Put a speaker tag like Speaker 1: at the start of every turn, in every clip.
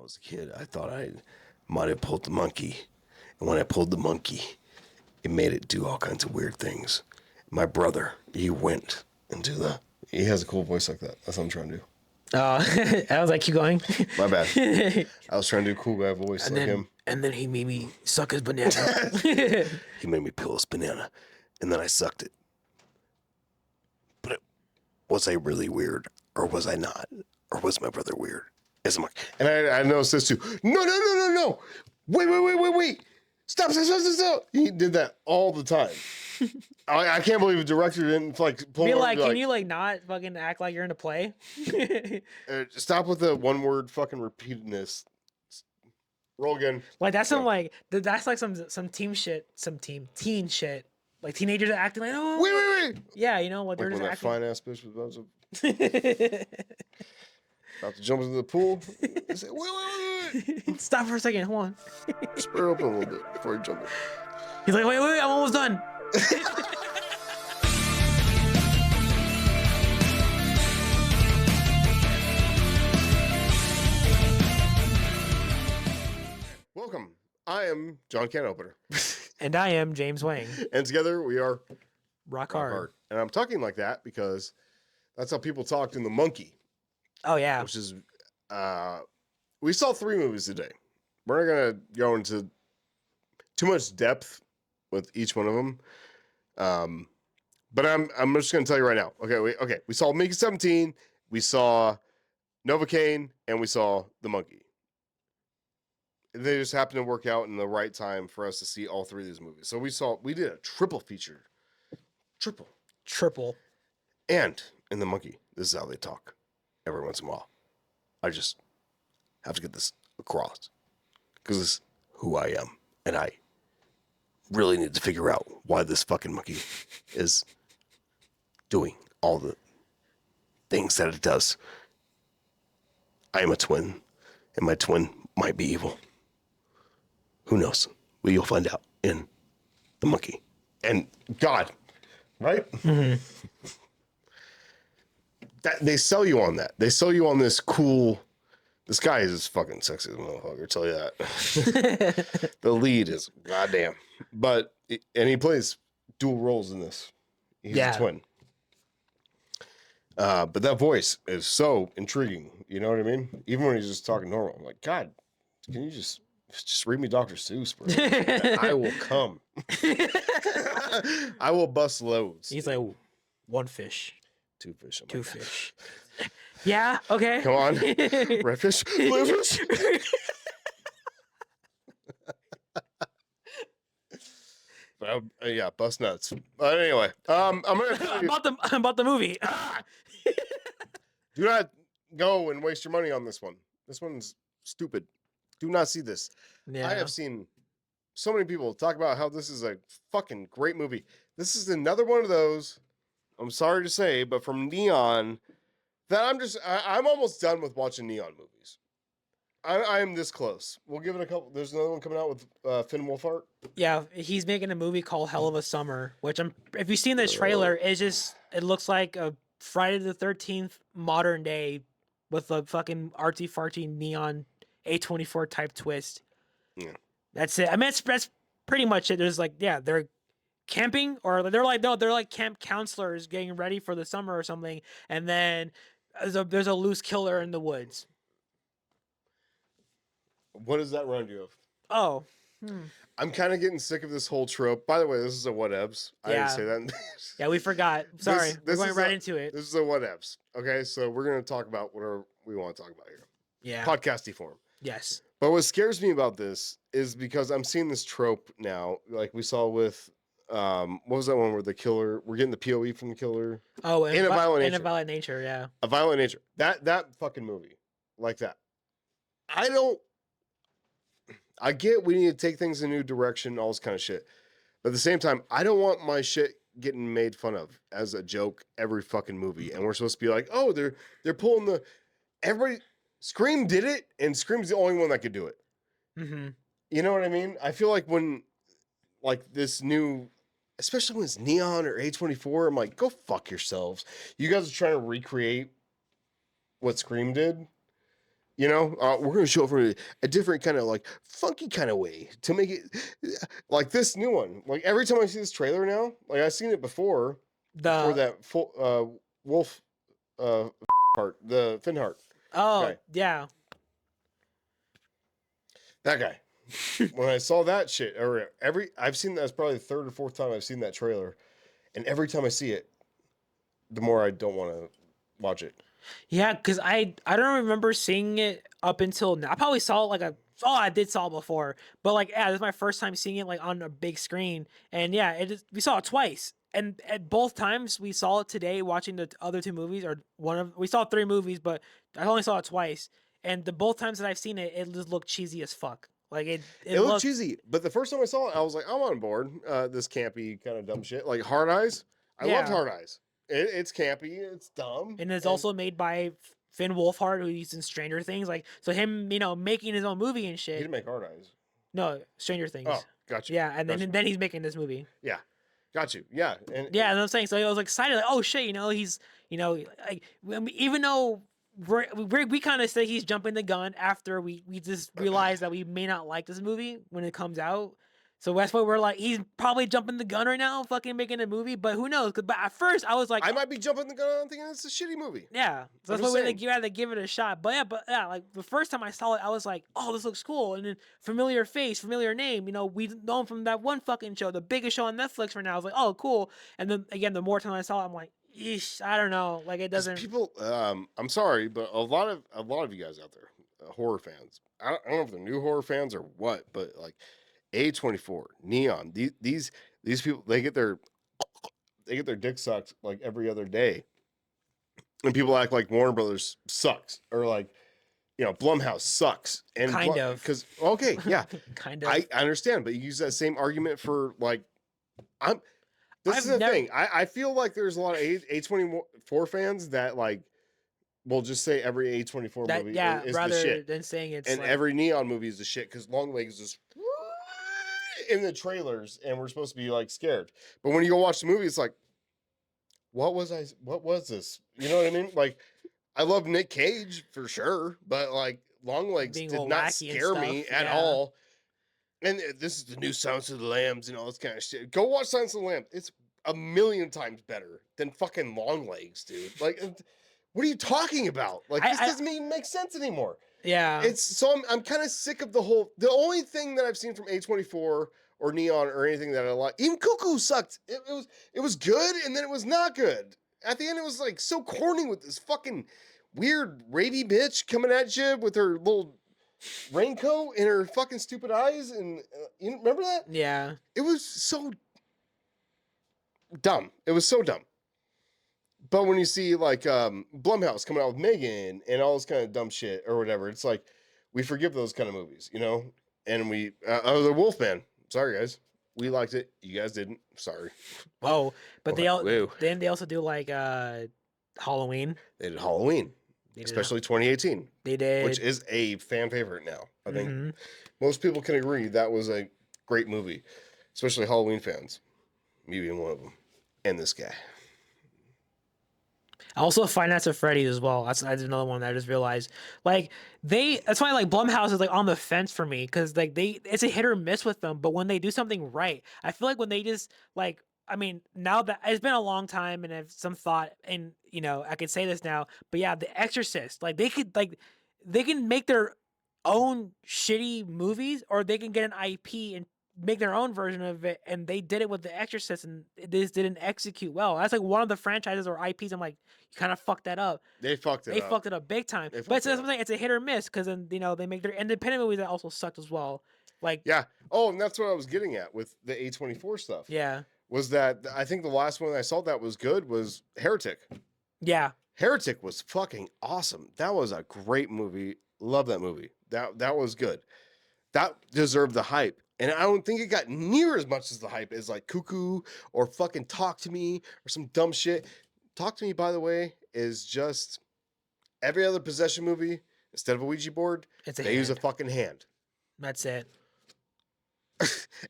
Speaker 1: was a kid, I thought I might have pulled the monkey. And when I pulled the monkey, it made it do all kinds of weird things. My brother, he went into the... He has a cool voice like that. That's what I'm trying to do.
Speaker 2: I was like, keep going.
Speaker 1: My bad. I was trying to do a cool guy voice like him.
Speaker 2: And then he made me suck his banana.
Speaker 1: He made me peel his banana, and then I sucked it. But was I really weird, or was I not? Or was my brother weird? And I noticed this too. No. Wait. Stop. He did that all the time. I can't believe the director didn't like pull
Speaker 2: Be like, can you like not fucking act like you're in a play?
Speaker 1: Stop with the one word fucking repeatedness. Roll again.
Speaker 2: Like that's some like that's like some teen shit, like teenagers are acting like
Speaker 1: Wait.
Speaker 2: Yeah, you know what?
Speaker 1: Like
Speaker 2: they're
Speaker 1: when
Speaker 2: just
Speaker 1: that
Speaker 2: acting.
Speaker 1: fine ass bitch was about to jump into the pool. Say, wait.
Speaker 2: Stop for a second. Hold on.
Speaker 1: Spray open a little bit before you jump in.
Speaker 2: He's like, wait, I'm almost done.
Speaker 1: Welcome. I am John Canopener.
Speaker 2: And I am James Wang.
Speaker 1: And together we are
Speaker 2: Rock Hard.
Speaker 1: And I'm talking like that because that's how people talked in The Monkey.
Speaker 2: Oh, yeah.
Speaker 1: Which is, we saw 3 movies today. We're not going to go into too much depth with each one of them. But I'm just going to tell you right now. Okay. We saw Mickey 17, we saw Novocaine, and we saw The Monkey. They just happened to work out in the right time for us to see all 3 of these movies. So we did a triple feature.
Speaker 2: Triple.
Speaker 1: And in The Monkey, this is how they talk every once in a while. I just have to get this across because this is who I am. And I really need to figure out why this fucking monkey is doing all the things that it does. I am a twin, and my twin might be evil. Who knows? Well, you'll find out in The Monkey. And God, right?
Speaker 2: Mm-hmm.
Speaker 1: They sell you on that. They sell you on this cool... This guy is just fucking sexy as a motherfucker, I'll tell you that. The lead is goddamn. And he plays dual roles in this. He's a twin. But that voice is so intriguing. You know what I mean? Even when he's just talking normal. I'm like, God, can you just read me Dr. Seuss, bro? I will come. I will bust loads.
Speaker 2: He's like, 1 fish.
Speaker 1: 2 fish.
Speaker 2: 2 fish. Yeah, okay.
Speaker 1: Come on. Red fish. Blue fish. Yeah, bust nuts. But anyway, I'm gonna tell you,
Speaker 2: about the movie.
Speaker 1: Do not go and waste your money on this one. This one's stupid. Do not see this.
Speaker 2: Yeah.
Speaker 1: I have seen so many people talk about how this is a fucking great movie. This is another one of those, I'm sorry to say, but from Neon, that I'm almost done with watching Neon movies. I'm this close. We'll give it a couple. There's another one coming out with Finn Wolfhard.
Speaker 2: Yeah, he's making a movie called Hell of a Summer, which if you've seen the trailer, it looks like a Friday the 13th modern day with a fucking artsy farty neon A24 type twist.
Speaker 1: Yeah.
Speaker 2: That's it. I mean, that's pretty much it. There's like, yeah, they're camping or they're like camp counselors getting ready for the summer or something. And then there's a loose killer in the woods.
Speaker 1: What does that remind you of?
Speaker 2: Oh,
Speaker 1: I'm kind of getting sick of this whole trope. By the way, this is a whatevs. I didn't say that.
Speaker 2: Yeah, we forgot. Sorry. We're going right into it.
Speaker 1: This is a whatevs. Okay, so we're going to talk about whatever we want to talk about here.
Speaker 2: Yeah.
Speaker 1: Podcasty form.
Speaker 2: Yes.
Speaker 1: But what scares me about this is because I'm seeing this trope now, like we saw with, what was that one where the killer, we're getting the POE from the killer?
Speaker 2: Oh,
Speaker 1: In a Violent Nature.
Speaker 2: In a Violent Nature, yeah.
Speaker 1: A Violent Nature. That fucking movie. Like that. I get we need to take things in a new direction, all this kind of shit. But at the same time, I don't want my shit getting made fun of as a joke every fucking movie. And we're supposed to be like, oh, they're pulling everybody, Scream did it, and Scream's the only one that could do it.
Speaker 2: Mm-hmm.
Speaker 1: You know what I mean? I feel like when, like this new, especially when it's Neon or A24, I'm like, go fuck yourselves. You guys are trying to recreate what Scream did. You know, we're going to show it from a different kind of like funky kind of way to make it like this new one. Like every time I see this trailer now, like I've seen it before
Speaker 2: The
Speaker 1: that full wolf part, the Finheart
Speaker 2: oh
Speaker 1: guy,
Speaker 2: yeah,
Speaker 1: that guy. When I saw that shit, or I've seen that's probably the third or fourth time I've seen that trailer, and every time I see it, the more I don't want to watch it.
Speaker 2: yeah. Because I don't remember seeing it up until now. I probably saw it I did saw it before, but like yeah, this is my first time seeing it like on a big screen, and yeah, we saw it twice. And at both times we saw it today watching the other two movies, or we saw three movies, but I only saw it twice. And the both times that I've seen it, it just looked cheesy as fuck. Like it
Speaker 1: It looked
Speaker 2: looked,
Speaker 1: cheesy, but the first time I saw it, I was like, I'm on board. This campy kind of dumb shit, like Hard Eyes. I loved
Speaker 2: yeah.
Speaker 1: Hard Eyes. It's campy, it's dumb,
Speaker 2: And it's
Speaker 1: and
Speaker 2: also made by Finn Wolfhard, who he's in Stranger Things. Like, so him, making his own movie and
Speaker 1: he
Speaker 2: shit.
Speaker 1: didn't make Hard Eyes.
Speaker 2: No, Stranger
Speaker 1: Oh,
Speaker 2: Things.
Speaker 1: got you.
Speaker 2: Yeah, and
Speaker 1: Got you.
Speaker 2: then he's making this movie.
Speaker 1: Yeah, got you. Yeah,
Speaker 2: Yeah, and I'm saying, so I was excited, like, oh shit, he's, like, even though we kind of say he's jumping the gun after we just realize that we may not like this movie when it comes out. So that's why we're like, he's probably jumping the gun right now, fucking making a movie. But who knows? But at first, I was like,
Speaker 1: I might be jumping the gun on thinking it's a shitty movie.
Speaker 2: yeah, so
Speaker 1: I'm
Speaker 2: that's
Speaker 1: just
Speaker 2: why
Speaker 1: saying.
Speaker 2: you had to give it a shot. But yeah, like the first time I saw it, I was like, oh, this looks cool. And then familiar face, familiar name. We know him from that one fucking show, the biggest show on Netflix right now. I was like, oh, cool. And then again, the more time I saw it, I'm like, yeesh, I don't know. Like it
Speaker 1: Because
Speaker 2: doesn't.
Speaker 1: people, I'm sorry, but a lot of you guys out there, horror fans. I don't know if they're new horror fans or what, but like A24, Neon, these people, they get their dick sucked like every other day, and people act like Warner Brothers sucks, or like Blumhouse sucks, and
Speaker 2: Kind of.
Speaker 1: because okay, yeah,
Speaker 2: Kind of.
Speaker 1: I understand, but you use that same argument for like I'm. This
Speaker 2: I've
Speaker 1: is the
Speaker 2: never.
Speaker 1: thing. I feel like there's a lot of A24 fans that like will just say every A24
Speaker 2: That
Speaker 1: movie
Speaker 2: yeah,
Speaker 1: is the
Speaker 2: rather
Speaker 1: shit,
Speaker 2: than saying it's
Speaker 1: and
Speaker 2: like
Speaker 1: every Neon movie is the shit because Longlegs is in the trailers, and we're supposed to be like scared. But when you go watch the movie, it's like, what was this? You know what I mean? Like, I love Nick Cage for sure, but like Longlegs
Speaker 2: being
Speaker 1: did
Speaker 2: all
Speaker 1: not
Speaker 2: wacky and
Speaker 1: scare me
Speaker 2: stuff.
Speaker 1: at
Speaker 2: Yeah.
Speaker 1: all. And this is the new Silence of the Lambs and all this kind of shit. Go watch Silence of the Lambs. It's a million times better than fucking Longlegs, dude. Like, what are you talking about? Like, this doesn't even make sense anymore.
Speaker 2: Yeah.
Speaker 1: It's so I'm kind of sick of the only thing that I've seen from A24 or Neon or anything that I like. Even Cuckoo sucked. It was good, and then it was not good. At the end, it was like so corny with this fucking weird rapey bitch coming at you with her little raincoat and her fucking stupid eyes, and you remember that?
Speaker 2: Yeah.
Speaker 1: It was so dumb. It was so dumb. But when you see like Blumhouse coming out with Megan and all this kind of dumb shit or whatever, it's like we forgive those kind of movies, And we the Wolfman. Sorry guys, we liked it. You guys didn't. Sorry.
Speaker 2: Whoa. But
Speaker 1: Whoa.
Speaker 2: then they also do like Halloween.
Speaker 1: They did Halloween, especially 2018.
Speaker 2: They did,
Speaker 1: which is a fan favorite now. I think
Speaker 2: Mhm.
Speaker 1: most people can agree that was a great movie, especially Halloween fans. Me being one of them, and this guy.
Speaker 2: Also, Five Nights at Freddy's as well. That's another one that I just realized. Like that's why like Blumhouse is like on the fence for me because like it's a hit or miss with them. But when they do something right, I feel like when they just like I mean now that it's been a long time and I've some thought and I could say this now, but yeah, The Exorcist, like they can make their own shitty movies or they can get an IP and make their own version of it, and they did it with The Exorcist, and they just didn't execute well. That's like one of the franchises or IPs. I'm like, you kind of fucked that up.
Speaker 1: They fucked it up.
Speaker 2: They fucked it up big time. But that's what I'm saying. It's a hit or miss because then they make their independent movies that also sucked as well. Like
Speaker 1: yeah. Oh, and that's what I was getting at with the A24 stuff.
Speaker 2: Yeah.
Speaker 1: Was that I think the last one I saw that was good was Heretic.
Speaker 2: Yeah.
Speaker 1: Heretic was fucking awesome. That was a great movie. Love that movie. That was good. That deserved the hype. And I don't think it got near as much as the hype as like Cuckoo or fucking Talk to Me or some dumb shit. Talk to Me, by the way, is just every other possession movie. Instead of a Ouija board, they use a fucking hand.
Speaker 2: That's it.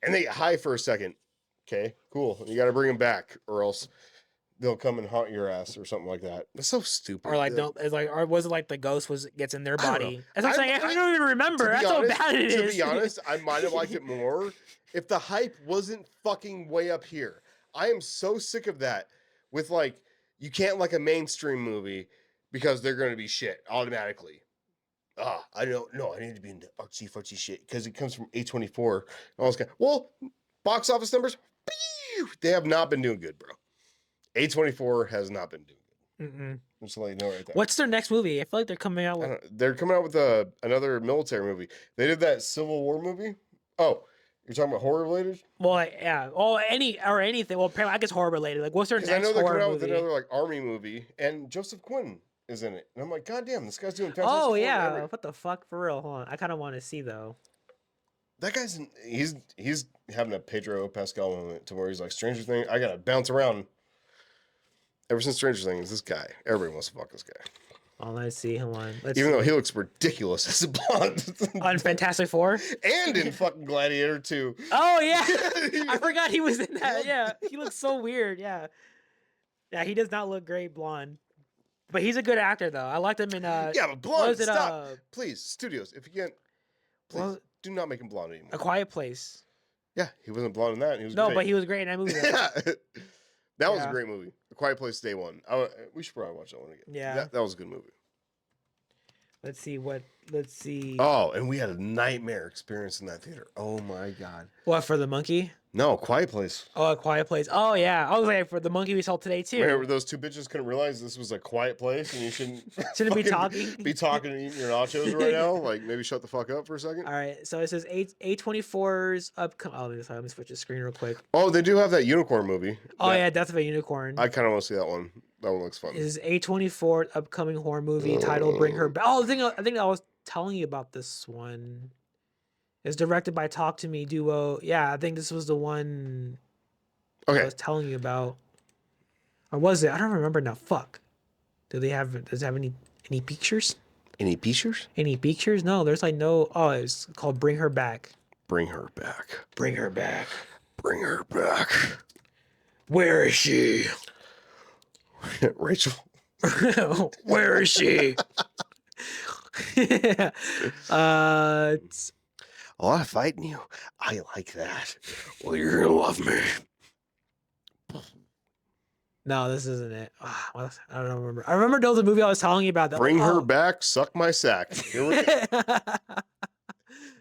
Speaker 1: And they get high for a second. Okay, cool. You got to bring them back or else they'll come and haunt your ass or something like that. It's so stupid.
Speaker 2: Or like don't it's like or was it like the ghost gets in their
Speaker 1: I don't know.
Speaker 2: body? That's what I'm saying. I don't even remember. That's how bad it
Speaker 1: To
Speaker 2: is.
Speaker 1: be honest, I might have liked it more if the hype wasn't fucking way up here. I am so sick of that with like you can't like a mainstream movie because they're going to be shit automatically. I don't know. I need to be into artsy fartsy shit because it comes from A24 and all this kind. Well, box office numbers, they have not been doing good, bro. A24 has not been doing good.
Speaker 2: Mm-mm.
Speaker 1: Just to let you know right there.
Speaker 2: What's their next movie? I feel like they're coming out with.
Speaker 1: They're coming out with another military movie. They did that Civil War movie. Oh, you're talking about horror related?
Speaker 2: Well, yeah. Oh, anything. Well, I guess horror related. Like, what's their next
Speaker 1: I know they're
Speaker 2: horror
Speaker 1: coming out
Speaker 2: movie?
Speaker 1: with another like army movie, and Joseph Quinn is in it. And I'm like, God damn, this guy's doing fantastic.
Speaker 2: Oh yeah, what the fuck for real? Hold on, I kind of want to see though.
Speaker 1: That guy's he's having a Pedro Pascal moment to where he's like Stranger Things. I gotta bounce around. Ever since Stranger Things, this guy, everybody wants to fuck this guy.
Speaker 2: Oh, let's see. Hold on.
Speaker 1: Even though he looks ridiculous as a blonde.
Speaker 2: On Fantastic Four?
Speaker 1: And in fucking Gladiator 2.
Speaker 2: Oh, yeah. I forgot he was in that. Yeah. He looks so weird. Yeah. Yeah, he does not look great blonde. But he's a good actor, though. I liked him in...
Speaker 1: yeah, but blonde, stop. Please, studios, if you can't... Please, do not make him blonde anymore.
Speaker 2: A Quiet Place.
Speaker 1: Yeah, he wasn't blonde in that. He was
Speaker 2: no,
Speaker 1: great.
Speaker 2: But he was great in that movie.
Speaker 1: Yeah. That was a great movie. A Quiet Place Day One. We should probably watch that one again.
Speaker 2: Yeah.
Speaker 1: That was a good movie.
Speaker 2: Let's see.
Speaker 1: Oh, and we had a nightmare experience in that theater. Oh my God.
Speaker 2: What, for the monkey?
Speaker 1: No, Quiet Place.
Speaker 2: Oh, A Quiet Place. Oh, yeah. I was like, for the monkey we saw today, too.
Speaker 1: Remember those two bitches couldn't realize this was a quiet place and you shouldn't
Speaker 2: be talking?
Speaker 1: Be talking and eating your nachos right now? Like, maybe shut the fuck up for a second?
Speaker 2: All right. So it says A24's upcoming... Oh, let me switch the screen real quick.
Speaker 1: Oh, they do have that unicorn movie.
Speaker 2: Oh, yeah. Death of a Unicorn.
Speaker 1: I kind of want to see that one. That one looks fun.
Speaker 2: Is A24 upcoming horror movie titled Bring Her Back. Oh, I think I was telling you about this one. It's directed by Talk to Me duo. Yeah, I think this was the one I was telling you about. Or was it? I don't remember now. Fuck. Does it have any pictures?
Speaker 1: Any pictures?
Speaker 2: Any pictures? No, there's like no. Oh, it's called Bring Her Back.
Speaker 1: Bring her back.
Speaker 2: Bring her back.
Speaker 1: Bring her back.
Speaker 2: Where is she?
Speaker 1: Rachel.
Speaker 2: Where is she?
Speaker 1: A lot of fighting you. I like that. Well, you're gonna love me.
Speaker 2: No, this isn't it. I don't remember. I remember there was a movie I was telling you about.
Speaker 1: Bring her back, suck my sack.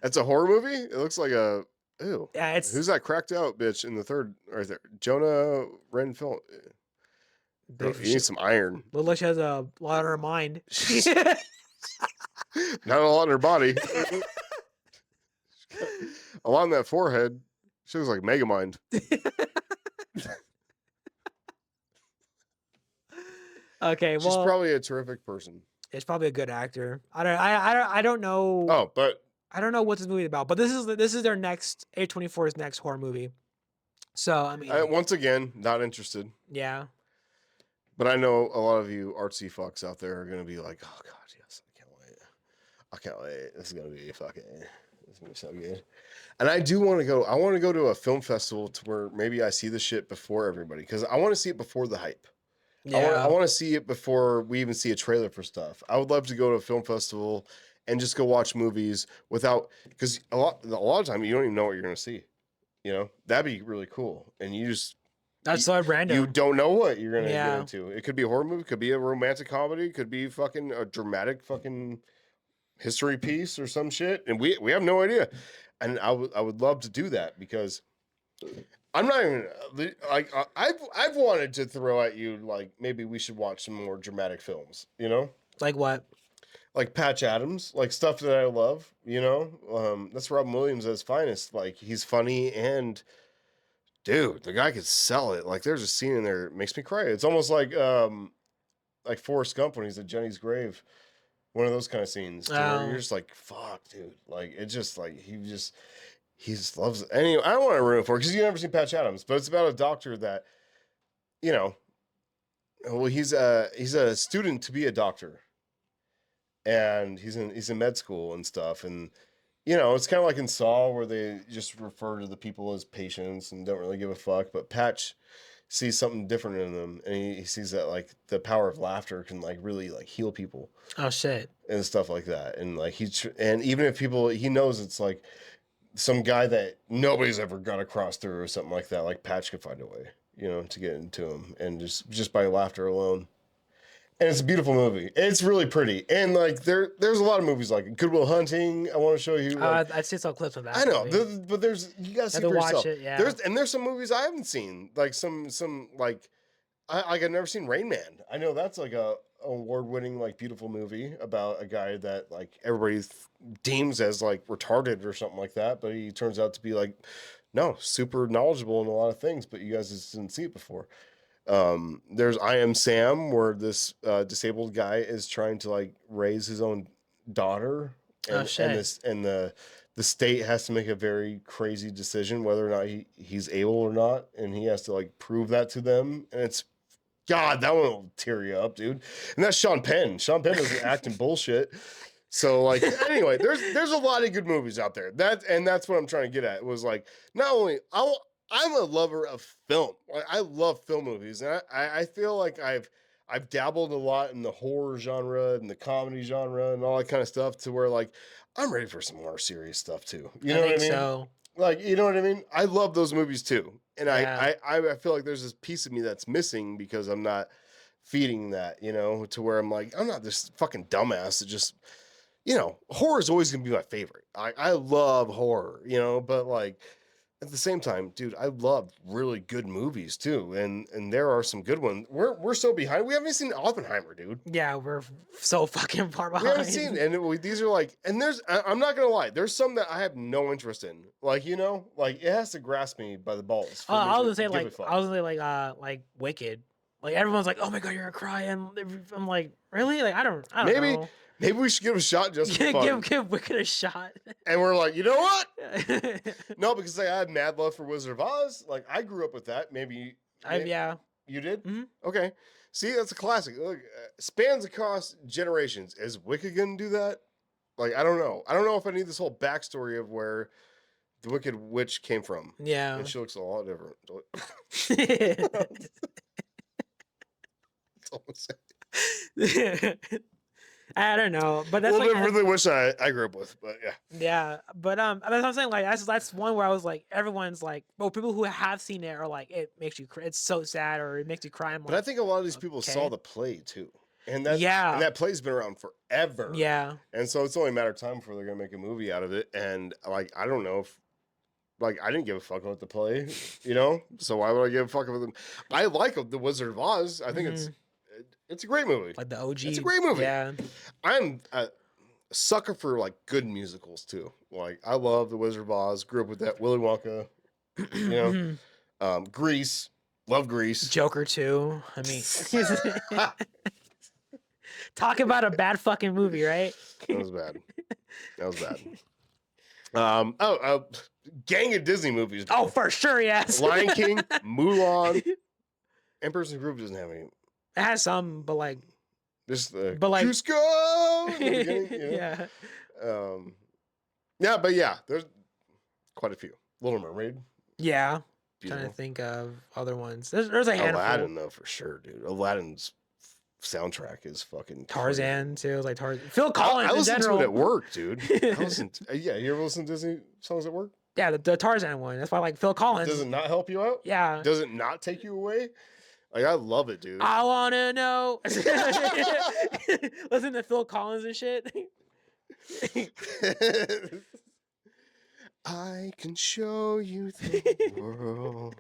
Speaker 1: That's a horror movie? It looks like a... Ew.
Speaker 2: Yeah, it's...
Speaker 1: Who's that cracked out bitch in the third... Right there. Jonah Renfell. You need some iron.
Speaker 2: Looks like she has a lot on her mind.
Speaker 1: Not a lot in her body. A lot in that forehead. She looks like Megamind.
Speaker 2: Okay, well,
Speaker 1: she's probably a terrific person.
Speaker 2: It's probably a good actor. I don't know.
Speaker 1: Oh, but
Speaker 2: I don't know what this movie is about. But this is their next A24's next horror movie. So I mean,
Speaker 1: once again, not interested.
Speaker 2: Yeah.
Speaker 1: But I know a lot of you artsy fucks out there are gonna be like, oh God, yes, I can't wait. I can't wait. This is gonna be fucking. It's gonna be so good. And I do want to go. I want to go to a film festival to where maybe I see the shit before everybody because I want to see it before the hype. Yeah. I want to see it before we even see a trailer for stuff. I would love to go to a film festival and just go watch movies without because a lot of time you don't even know what you're gonna see. You know, that'd be really cool. And you just
Speaker 2: that's so random.
Speaker 1: You don't know what you're gonna get into. It could be a horror movie, could be a romantic comedy, could be fucking a dramatic fucking history piece or some shit, and we have no idea. And I would love to do that because I'm not even like I've wanted to throw at you like maybe we should watch some more dramatic films. You know,
Speaker 2: like what?
Speaker 1: Like Patch Adams, like stuff that I love. You know, that's Robin Williams at his finest. Like he's funny and. Dude, the guy could sell it. Like, there's a scene in there that makes me cry. It's almost like Forrest Gump when he's at Jenny's grave. One of those kind of scenes. Where you're just like, fuck, dude. Like, it's just like, he just loves it. Anyway, I don't want to ruin it for it because you've never seen Patch Adams, but it's about a doctor that, you know, well, he's a student to be a doctor. And he's in med school and stuff. And, you know, it's kind of like in Saw where they just refer to the people as patients and don't really give a fuck. But Patch sees something different in them, and he sees that like the power of laughter can like really like heal people
Speaker 2: Oh shit.
Speaker 1: and stuff like that. And like and even if people, he knows it's like some guy that nobody's ever got across through or something like that, like Patch could find a way, you know, to get into him, and just by laughter alone. And it's a beautiful movie. It's really pretty, and like there's a lot of movies like Good Will Hunting. I want to show you. Like,
Speaker 2: I'd see some clips of that.
Speaker 1: I know,
Speaker 2: Movie.
Speaker 1: but you gotta see
Speaker 2: Have to
Speaker 1: for
Speaker 2: watch
Speaker 1: yourself.
Speaker 2: it. Yeah.
Speaker 1: There's some movies I haven't seen, like some like I've never seen Rain Man. I know that's like a award-winning like beautiful movie about a guy that like everybody deems as like retarded or something like that, but he turns out to be like no, super knowledgeable in a lot of things, but you guys just didn't see it before. There's I Am Sam, where this disabled guy is trying to like raise his own daughter,
Speaker 2: Oh
Speaker 1: and
Speaker 2: shit.
Speaker 1: the state has to make a very crazy decision whether or not he's able or not, and he has to like prove that to them, and it's God, that one will tear you up, dude. And that's Sean Penn. Sean Penn doesn't act in bullshit. So like anyway, there's a lot of good movies out there. That's what I'm trying to get at. It was like not only I'm a lover of film. Like, I love film movies, and I feel like I've dabbled a lot in the horror genre and the comedy genre and all that kind of stuff to where like I'm ready for some more serious stuff too. You know what I mean?
Speaker 2: So.
Speaker 1: Like, you know what I mean? I love those movies too. And
Speaker 2: Yeah.
Speaker 1: I feel like there's this piece of me that's missing because I'm not feeding that, you know, to where I'm like, I'm not this fucking dumbass that just, you know, horror is always gonna be my favorite. I love horror, you know, but like at the same time, dude, I love really good movies too. And there are some good ones. We're so behind. We haven't seen Oppenheimer, dude.
Speaker 2: Yeah, we're so fucking far behind.
Speaker 1: We haven't seen, and these are like, and I'm not gonna lie, there's some that I have no interest in. Like, you know, like it has to grasp me by the balls. For me
Speaker 2: I was
Speaker 1: to
Speaker 2: gonna say
Speaker 1: give a
Speaker 2: like
Speaker 1: fuck.
Speaker 2: I was gonna say like Wicked. Like everyone's like, oh my god, you're gonna cry, and I'm like, really? Like I don't know.
Speaker 1: Maybe we should give it a shot just for fun.
Speaker 2: give Wicked a shot.
Speaker 1: And we're like, you know what? No, because like, I have mad love for Wizard of Oz. Like I grew up with that. Maybe
Speaker 2: Yeah.
Speaker 1: you did.
Speaker 2: Mm-hmm.
Speaker 1: Okay, see, that's a classic. Look, spans across generations. Is Wicked gonna do that? Like I don't know. I don't know if I need this whole backstory of where the Wicked Witch came from.
Speaker 2: Yeah.
Speaker 1: And she looks a lot different.
Speaker 2: I don't know, but that's
Speaker 1: well,
Speaker 2: like
Speaker 1: I really wish I grew up with, but yeah.
Speaker 2: Yeah, but that's what I'm saying. Like that's one where I was like, everyone's like, well, people who have seen it are like, it makes you, it's so sad, or it makes you cry.
Speaker 1: But I think a lot of these people saw the play too, and that play's been around forever.
Speaker 2: Yeah,
Speaker 1: and so it's only a matter of time before they're gonna make a movie out of it. And like, I don't know if. Like, I didn't give a fuck about the play, you know? So why would I give a fuck about them? I like The Wizard of Oz. I think it's a great movie.
Speaker 2: Like the OG.
Speaker 1: It's a great movie.
Speaker 2: Yeah.
Speaker 1: I'm a sucker for, like, good musicals, too. Like, I love The Wizard of Oz. Grew up with that. Willy Wonka, you know? Grease. Love Grease.
Speaker 2: Joker, too. I mean... Talk about a bad fucking movie, right?
Speaker 1: That was bad. That was bad. Gang of Disney movies.
Speaker 2: Oh, for sure, yes.
Speaker 1: Lion King, Mulan. Emperor's New Groove doesn't have any.
Speaker 2: It has some, but like
Speaker 1: just the
Speaker 2: but like
Speaker 1: Cusco. You know?
Speaker 2: Yeah.
Speaker 1: Yeah, but yeah, there's quite a few. Little Mermaid.
Speaker 2: Yeah.
Speaker 1: Beautiful.
Speaker 2: Trying to think of other ones. There's a handful.
Speaker 1: Aladdin though, for sure, dude. Aladdin's soundtrack is fucking
Speaker 2: Tarzan too. Like Tarzan. Phil Collins.
Speaker 1: I listen
Speaker 2: in general.
Speaker 1: to it at work, dude. Yeah, you ever listen to Disney songs at work?
Speaker 2: Yeah, the Tarzan one. That's why like Phil Collins.
Speaker 1: Does it not help you out?
Speaker 2: Yeah.
Speaker 1: Does it not take you away? Like I love it, dude.
Speaker 2: I wanna know. Listen to Phil Collins and shit.
Speaker 1: I can show you the world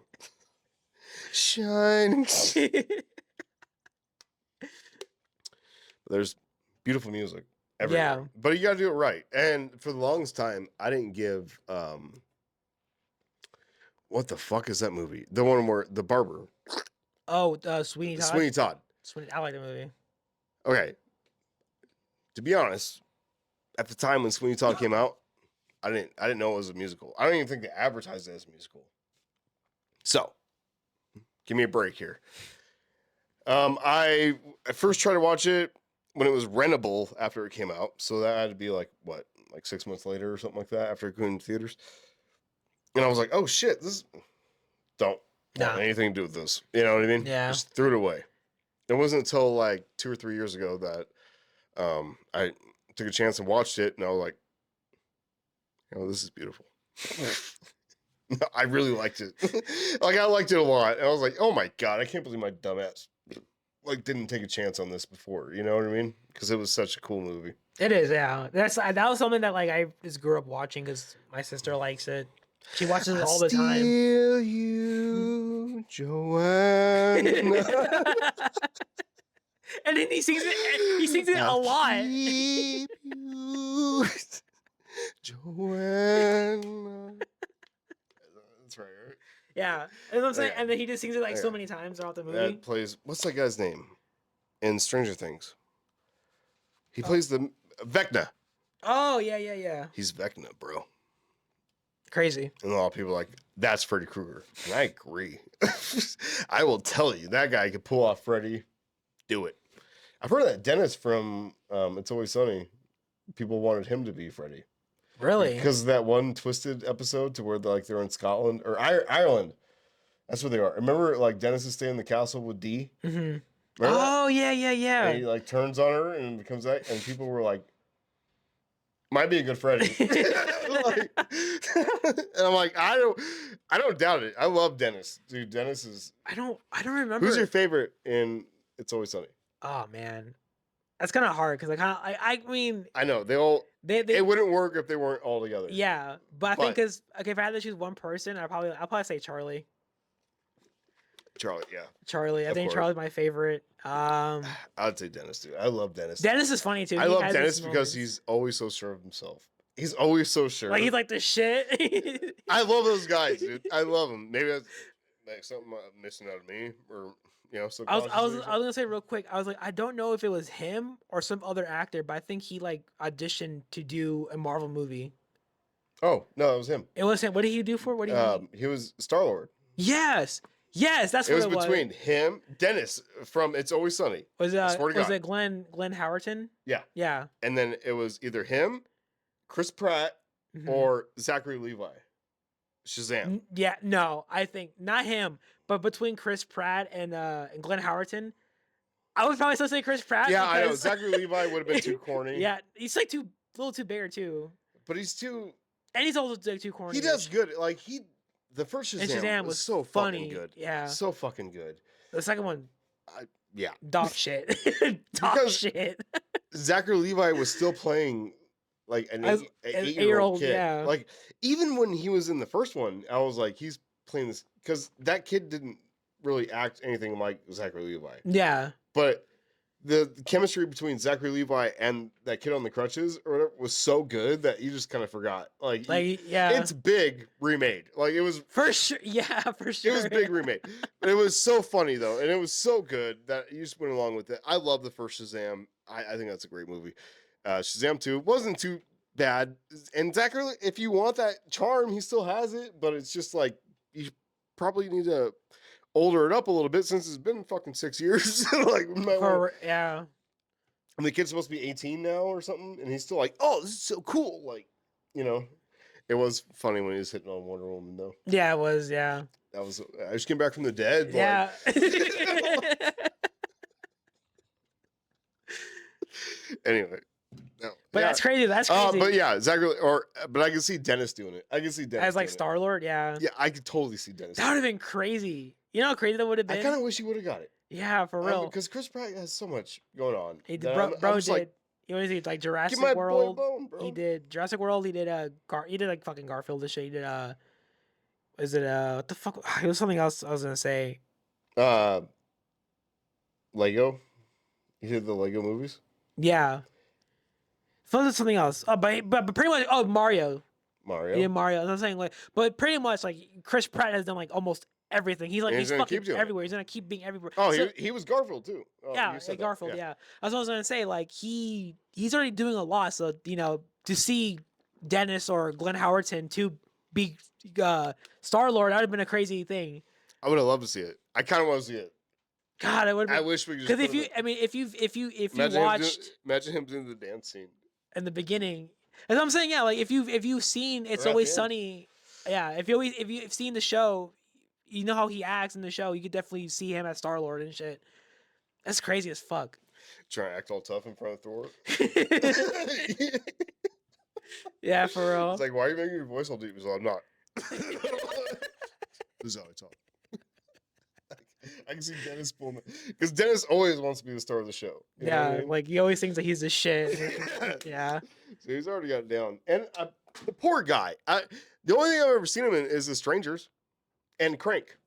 Speaker 1: shining. There's beautiful music everywhere. Yeah. But you gotta do it right. And for the longest time, I didn't give what the fuck is that movie? The one where the barber.
Speaker 2: Oh, Sweeney Todd.
Speaker 1: Sweeney Todd.
Speaker 2: I like the movie.
Speaker 1: Okay. To be honest, at the time when Sweeney Todd came out, I didn't know it was a musical. I don't even think they advertised it as a musical. So, give me a break here. I first tried to watch it when it was rentable after it came out. So that had to be like 6 months later or something like that after it came in theaters. And I was like, oh shit, want
Speaker 2: Nah.
Speaker 1: anything to do with this. You know what I mean?
Speaker 2: Yeah.
Speaker 1: Just threw it away. It wasn't until like 2 or 3 years ago that I took a chance and watched it, and I was like, this is beautiful. I really liked it. Like, I liked it a lot. And I was like, oh my God, I can't believe my dumbass like didn't take a chance on this before. You know what I mean? Because it was such a cool movie.
Speaker 2: It is, yeah. That was something that like I just grew up watching because my sister likes it. She watches it all the time.
Speaker 1: Steal you, Joanne.
Speaker 2: And then he sings it. He sings it a lot.
Speaker 1: Keep you, Joanne. That's right.
Speaker 2: Yeah, that's what I'm saying.
Speaker 1: Yeah.
Speaker 2: And then he just sings it like so
Speaker 1: Yeah.
Speaker 2: many times throughout the movie.
Speaker 1: That plays. What's that guy's name in Stranger Things? He plays the Vecna.
Speaker 2: Oh yeah.
Speaker 1: He's Vecna, bro.
Speaker 2: Crazy.
Speaker 1: And a lot of people are like, that's Freddy Krueger. And I agree. I will tell you, that guy could pull off Freddy. Do it. I've heard that Dennis from It's Always Sunny, people wanted him to be Freddy.
Speaker 2: Really?
Speaker 1: Because of that one Twisted episode to where they're in Scotland or Ireland. That's where they are. Remember, like, Dennis is staying in the castle with Dee?
Speaker 2: Mm-hmm.
Speaker 1: Oh,
Speaker 2: yeah.
Speaker 1: And he, like, turns on her and becomes that, and people were like, might be a good Freddy. And I'm like, I don't doubt it. I love Dennis. Dude, Dennis is...
Speaker 2: I don't remember.
Speaker 1: Who's your favorite in It's Always Sunny?
Speaker 2: Oh, man. That's kind of hard because I mean...
Speaker 1: I know. It wouldn't work if they weren't all together.
Speaker 2: Yeah, but I think because... Okay, if I had to choose one person, I'll probably say Charlie.
Speaker 1: Charlie, yeah.
Speaker 2: Charlie. I think Charlie's my favorite.
Speaker 1: I'd say Dennis, too. I love Dennis.
Speaker 2: Dennis is funny, too.
Speaker 1: I love Dennis because he's always so sure of himself. He's always so sure.
Speaker 2: Like, he's like the shit.
Speaker 1: I love those guys, dude. I love them. Maybe that's like something I'm missing out of me, or,
Speaker 2: I was gonna say real quick. I was like, I don't know if it was him or some other actor, but I think he like auditioned to do a Marvel movie.
Speaker 1: Oh no, it was him.
Speaker 2: It was him. What did he do for? What did
Speaker 1: he was Star-Lord.
Speaker 2: Yes, that's what it was.
Speaker 1: Between him, Dennis from It's Always Sunny.
Speaker 2: Was it Glenn Howerton? Yeah.
Speaker 1: And then it was either him, Chris Pratt, or Zachary Levi. Shazam.
Speaker 2: Yeah, no, I think not him, but between Chris Pratt and Glenn Howerton, I would probably still say Chris Pratt.
Speaker 1: Yeah, I know. Zachary Levi would have been too corny.
Speaker 2: Yeah, he's like a little too bigger too.
Speaker 1: But he's too,
Speaker 2: and he's also like too corny.
Speaker 1: He does good. Like the first Shazam was so
Speaker 2: funny.
Speaker 1: Fucking good.
Speaker 2: Yeah,
Speaker 1: so fucking good.
Speaker 2: The second one,
Speaker 1: yeah,
Speaker 2: dog shit. Dog shit.
Speaker 1: Zachary Levi was still playing like an 8-year-old kid.
Speaker 2: Yeah.
Speaker 1: Like even when he was in the first one, I was like, he's playing this because that kid didn't really act anything like Zachary Levi.
Speaker 2: Yeah.
Speaker 1: But the chemistry between Zachary Levi and that kid on the crutches or whatever was so good that you just kind of forgot. Like
Speaker 2: yeah,
Speaker 1: it's big remade. Like it was
Speaker 2: for sure. Yeah, for sure.
Speaker 1: It was big remade. But it was so funny though, and it was so good that you just went along with it. I love the first Shazam. I think that's a great movie. Shazam 2 wasn't too bad. And Zachary, if you want that charm, he still has it, but it's just like you probably need to older it up a little bit since it's been fucking 6 years. Like,
Speaker 2: yeah.
Speaker 1: And the kid's supposed to be 18 now or something, and he's still like, "Oh, this is so cool!" Like, it was funny when he was hitting on Wonder Woman, though.
Speaker 2: Yeah, it was. Yeah,
Speaker 1: that was. I just came back from the dead.
Speaker 2: Yeah.
Speaker 1: Anyway. No.
Speaker 2: But yeah. That's crazy. That's crazy.
Speaker 1: But yeah, Zachary, but I can see Dennis doing it. I can see Dennis
Speaker 2: as like Star-Lord. Yeah.
Speaker 1: Yeah, I could totally see Dennis.
Speaker 2: That would have been crazy. You know how crazy that would have been.
Speaker 1: I kind of wish he would have got it.
Speaker 2: Yeah, for real.
Speaker 1: Because Chris Pratt has so much going on.
Speaker 2: He did, bro did. Like, you know, like Jurassic World.
Speaker 1: Bone, bro.
Speaker 2: He did Jurassic World. He did he did like fucking Garfield and shit. He did is it what the fuck? It was something else I was gonna say.
Speaker 1: Lego. He did the Lego movies.
Speaker 2: Yeah. So there's something else. Oh, but pretty much. Oh, Mario.
Speaker 1: Mario.
Speaker 2: Yeah, Mario. I'm saying like, but pretty much like Chris Pratt has done like almost everything. He's like he's fucking everywhere. He's gonna keep being everywhere.
Speaker 1: Oh, so, he was Garfield too. Oh,
Speaker 2: yeah, Garfield. Yeah. That's what I was gonna say. Like he's already doing a lot. So to see Dennis or Glenn Howerton to be Star-Lord, that would have been a crazy thing.
Speaker 1: I would have loved to see it. I kind of want to see it.
Speaker 2: God, it would.
Speaker 1: I wish we could.
Speaker 2: Because if you watched,
Speaker 1: imagine him doing the dance scene
Speaker 2: in the beginning. As I'm saying, yeah, like if you've seen It's Always Sunny, yeah, if you've seen the show, you know how he acts in the show. You could definitely see him as Star-Lord and shit. That's crazy as fuck.
Speaker 1: Trying to act all tough in front of Thor.
Speaker 2: Yeah, for real.
Speaker 1: It's like, why are you making your voice all deep? He's like, I'm not. This is how I talk. I can see Dennis pulling it. Because Dennis always wants to be the star of the show. You know what I mean?
Speaker 2: Like he always thinks that he's the shit. Yeah.
Speaker 1: So he's already got it down. And the poor guy. The only thing I've ever seen him in is The Strangers and Crank.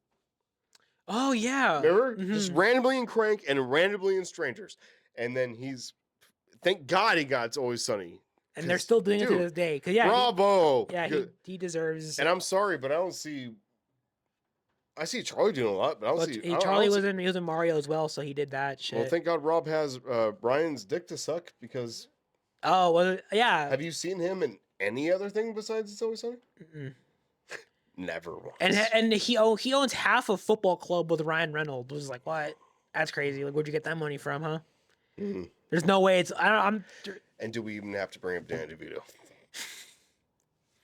Speaker 2: Oh yeah.
Speaker 1: Remember? Just randomly in Crank and randomly in Strangers. And then thank God he got It's Always Sunny.
Speaker 2: And they're still doing it to this day. Cause yeah,
Speaker 1: bravo.
Speaker 2: he deserves.
Speaker 1: And I'm sorry, but I don't see. I see Charlie doing a lot, but I don't see.
Speaker 2: Charlie was in Mario as well, so he did that shit.
Speaker 1: Well, thank God Rob has Brian's dick to suck because.
Speaker 2: Oh well, yeah.
Speaker 1: Have you seen him in any other thing besides It's Always Sunny?
Speaker 2: Mm-mm.
Speaker 1: Never once.
Speaker 2: And he owns half a football club with Ryan Reynolds. It was like, what? That's crazy. Like, where'd you get that money from, huh?
Speaker 1: Mm-hmm.
Speaker 2: There's no way it's.
Speaker 1: And do we even have to bring up Danny DeVito?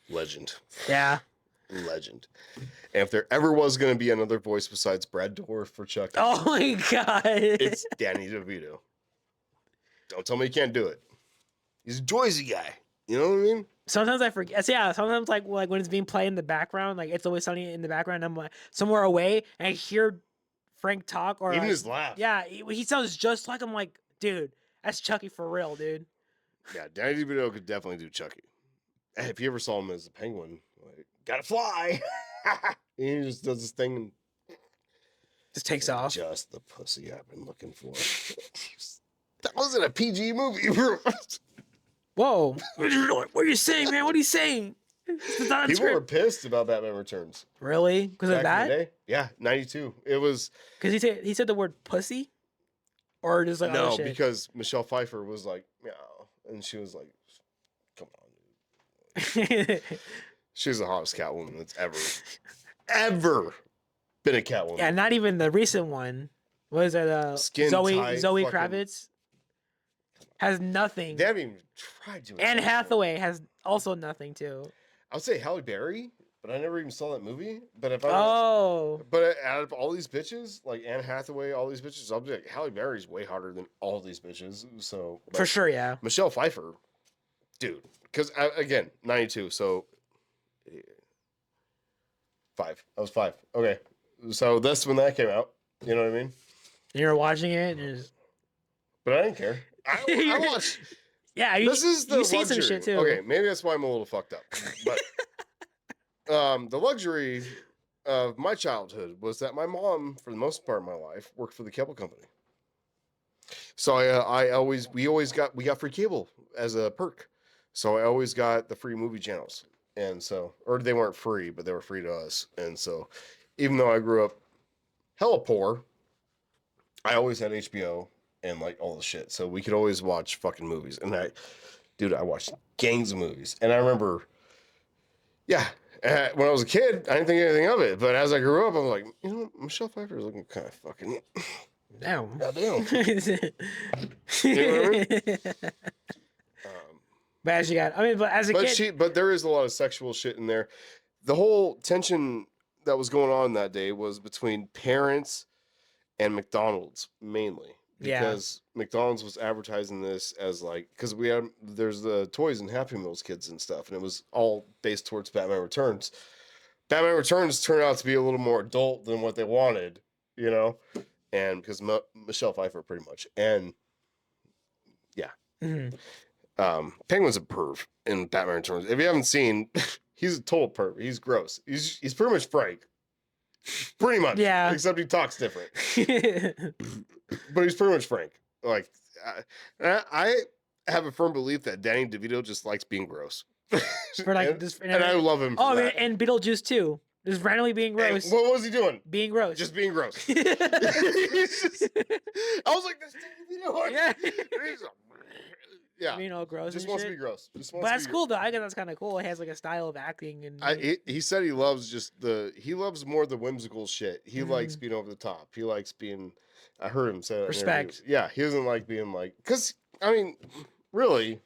Speaker 1: Legend.
Speaker 2: Yeah.
Speaker 1: Legend. And if there ever was going to be another voice besides Brad Dourif for Chuck,
Speaker 2: oh my God,
Speaker 1: it's Danny DeVito. Don't tell me you can't do it. He's a Joyzy guy. You know what I mean?
Speaker 2: Sometimes I forget. Yeah, sometimes like when it's being played in the background, like It's Always Sunny in the background, I'm like somewhere away and I hear Frank talk or
Speaker 1: even his laugh.
Speaker 2: Yeah, he sounds just like I'm like, dude, that's Chucky for real, dude.
Speaker 1: Yeah, Danny DeVito could definitely do Chucky. If you ever saw him as the Penguin, like, gotta fly. He just does this thing and
Speaker 2: just takes off.
Speaker 1: Just the pussy I've been looking for. That wasn't a PG movie, bro.
Speaker 2: Whoa. What are you saying, man? What are you saying?
Speaker 1: People were pissed about Batman Returns.
Speaker 2: Really? Because of that?
Speaker 1: Yeah, 92. It was...
Speaker 2: Because he said the word pussy? Or just like,
Speaker 1: no,
Speaker 2: oh, shit?
Speaker 1: because Michelle Pfeiffer was like, meow. And she was like, come on, dude. She's the hottest Catwoman that's ever been a Catwoman.
Speaker 2: Yeah, not even the recent one. What is that? Zoe Kravitz has nothing.
Speaker 1: They haven't even tried to.
Speaker 2: Anne Hathaway has also nothing too.
Speaker 1: I would say Halle Berry, but I never even saw that movie. But if but out of all these bitches, like Anne Hathaway, all these bitches, I'll be like, Halle Berry's way hotter than all these bitches. So
Speaker 2: for sure, yeah.
Speaker 1: Michelle Pfeiffer, dude, because again, 92. So 5. I was 5. Okay, so that's when that came out. You know what I mean?
Speaker 2: You were watching it, and
Speaker 1: but I didn't care. I watched.
Speaker 2: Yeah,
Speaker 1: this is the luxury.
Speaker 2: Some shit too.
Speaker 1: Okay, maybe that's why I'm a little fucked up. But the luxury of my childhood was that my mom, for the most part of my life, worked for the cable company. So we got free cable as a perk. So I always got the free movie channels, and so, or they weren't free, but they were free to us. And so, even though I grew up hella poor, I always had HBO. And like all the shit. So we could always watch fucking movies. And I watched gangs of movies. And I remember, when I was a kid, I didn't think anything of it. But as I grew up, I was like, you know, Michelle Pfeiffer is looking kind of fucking.
Speaker 2: Damn.
Speaker 1: Goddamn. You know what I mean?
Speaker 2: But as a kid.
Speaker 1: But there is a lot of sexual shit in there. The whole tension that was going on that day was between parents and McDonald's mainly. Because McDonald's was advertising this as like, because there's the toys and Happy Meals kids and stuff, and it was all based towards Batman Returns. Batman Returns turned out to be a little more adult than what they wanted, you know, and because Michelle Pfeiffer pretty much, and yeah, Penguin's a perv in Batman Returns. If you haven't seen, he's a total perv. He's gross. He's pretty much Frank. Pretty much,
Speaker 2: yeah.
Speaker 1: Except he talks different. But he's pretty much Frank. Like, I have a firm belief that Danny DeVito just likes being gross.
Speaker 2: For like
Speaker 1: and I love him. For that.
Speaker 2: And Beetlejuice too. Just randomly being gross.
Speaker 1: And what was he doing?
Speaker 2: Being gross.
Speaker 1: Just being gross. I was like, that's Danny DeVito. Yeah.
Speaker 2: Being all gross.
Speaker 1: Just wants to be gross.
Speaker 2: But that's cool though. I guess that's kind of cool. He has like a style of acting, and
Speaker 1: he said he loves he loves more the whimsical shit. He likes being over the top. He likes being. I heard him say that.
Speaker 2: Respect.
Speaker 1: Yeah, he doesn't like being like, because I mean, really,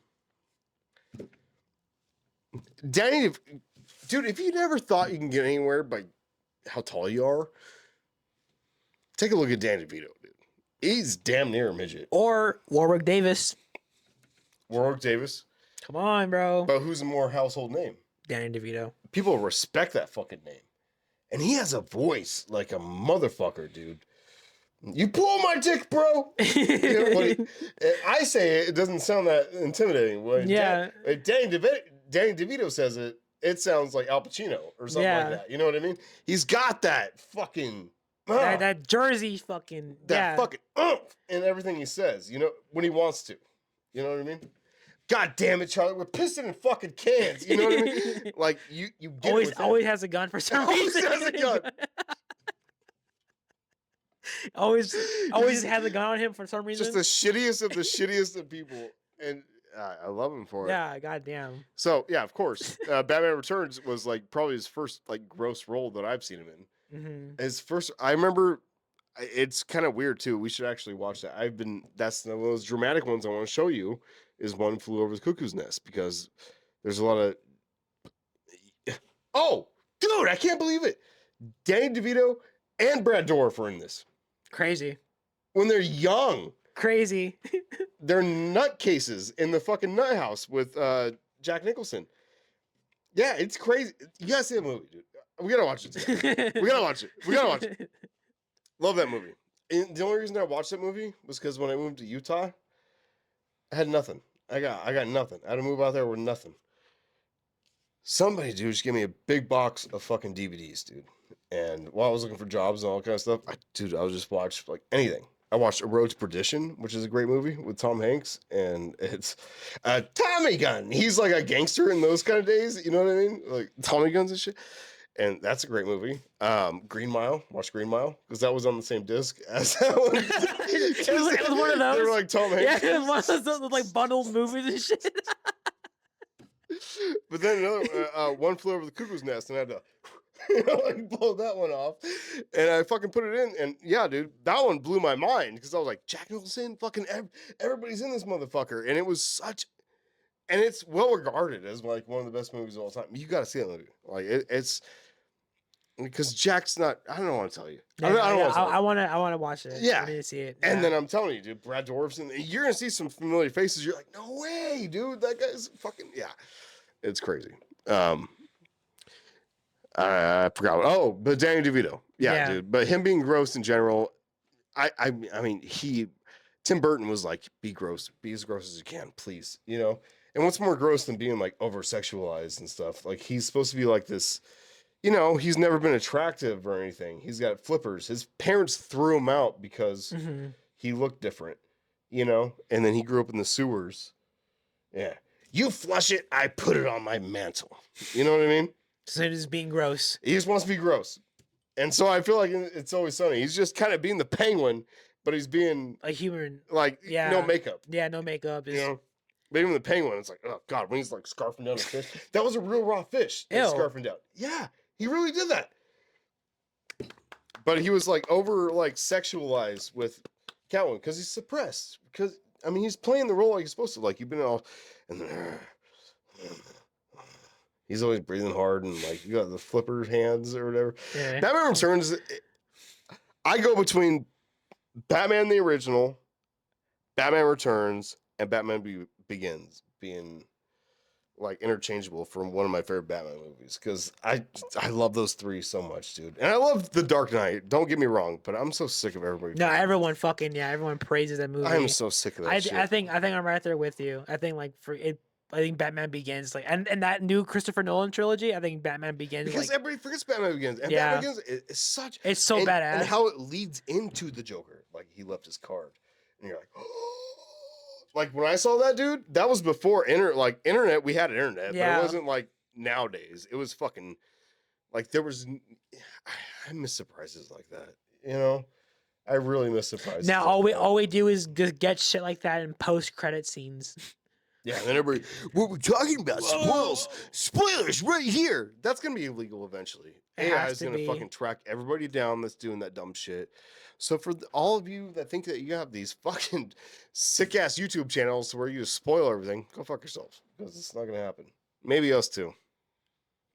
Speaker 1: Danny, dude, if you never thought you can get anywhere by how tall you are. Take a look at Danny DeVito, dude. He's damn near a midget.
Speaker 2: Or Warwick Davis.
Speaker 1: Warwick Davis.
Speaker 2: Come on, bro.
Speaker 1: But who's a more household name?
Speaker 2: Danny DeVito.
Speaker 1: People respect that fucking name. And he has a voice like a motherfucker, dude. You pull my dick, bro. You know, I say it doesn't sound that intimidating. When
Speaker 2: Yeah.
Speaker 1: Danny DeVito says it, it sounds like Al Pacino or something like that. You know what I mean? He's got that fucking...
Speaker 2: that Jersey fucking...
Speaker 1: fucking in everything he says, you know, when he wants to. You know what I mean? God damn it, Charlie, we're pissing in fucking cans. You know what I mean? Like, you get
Speaker 2: always has a gun for some reason.
Speaker 1: Always has a gun.
Speaker 2: always has a gun on him for some reason.
Speaker 1: Just the shittiest of the shittiest of people. And I love him for it.
Speaker 2: Yeah, goddamn.
Speaker 1: So, yeah, of course. Batman Returns was, like, probably his first, like, gross role that I've seen him in.
Speaker 2: Mm-hmm.
Speaker 1: His first, I remember, it's kind of weird, too. We should actually watch that. That's one of those dramatic ones I want to show you. Is One Flew Over the Cuckoo's Nest, because there's a lot of... Oh, dude, I can't believe it. Danny DeVito and Brad Dourif are in this.
Speaker 2: Crazy.
Speaker 1: When they're young.
Speaker 2: Crazy.
Speaker 1: They're nutcases in the fucking nut house with Jack Nicholson. Yeah, it's crazy. You gotta see the movie, dude. We gotta watch it together. We gotta watch it. Love that movie. And the only reason I watched that movie was because when I moved to Utah, I had nothing. I got nothing. I had to move out there with nothing. Somebody, dude, just gave me a big box of fucking DVDs, dude. And while I was looking for jobs and all that kind of stuff, I would just watch like anything. I watched A Road to Perdition, which is a great movie with Tom Hanks, and it's a Tommy gun. He's like a gangster in those kind of days, you know what I mean? Like Tommy guns and shit. And that's a great movie. Green Mile. Watch Green Mile because that was on the same disc as that one.
Speaker 2: it was one of those.
Speaker 1: They were like Tom Hanks.
Speaker 2: Yeah, it was one of those like bundled movies and shit.
Speaker 1: But then another One Flew Over the Cuckoo's Nest, and I had to like blow that one off. And I fucking put it in, and yeah, dude, that one blew my mind because I was like, Jack Nicholson, fucking everybody's in this motherfucker, and it was such. And it's well regarded as like one of the best movies of all time. You got to see that movie. Like it's. Because Jack's not, I don't want to tell you.
Speaker 2: I want to watch it.
Speaker 1: Yeah.
Speaker 2: I need to see it.
Speaker 1: And then I'm telling you, dude, Brad Dourif's in. You're gonna see some familiar faces. You're like, no way, dude. That guy's fucking It's crazy. I forgot. Oh, but Danny DeVito. Yeah, dude. But him being gross in general, I mean, Tim Burton was like, be gross, be as gross as you can, please. You know. And what's more gross than being like over sexualized and stuff? Like he's supposed to be like this. You know, he's never been attractive or anything. He's got flippers. His parents threw him out because he looked different, you know? And then he grew up in the sewers. Yeah. You flush it, I put it on my mantle. You know what I mean?
Speaker 2: So it is being gross.
Speaker 1: He just wants to be gross. And so I feel like It's Always Sunny. He's just kind of being the penguin, but he's being...
Speaker 2: a human.
Speaker 1: Like, no makeup.
Speaker 2: Yeah, no makeup.
Speaker 1: You know? But even the penguin, it's like, oh, God, when he's like scarfing down a fish. That was a real raw fish. Scarfing down. Yeah. He really did that. But he was like over like sexualized with Catwoman because he's suppressed. Because I mean he's playing the role like he's supposed to. Like you've been all and then he's always breathing hard and like you got the flipper hands or whatever. Yeah. Batman Returns. I go between Batman the original, Batman Returns, and Batman Begins being like interchangeable from one of my favorite Batman movies because I love those three so much, dude. And I love The Dark Knight. Don't get me wrong, but I'm so sick of everybody.
Speaker 2: No, everyone everyone praises that movie.
Speaker 1: I am so sick of that shit.
Speaker 2: I think I'm right there with you. I think like I think Batman Begins like and that new Christopher Nolan trilogy. I think Batman Begins
Speaker 1: because
Speaker 2: like,
Speaker 1: everybody forgets Batman Begins. And Batman Begins is such.
Speaker 2: It's so badass.
Speaker 1: And how it leads into the Joker, like he left his card, and you're like. Oh. Like when I saw that, dude, that was before internet. We had internet, but it wasn't like nowadays. It was fucking like there was. I miss surprises like that. You know, I really miss surprises.
Speaker 2: Now all we do is just get shit like that in post credit scenes.
Speaker 1: Yeah, and then everybody, what we're talking about spoilers right here. That's gonna be illegal eventually. AI is gonna fucking track everybody down that's doing that dumb shit. So for all of you that think that you have these fucking sick ass YouTube channels where you spoil everything, go fuck yourselves because it's not gonna happen. Maybe us too.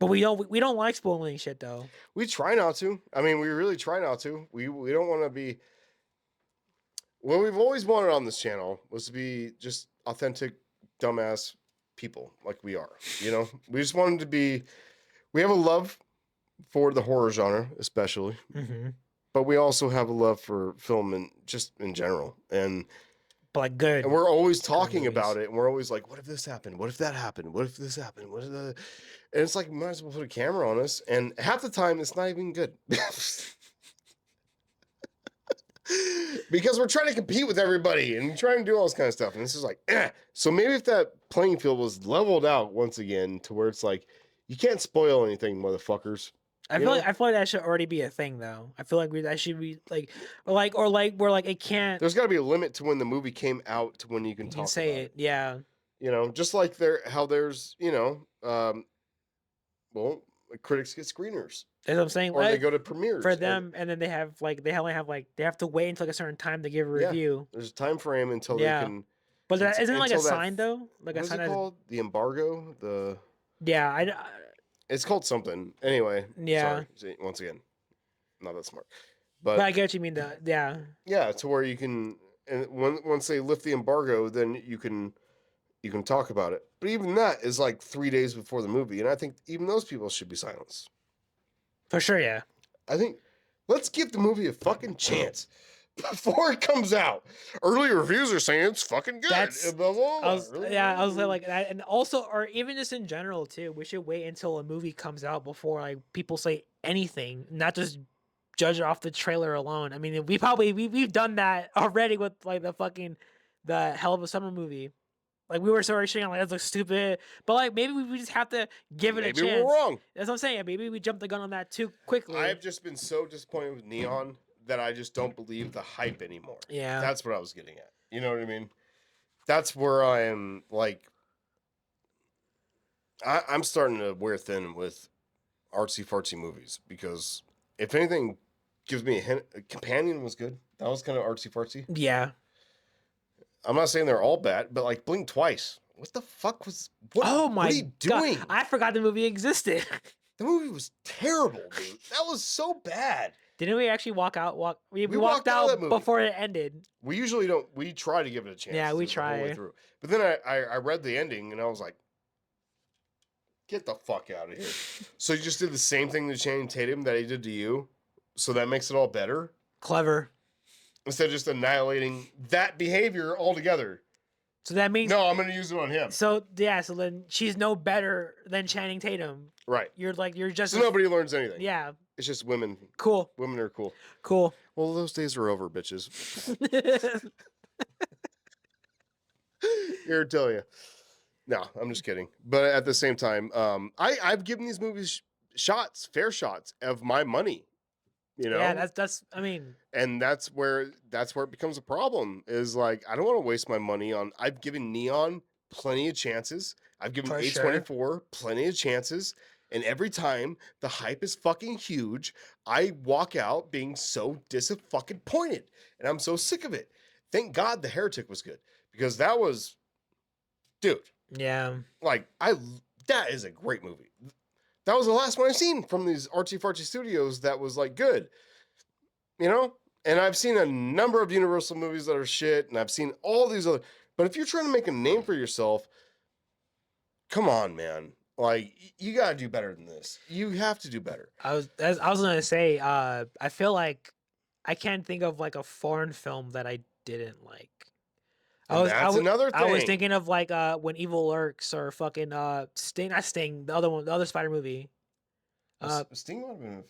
Speaker 2: But we don't like spoiling shit though.
Speaker 1: We try not to. I mean, we really try not to. We don't want to be. What we've always wanted on this channel was to be just authentic, dumbass people like we are. You know, we just wanted to be. We have a love for the horror genre, especially, but we also have a love for film and just in general. And
Speaker 2: but like good.
Speaker 1: And we're always talking about it, and we're always like, "What if this happened? What if that happened? What if this happened? What if that?" And it's like, might as well put a camera on us. And half the time, it's not even good. Because we're trying to compete with everybody and trying to do all this kind of stuff. And this is like, eh. So maybe if that playing field was leveled out once again to where it's like, you can't spoil anything, motherfuckers.
Speaker 2: I feel like that should already be a thing though. I feel like that should be like where like it can't.
Speaker 1: There's got to be a limit to when the movie came out to when you can talk
Speaker 2: say
Speaker 1: about
Speaker 2: it. Yeah.
Speaker 1: You know, just like there's well, critics get screeners.
Speaker 2: That's what I'm saying.
Speaker 1: Or
Speaker 2: like,
Speaker 1: they go to premieres
Speaker 2: for them, and then they have like they have to wait until like a certain time to give a review.
Speaker 1: There's a time frame until they can.
Speaker 2: But that isn't like a sign though. Like
Speaker 1: what is it called? The embargo. It's called something. Anyway.
Speaker 2: Yeah.
Speaker 1: Sorry. Once again, not that smart.
Speaker 2: But I get what you mean.
Speaker 1: Yeah, to where you can, and once they lift the embargo, then you can talk about it. But even that is like 3 days before the movie, and I think even those people should be silenced.
Speaker 2: For sure, yeah.
Speaker 1: I think let's give the movie a fucking chance before it comes out. Early reviews are saying it's fucking good.
Speaker 2: I was like that, and also, or even just in general too. We should wait until a movie comes out before like people say anything, not just judge it off the trailer alone. I mean, we've done that already with like the Hell of a Summer movie. Like we were sort of saying, like that looks stupid, but like maybe we just have to give it a chance.
Speaker 1: Maybe we're wrong.
Speaker 2: That's what I'm saying. Maybe we jumped the gun on that too quickly.
Speaker 1: I've just been so disappointed with Neon that I just don't believe the hype anymore.
Speaker 2: Yeah,
Speaker 1: that's what I was getting at. You know what I mean? That's where I am. Like, I'm starting to wear thin with artsy fartsy movies because if anything gives me a hint, Companion was good. That was kind of artsy fartsy.
Speaker 2: Yeah.
Speaker 1: I'm not saying they're all bad, but like Blink Twice. What the fuck was? What are you doing?
Speaker 2: God. I forgot the movie existed.
Speaker 1: The movie was terrible, dude. That was so bad.
Speaker 2: Didn't we actually walk out? We walked out before it ended.
Speaker 1: We usually don't. We try to give it a chance.
Speaker 2: Yeah, we try.
Speaker 1: The whole way through. But then I read the ending and I was like, get the fuck out of here. So you just did the same thing to Channing Tatum that he did to you. So that makes it all better.
Speaker 2: Clever.
Speaker 1: Instead of just annihilating that behavior altogether.
Speaker 2: So that means
Speaker 1: no, I'm going to use it on him.
Speaker 2: So yeah, so then she's no better than Channing Tatum.
Speaker 1: Right.
Speaker 2: You're just.
Speaker 1: So nobody learns anything.
Speaker 2: Yeah.
Speaker 1: It's just women.
Speaker 2: Cool.
Speaker 1: Women are cool.
Speaker 2: Cool.
Speaker 1: Well, those days are over, bitches. Here to tell you. No, I'm just kidding. But at the same time, I've given these movies fair shots of my money. You know?
Speaker 2: Yeah, that's I mean,
Speaker 1: and that's where it becomes a problem is like I don't want to waste my money on. I've given Neon plenty of chances. I've given A24 plenty of chances, and every time the hype is fucking huge, I walk out being so disappointed, and I'm so sick of it. Thank God The Heretic was good because that was, dude.
Speaker 2: Yeah.
Speaker 1: Like that is a great movie. That was the last one I've seen from these artsy fartsy studios that was like good, you know? And I've seen a number of Universal movies that are shit, and I've seen all these other, but if you're trying to make a name for yourself, come on, man. Like, you gotta do better than this. You have to do better.
Speaker 2: I was gonna say, I feel like I can't think of like a foreign film that I didn't like.
Speaker 1: That's another thing.
Speaker 2: I was thinking of like When Evil Lurks or fucking Sting, not Sting, the other one, the other Spider movie.
Speaker 1: Sting would have been.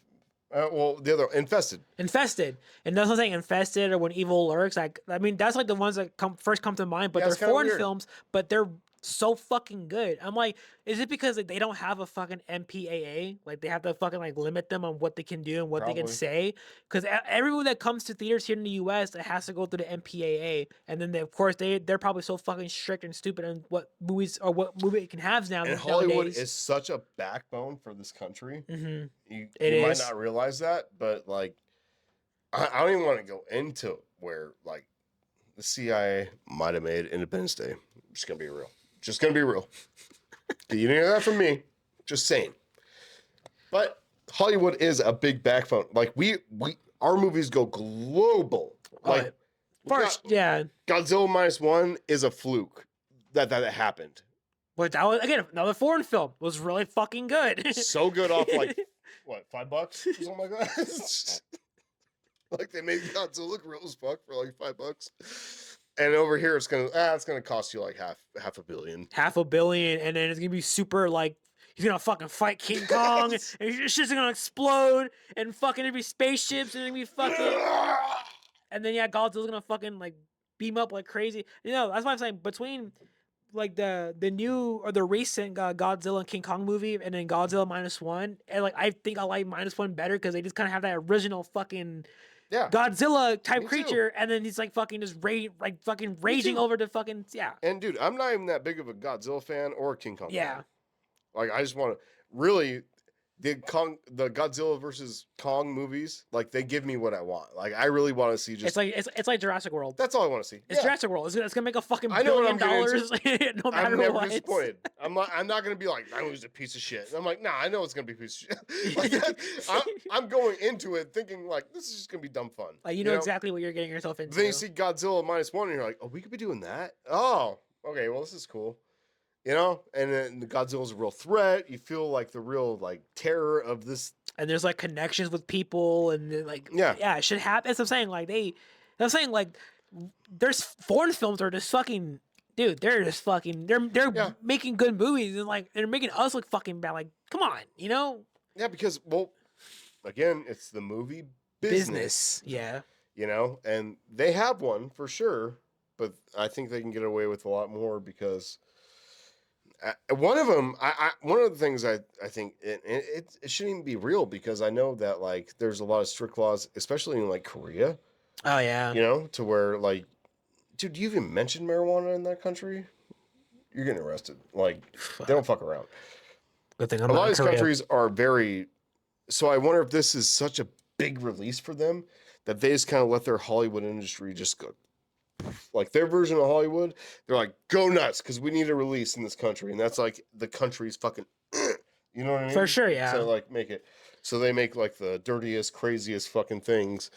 Speaker 1: Well, the other Infested,
Speaker 2: and that's what I'm saying. Infested or When Evil Lurks. Like, I mean, that's like the ones that first come to mind. But they're foreign films, but they're so fucking good. I'm like, is it because like, they don't have a fucking MPAA? Like they have to fucking like limit them on what they can do and what they can say? Because everyone that comes to theaters here in the U.S. it has to go through the MPAA, and then of course they're probably so fucking strict and stupid on what movies or what movie it can have now.
Speaker 1: And Hollywood is such a backbone for this country.
Speaker 2: Mm-hmm.
Speaker 1: You might not realize that, but like, I don't even want to go into where like the CIA might have made Independence Day. I'm just gonna be real. Just gonna be real. You didn't hear that from me. Just saying. But Hollywood is a big backbone. Like our movies go global. Like Godzilla -1 is a fluke that happened.
Speaker 2: But that was again another foreign film. It was really fucking good.
Speaker 1: So good off like what, $5 or something like that. Like they made Godzilla look real as fuck for like $5. And over here it's gonna cost you like half a billion.
Speaker 2: $500 million, and then it's gonna be super like he's gonna fucking fight King Kong, and shit's gonna explode, and fucking there'll be spaceships, and it'll be fucking, and then Godzilla's gonna fucking like beam up like crazy. That's why I'm saying between like the new or the recent Godzilla and King Kong movie, and then Godzilla -1, and like I think I like -1 better because they just kind of have that original fucking Godzilla type creature, and then he's like fucking just fucking raging over the fucking
Speaker 1: And dude, I'm not even that big of a Godzilla fan or a King Kong fan. Like I just want to really the Godzilla versus Kong movies, like they give me what I want. Like I really want to see just
Speaker 2: it's like Jurassic World.
Speaker 1: That's all I want to see.
Speaker 2: It's Jurassic World. It's gonna make a fucking $1 billion no matter
Speaker 1: I'm never
Speaker 2: what.
Speaker 1: disappointed. I'm not gonna be like that movie's a piece of shit. I'm like, nah, I know it's gonna be a piece of shit. Like that, I'm going into it thinking like this is just gonna be dumb fun.
Speaker 2: Like you know exactly what you're getting yourself into.
Speaker 1: Then you see Godzilla -1 and you're like, oh, we could be doing that. Oh, okay, well this is cool. And then the Godzilla's a real threat. You feel like the real like terror of this.
Speaker 2: And there's like connections with people, and like it should happen. That's what I'm saying. Like I'm saying like there's foreign films are just fucking dude. They're just fucking they're making good movies, and like they're making us look fucking bad. Like come on,
Speaker 1: Yeah, because again, it's the movie business.
Speaker 2: Yeah.
Speaker 1: And they have one for sure, but I think they can get away with a lot more because. One of them, one of the things I think it shouldn't even be real because I know that like there's a lot of strict laws, especially in like Korea.
Speaker 2: Oh yeah.
Speaker 1: To where like, dude, do you even mention marijuana in that country? You're getting arrested. Like they don't fuck around.
Speaker 2: Good thing
Speaker 1: a lot of these countries are very. So I wonder if this is such a big release for them that they just kind of let their Hollywood industry just go. Like their version of Hollywood, they're like, go nuts because we need a release in this country, and that's like the country's fucking, you know what I mean?
Speaker 2: For sure, yeah.
Speaker 1: So like make it, so they make like the dirtiest, craziest fucking things,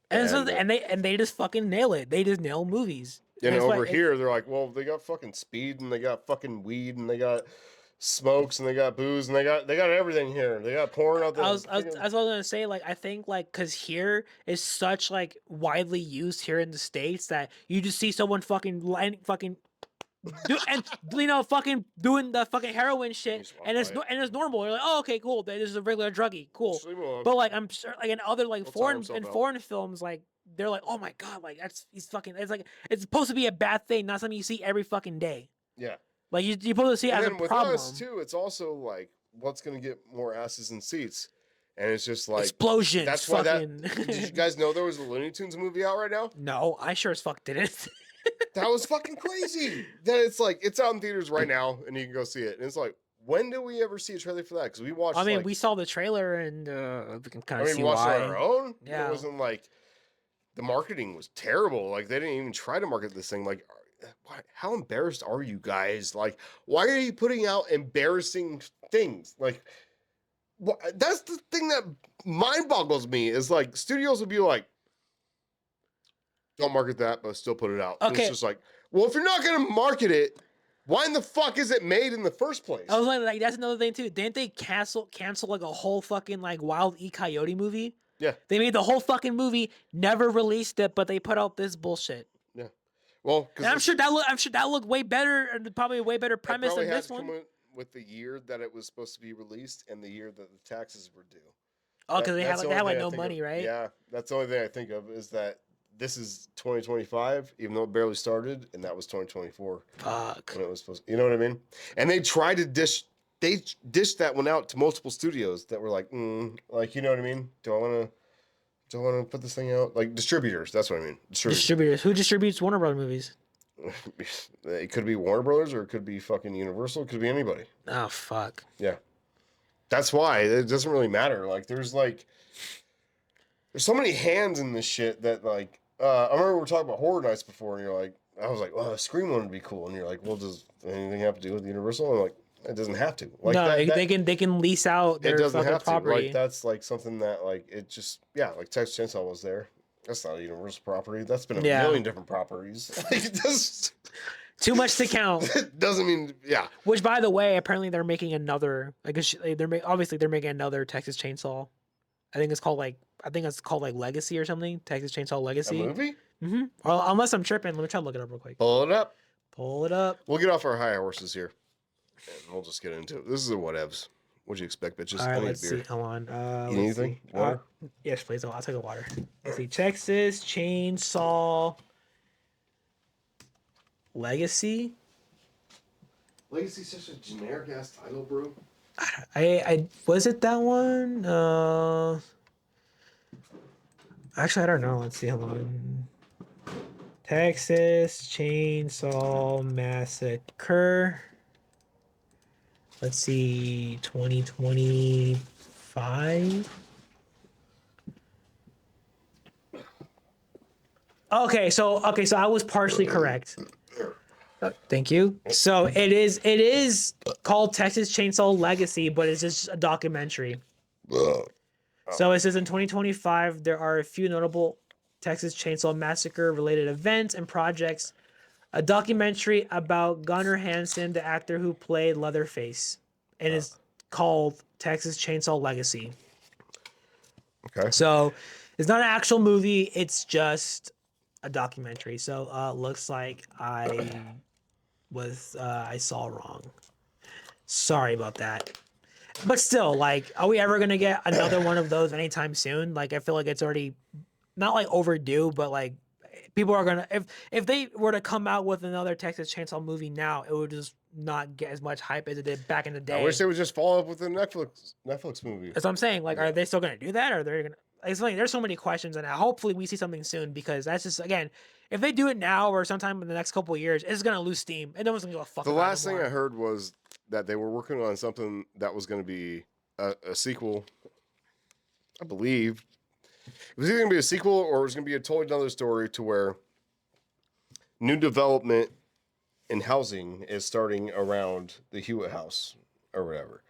Speaker 2: and they just fucking nail it. They just nail movies.
Speaker 1: And over here, they're like, well, they got fucking speed, and they got fucking weed, and they got smokes, and they got booze, and they got everything here. They got porn out there.
Speaker 2: I was gonna say, like, I think like because here is such like widely used here in the States that you just see someone fucking fucking doing the fucking heroin shit, and it's normal. You're like, oh, okay, cool. This is a regular druggie, cool. But like I'm sure like in other like foreign films, like they're like, oh my god, like he's fucking. It's like it's supposed to be a bad thing, not something you see every fucking day.
Speaker 1: Yeah.
Speaker 2: Like you're supposed to see it as a problem.
Speaker 1: With us too, it's also like what's gonna get more asses and seats, and it's just like
Speaker 2: explosions.
Speaker 1: That's why did you guys know there was a Looney Tunes movie out right now?
Speaker 2: No, I sure as fuck didn't.
Speaker 1: That was fucking crazy. That it's like it's out in theaters right now, and you can go see it. And it's like, when do we ever see a trailer for that? Because we watched.
Speaker 2: I mean, we saw the trailer, and we can kind of see why.
Speaker 1: We watched it on our own.
Speaker 2: Yeah,
Speaker 1: it wasn't like the marketing was terrible. Like they didn't even try to market this thing. Like. How embarrassed are you guys? Like, why are you putting out embarrassing things? Like, that's the thing that mind boggles me is like studios will be like, don't market that, but still put it out.
Speaker 2: Okay.
Speaker 1: It's just like, well, if you're not going to market it, why in the fuck is it made in the first place?
Speaker 2: I was like that's another thing too. Didn't they cancel like a whole fucking like Wild E. Coyote movie?
Speaker 1: Yeah.
Speaker 2: They made the whole fucking movie, never released it, but they put out this bullshit.
Speaker 1: Yeah. Well,
Speaker 2: I'm sure that looked way better, and probably a way better premise than this one.
Speaker 1: With the year that it was supposed to be released and the year that the taxes were due.
Speaker 2: Oh, because they had no money, right?
Speaker 1: Yeah, that's the only thing I think of is that this is 2025, even though it barely started, and that was 2024.
Speaker 2: Fuck.
Speaker 1: When it was supposed, you know what I mean? And they tried to dished that one out to multiple studios that were like, like you know what I mean? Do I want to put this thing out? Like distributors, that's what I mean.
Speaker 2: Distributors. Who distributes Warner Bros. Movies?
Speaker 1: It could be Warner Brothers, or it could be fucking Universal. It could be anybody.
Speaker 2: Oh, fuck.
Speaker 1: Yeah. That's why it doesn't really matter. Like, there's so many hands in this shit that, like, I remember we were talking about Horror Nights before, and I was like, well, Scream one would be cool. And you're like, well, does anything have to do with Universal? And I'm like, It doesn't have to. Like
Speaker 2: no,
Speaker 1: that,
Speaker 2: they can lease out
Speaker 1: it
Speaker 2: their
Speaker 1: doesn't
Speaker 2: fucking
Speaker 1: have to.
Speaker 2: property.
Speaker 1: Like that's like something that like it just like Texas Chainsaw was there. That's not a universal property. That's been a million different properties. Like it does
Speaker 2: too much to count.
Speaker 1: It doesn't mean
Speaker 2: Which, by the way, apparently they're making another. Like obviously they're making another Texas Chainsaw. I think it's called like Legacy or something. Texas Chainsaw Legacy.
Speaker 1: A movie?
Speaker 2: Mm-hmm. Well, unless I'm tripping, let me try to look it up real quick.
Speaker 1: Pull it up.
Speaker 2: Pull it up.
Speaker 1: We'll get off our high horses here, and we'll just get into it. This is a whatevs. What'd you expect, bitches?
Speaker 2: All right,
Speaker 1: I need
Speaker 2: let's
Speaker 1: a beer.
Speaker 2: see. Hold on.
Speaker 1: You need anything? Water?
Speaker 2: Yes, please. I'll take a water. Let's see. Texas Chainsaw Legacy.
Speaker 1: Legacy's such a generic ass title, bro.
Speaker 2: I was it that one? Actually, I don't know. Let's see. Hold on. Texas Chainsaw Massacre. Let's see. 2025. Okay, so I was partially correct. Thank you. So it is called Texas Chainsaw Legacy, but it's just a documentary. So it says in 2025 there are a few notable Texas Chainsaw Massacre related events and projects. A documentary about Gunnar Hansen, the actor who played Leatherface, and it's called Texas Chainsaw Legacy.
Speaker 1: Okay.
Speaker 2: So it's not an actual movie; it's just a documentary. So looks like I saw wrong. Sorry about that. But still, like, are we ever gonna get another one of those anytime soon? Like, I feel like it's already not like overdue, but like people are gonna if they were to come out with another Texas Chainsaw movie now, it would just not get as much hype as it did back in the day.
Speaker 1: I wish they would just follow up with a Netflix movie.
Speaker 2: That's what I'm saying. Like, are they still gonna do that, or they're gonna? It's like there's so many questions, and hopefully we see something soon because that's just again, if they do it now or sometime in the next couple of years, it's gonna lose steam. And no one's gonna give a fuck.
Speaker 1: The
Speaker 2: about it
Speaker 1: last thing
Speaker 2: anymore.
Speaker 1: I heard was that they were working on something that was going to be a sequel. I believe it was either going to be a sequel or it was going to be a totally another story to where new development in housing is starting around the Hewitt house or whatever.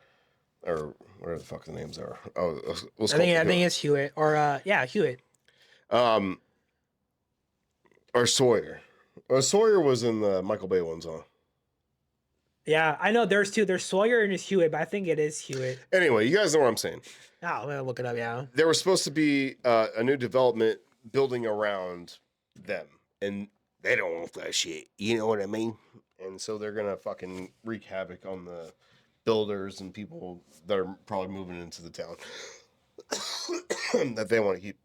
Speaker 1: Or whatever the fuck the names are. Oh,
Speaker 2: I think it's Hewitt or Hewitt.
Speaker 1: Or Sawyer. Sawyer was in the Michael Bay ones, huh?
Speaker 2: Yeah, I know there's two. There's Sawyer and there's Hewitt, but I think it is Hewitt.
Speaker 1: Anyway, you guys know what I'm saying.
Speaker 2: Oh, I'm gonna look it up. Yeah,
Speaker 1: there was supposed to be a new development building around them, and they don't want that shit. You know what I mean? And so they're gonna fucking wreak havoc on the builders and people that are probably moving into the town that they want to keep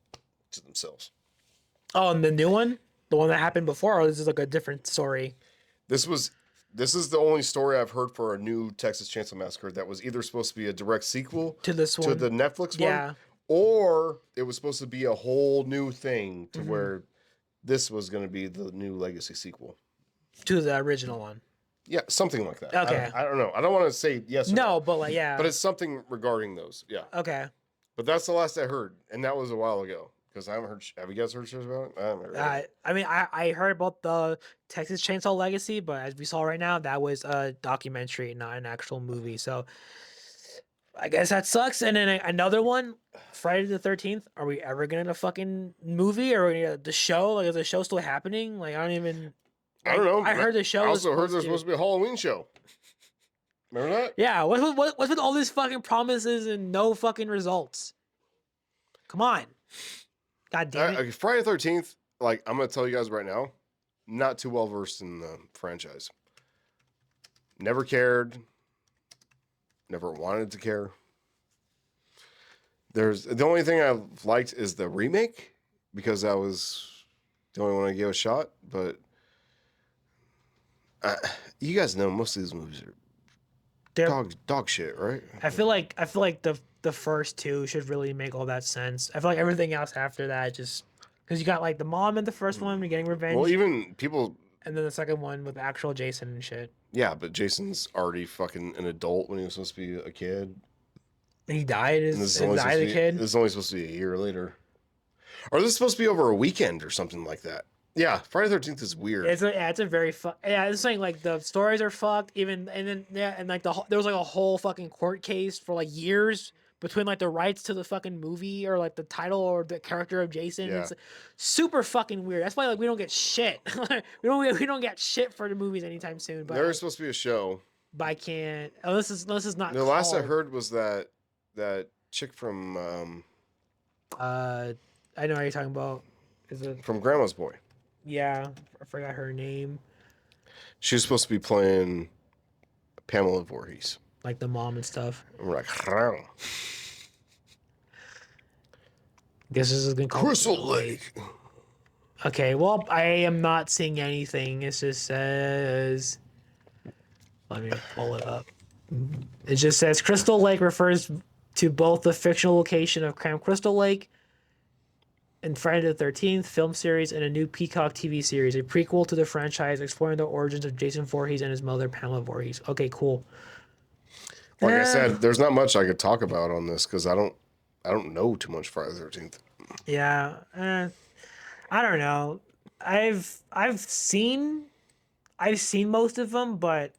Speaker 1: to themselves.
Speaker 2: Oh, and the new one, the one that happened before, or this is like a different story.
Speaker 1: This is the only story I've heard for a new Texas Chainsaw Massacre that was either supposed to be a direct sequel
Speaker 2: to this one,
Speaker 1: to the Netflix one, or it was supposed to be a whole new thing to where this was going to be the new Legacy sequel
Speaker 2: to the original one.
Speaker 1: Yeah, something like that.
Speaker 2: Okay.
Speaker 1: I don't know. I don't want to say yes or
Speaker 2: no. But like, yeah.
Speaker 1: But it's something regarding those. Yeah.
Speaker 2: Okay.
Speaker 1: But that's the last I heard, and that was a while ago. Because I haven't heard. Have you guys heard shit about it? I haven't heard.
Speaker 2: I mean, I heard about the Texas Chainsaw Legacy, but as we saw right now, that was a documentary, not an actual movie. So I guess that sucks. And then another one, Friday the 13th. Are we ever gonna get a fucking movie or the show? Like, is the show still happening? Like, I don't know. I heard the show.
Speaker 1: I also heard there's supposed to be a Halloween show. Remember that?
Speaker 2: Yeah. What's with all these fucking promises and no fucking results? Come on. God damn it.
Speaker 1: Friday the 13th, like, I'm going to tell you guys right now, not too well versed in the franchise. Never cared. Never wanted to care. The only thing I liked is the remake because that was the only one I gave a shot. But you guys know most of these movies are dog shit, right?
Speaker 2: I feel like the first two should really make all that sense. I feel like everything else after that just because you got like the mom in the first one, you're getting revenge.
Speaker 1: Well, even people,
Speaker 2: and then the second one with actual Jason and shit.
Speaker 1: Yeah, but Jason's already fucking an adult when he was supposed to be a kid.
Speaker 2: And he died as a kid.
Speaker 1: This is only supposed to be a year later, or this is supposed to be over a weekend or something like that. Yeah, Friday the 13th is weird.
Speaker 2: It's a very it's saying like the stories are fucked even and then and like there was like a whole fucking court case for like years between like the rights to the fucking movie or like the title or the character of Jason.
Speaker 1: Yeah.
Speaker 2: It's super fucking weird. That's why like we don't get shit. we don't get shit for the movies anytime soon. But
Speaker 1: There's supposed to be a show.
Speaker 2: but I can't. Oh, this is not.
Speaker 1: The last I heard was that chick from
Speaker 2: I know what you're talking about. Is it?
Speaker 1: from Grandma's Boy.
Speaker 2: Yeah, I forgot her name.
Speaker 1: She was supposed to be playing Pamela Voorhees.
Speaker 2: Like the mom and stuff.
Speaker 1: And we're like, "Huh."
Speaker 2: Guess this is gonna call
Speaker 1: Crystal Lake.
Speaker 2: Okay, well, I am not seeing anything. It just says. Let me pull it up. It just says Crystal Lake refers to both the fictional location of Camp Crystal Lake and Friday the 13th film series and a new Peacock TV series, a prequel to the franchise exploring the origins of Jason Voorhees and his mother, Pamela Voorhees. Okay, cool.
Speaker 1: Like I said, there's not much I could talk about on this because I don't know too much Friday the 13th.
Speaker 2: Yeah, I don't know. I've seen most of them, but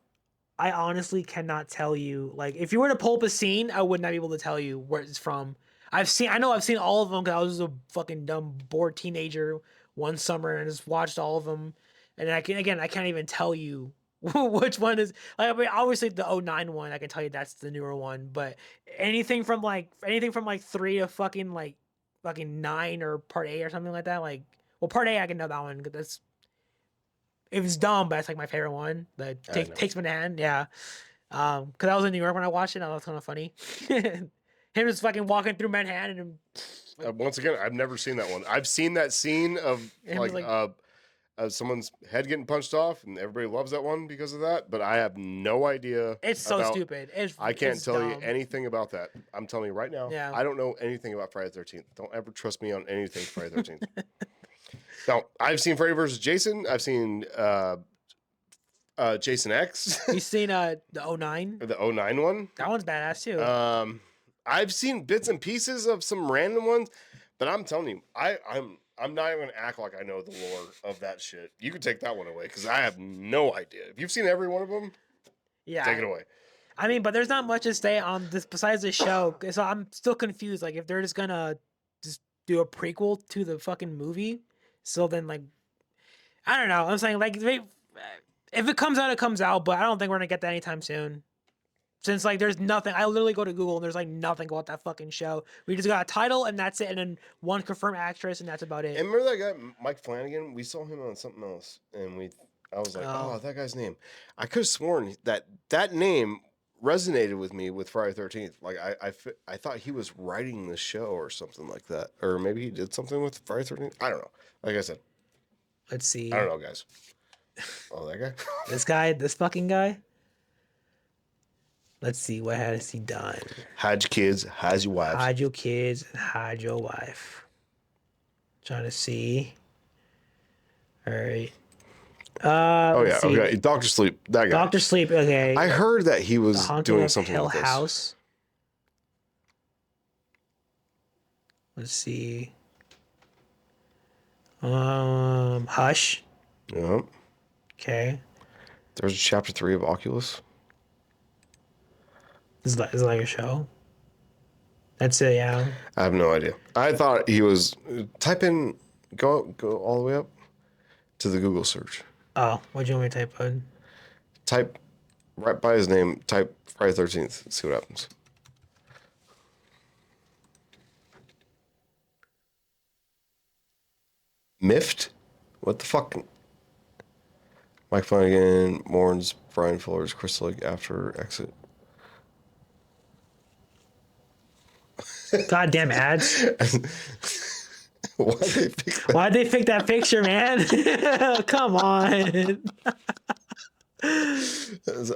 Speaker 2: I honestly cannot tell you. Like, if you were to pull up a scene, I would not be able to tell you where it's from. I know I've seen all of them because I was a fucking dumb, bored teenager one summer and just watched all of them. And I can't even tell you which one is. Like, I mean, obviously the '09 one, I can tell you that's the newer one. But anything from like 3 to fucking 9 or part 8 or something like that. Like, well, part 8 I can know that one. That's it was dumb, but it's like my favorite one. The takes Manhattan, yeah. Because I was in New York when I watched it. And that was kind of funny. Him just fucking walking through Manhattan and
Speaker 1: Once again, I've never seen that one. I've seen that scene of someone's head getting punched off, and everybody loves that one because of that. But I have no idea.
Speaker 2: It's so stupid.
Speaker 1: I can't tell you anything about that. I'm telling you right now.
Speaker 2: Yeah.
Speaker 1: I don't know anything about Friday the 13th. Don't ever trust me on anything Friday the 13th. Now, I've seen Freddy vs. Jason. I've seen Jason X.
Speaker 2: You seen the '09?
Speaker 1: The '09 one.
Speaker 2: That one's badass too.
Speaker 1: I've seen bits and pieces of some random ones, but I'm telling you, I'm not even gonna act like I know the lore of that shit. You can take that one away because I have no idea. If you've seen every one of them,
Speaker 2: yeah,
Speaker 1: take it away.
Speaker 2: I mean, but there's not much to say on this besides the show. So I'm still confused. Like, if they're just gonna just do a prequel to the fucking movie, so then like, I don't know. I'm saying like, if it comes out, it comes out. But I don't think we're gonna get that anytime soon. Since like there's nothing, I literally go to Google and there's like nothing about that fucking show. We just got a title and that's it, and then one confirmed actress and that's about it.
Speaker 1: And remember that guy Mike Flanagan? We saw him on something else, and I was like, oh, that guy's name. I could have sworn that name resonated with me with Friday the 13th. Like I thought he was writing the show or something like that, or maybe he did something with Friday the 13th. I don't know. Like I said,
Speaker 2: let's see.
Speaker 1: I don't know, guys. Oh, that guy.
Speaker 2: This fucking guy. Let's see, what has he done?
Speaker 1: Hide your kids, hide your wife.
Speaker 2: Hide your kids, hide your wife. Trying to see. All right.
Speaker 1: Oh yeah, okay. Dr. Sleep, that guy.
Speaker 2: Dr. Sleep, okay.
Speaker 1: I heard that he was doing something
Speaker 2: Hill
Speaker 1: with this.
Speaker 2: House. Let's see. Hush.
Speaker 1: Yep.
Speaker 2: Okay.
Speaker 1: There's chapter 3 of Oculus.
Speaker 2: Is it like a show? That's it, yeah.
Speaker 1: I have no idea. I thought he was type in go all the way up to the Google search.
Speaker 2: Oh, what do you want me to type in?
Speaker 1: Type right by his name, type Friday the 13th, see what happens. Miffed? What the fuck? Mike Flanagan mourns Brian Fuller's Crystal Lake after exit.
Speaker 2: Goddamn ads.
Speaker 1: Why'd
Speaker 2: they pick that picture, man? Come on.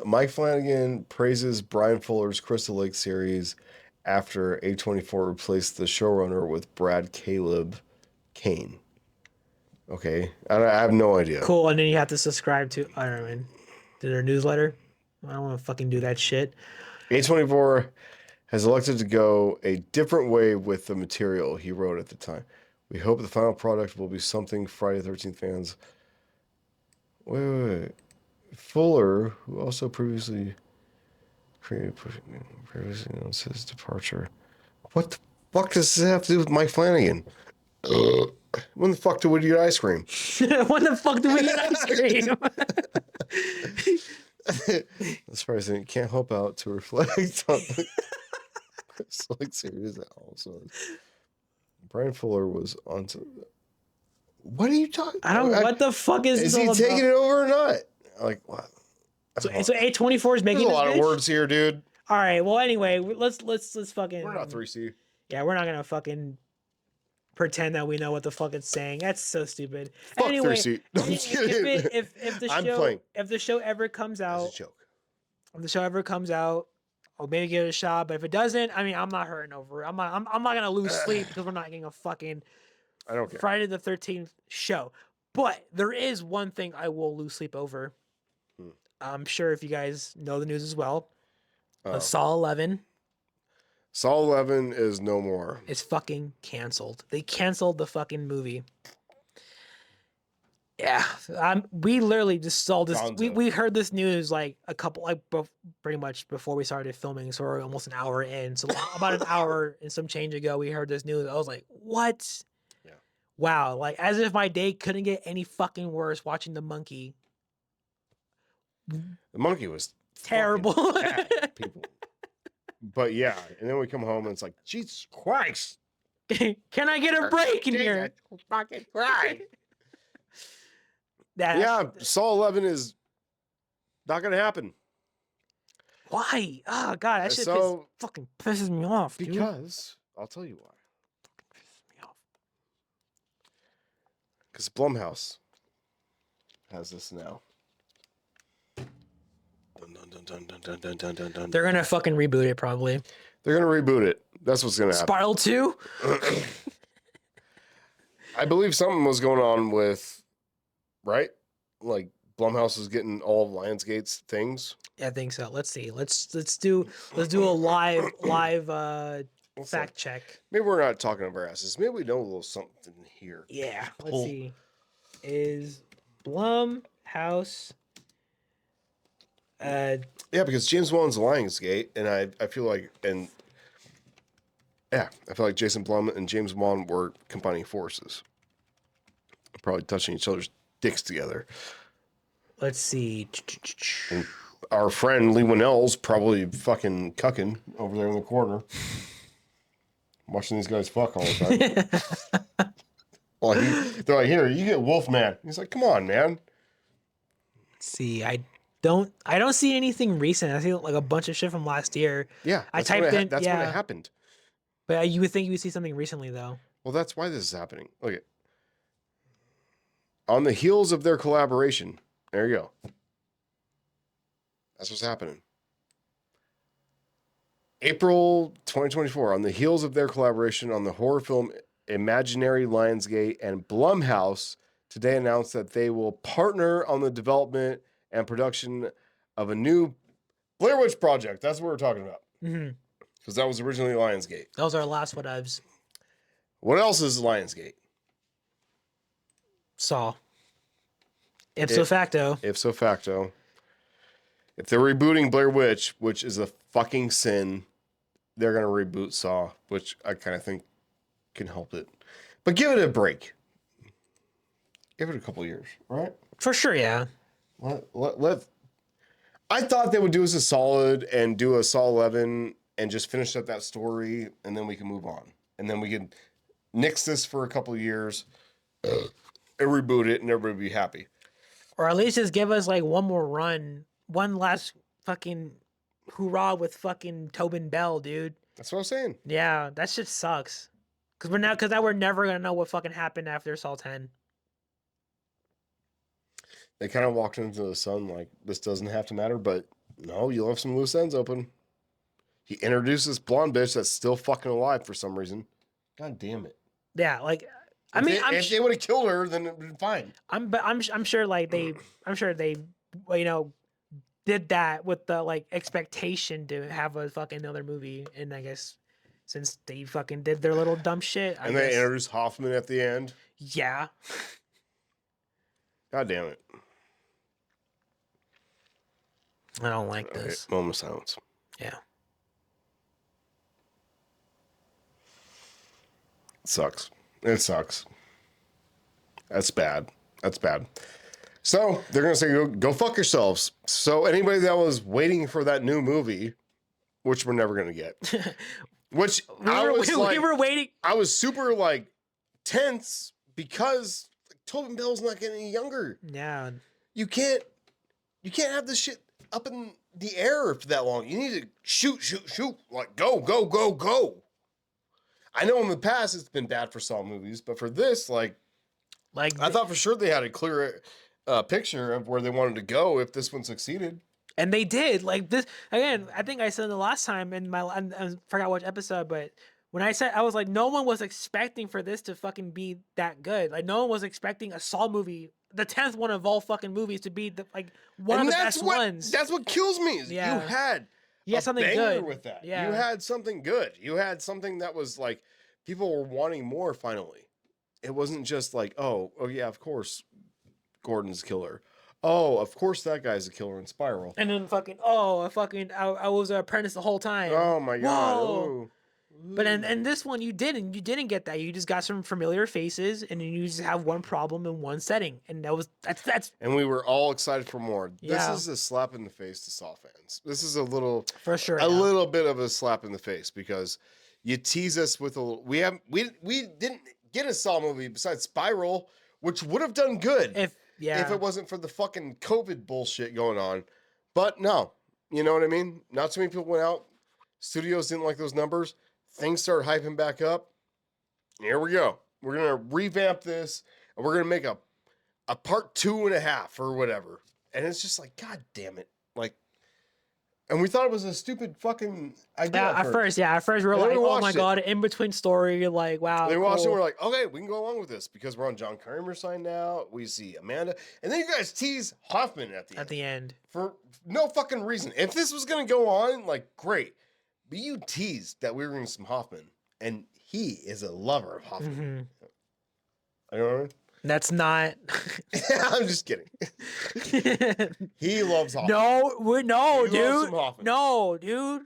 Speaker 1: Mike Flanagan praises Brian Fuller's Crystal Lake series after A24 replaced the showrunner with Brad Caleb Kane. Okay, I have no idea.
Speaker 2: Cool, and then you have to subscribe to, I don't know, man, to their newsletter. I don't want to fucking do that shit.
Speaker 1: A24 has elected to go a different way with the material he wrote at the time. We hope the final product will be something Friday the 13th fans. Wait. Fuller, who also previously announced his departure. What the fuck does this have to do with Mike Flanagan? When the fuck do we get ice cream?
Speaker 2: When the fuck do we get ice cream?
Speaker 1: That's president can't help out to reflect on the wrestling series also. Brian Fuller was on to. What are you talking?
Speaker 2: I don't. What the fuck is
Speaker 1: Is
Speaker 2: this
Speaker 1: he
Speaker 2: all
Speaker 1: taking
Speaker 2: about?
Speaker 1: it over or not? Like what?
Speaker 2: So A24 is making
Speaker 1: There's a lot
Speaker 2: this
Speaker 1: of
Speaker 2: bitch?
Speaker 1: words here, dude.
Speaker 2: All right. Well, anyway, let's fucking.
Speaker 1: We're not 3C.
Speaker 2: Yeah, we're not gonna fucking pretend that we know what the fuck it's saying. That's so stupid.
Speaker 1: Fuck
Speaker 2: Anyway,
Speaker 1: 3C. No, I'm kidding.
Speaker 2: if the
Speaker 1: I'm
Speaker 2: show
Speaker 1: playing.
Speaker 2: if the show ever comes out,
Speaker 1: That's a joke.
Speaker 2: if the show ever comes out, I'll maybe give it a shot. But if it doesn't, I mean, I'm not hurting over it. I'm not gonna lose sleep because we're not getting a fucking
Speaker 1: I don't care.
Speaker 2: Friday the 13th show. But there is one thing I will lose sleep over. I'm sure if you guys know the news as well. Saw 11.
Speaker 1: Saw 11 is no more.
Speaker 2: It's fucking canceled. They canceled the fucking movie. Yeah, we literally just saw this. We heard this news like pretty much before we started filming, so we're almost an hour in. So about an hour and some change ago, we heard this news. I was like, "What?
Speaker 1: Yeah.
Speaker 2: Wow!" Like as if my day couldn't get any fucking worse watching the monkey.
Speaker 1: The monkey was
Speaker 2: terrible,
Speaker 1: bad, people. But yeah, and then we come home and it's like, Jesus Christ!
Speaker 2: Can I get a break in here?
Speaker 1: Fucking Christ!
Speaker 2: Yeah,
Speaker 1: Saw 11 is not gonna happen.
Speaker 2: Why? Oh god, that shit fucking pisses me off. Dude.
Speaker 1: Because I'll tell you why.
Speaker 2: Fucking pisses me off.
Speaker 1: Because Blumhouse has this now.
Speaker 2: They're gonna fucking reboot it probably.
Speaker 1: They're gonna reboot it. That's what's gonna happen.
Speaker 2: Spiral 2?
Speaker 1: I believe something was going on with, right? Like Blumhouse was getting all of Lionsgate's things.
Speaker 2: Yeah, I think so. Let's see. Let's do a live fact check.
Speaker 1: Maybe we're not talking over our asses. Maybe we know a little something here.
Speaker 2: Yeah. Let's see. Is Blumhouse
Speaker 1: yeah, because James Wan's Lionsgate, and I feel like I feel like Jason Blum and James Wan were combining forces. Probably touching each other's dicks together.
Speaker 2: Let's see.
Speaker 1: And our friend Lee Winnell's probably fucking cucking over there in the corner. Watching these guys fuck all the time. Well, they're like, here, you get Wolfman. He's like, come on, man.
Speaker 2: Let's see. I don't see anything recent. I see like a bunch of shit from last year.
Speaker 1: Yeah.
Speaker 2: I typed in.
Speaker 1: That's
Speaker 2: when
Speaker 1: it happened.
Speaker 2: But you would think you would see something recently, though.
Speaker 1: Well, that's why this is happening. Look at. On the heels of their collaboration. There you go. That's what's happening. April 2024. On the heels of their collaboration on the horror film Imaginary Lionsgate and Blumhouse, today announced that they will partner on the development and production of a new Blair Witch project. That's what we're talking about. Because that was originally Lionsgate.
Speaker 2: That was our last whatevs.
Speaker 1: What else is Lionsgate?
Speaker 2: Saw. Ipso facto.
Speaker 1: Ipso facto. If they're rebooting Blair Witch, which is a fucking sin, they're going to reboot Saw, which I kind of think can help it. But give it a break. Give it a couple years, right?
Speaker 2: For sure, yeah.
Speaker 1: Let I thought they would do us a solid and do a Saw 11 and just finish up that story, and then we can move on. And then we can nix this for a couple of years and reboot it, and everybody will be happy.
Speaker 2: Or at least just give us like one more run, one last fucking hoorah with fucking Tobin Bell, dude.
Speaker 1: That's what I'm saying.
Speaker 2: Yeah, that shit sucks. Because now we're never gonna know what fucking happened after Saw 10.
Speaker 1: They kind of walked into the sun like, this doesn't have to matter, but no, you left some loose ends open. He introduced this blonde bitch that's still fucking alive for some reason. God damn it.
Speaker 2: Yeah, like
Speaker 1: if they would have killed her, then it would have been fine.
Speaker 2: I'm sure like they did that with the like expectation to have a fucking another movie in I guess since they fucking did their little dumb shit.
Speaker 1: And they introduced Hoffman at the end.
Speaker 2: Yeah.
Speaker 1: God damn it.
Speaker 2: I don't like this.
Speaker 1: Moment of silence.
Speaker 2: Yeah.
Speaker 1: It sucks. It sucks. That's bad. That's bad. So they're gonna say go fuck yourselves. So anybody that was waiting for that new movie, which we're never gonna get, which we were waiting. I was super like tense because Tobin Bell's not getting any younger.
Speaker 2: Yeah.
Speaker 1: You can't have this shit up in the air for that long. You need to shoot. Like go. I know in the past it's been bad for Saw movies, but for this, like I thought for sure they had a clear picture of where they wanted to go if this one succeeded.
Speaker 2: And they did. Like this again, I think I said the last time in my I forgot which episode, but when I said I was like, no one was expecting for this to fucking be that good. Like no one was expecting a Saw movie, the 10th one of all fucking movies, to be one of the best ones.
Speaker 1: That's what kills me. Is
Speaker 2: yeah.
Speaker 1: You had
Speaker 2: something good
Speaker 1: with that.
Speaker 2: Yeah.
Speaker 1: You had something good. You had something that was like people were wanting more finally. It wasn't just like, oh yeah, of course Gordon's a killer. Oh, of course that guy's a killer in Spiral.
Speaker 2: And then I was an apprentice the whole time.
Speaker 1: Oh my god. Whoa.
Speaker 2: But in this one you didn't get that. You just got some familiar faces and you just have one problem in one setting. And that's
Speaker 1: and we were all excited for more.
Speaker 2: Yeah.
Speaker 1: This is a slap in the face to Saw fans. This is a little
Speaker 2: for sure.
Speaker 1: Little bit of a slap in the face because you tease us with a little we didn't get a Saw movie besides Spiral, which would have done good if it wasn't for the fucking COVID bullshit going on. But no, you know what I mean? Not too many people went out. Studios didn't like those numbers. Things started hyping back up. Here we go. We're going to revamp this and we're going to make a part 2.5 or whatever. And it's just like, God damn it. Like, and we thought it was a stupid fucking idea.
Speaker 2: At first we were like, oh my God, in between story, like, wow.
Speaker 1: They watched it and we're like, okay, we can go along with this because we're on John Canopener side now. We see Amanda. And then you guys tease Hoffman at the end. For no fucking reason. If this was going to go on, like, great. But you teased that we were going to some Hoffman. And he is a lover of Hoffman. Mm-hmm. You know what I mean?
Speaker 2: That's not.
Speaker 1: I'm just kidding. He loves Hoffman.
Speaker 2: No, dude. No, dude.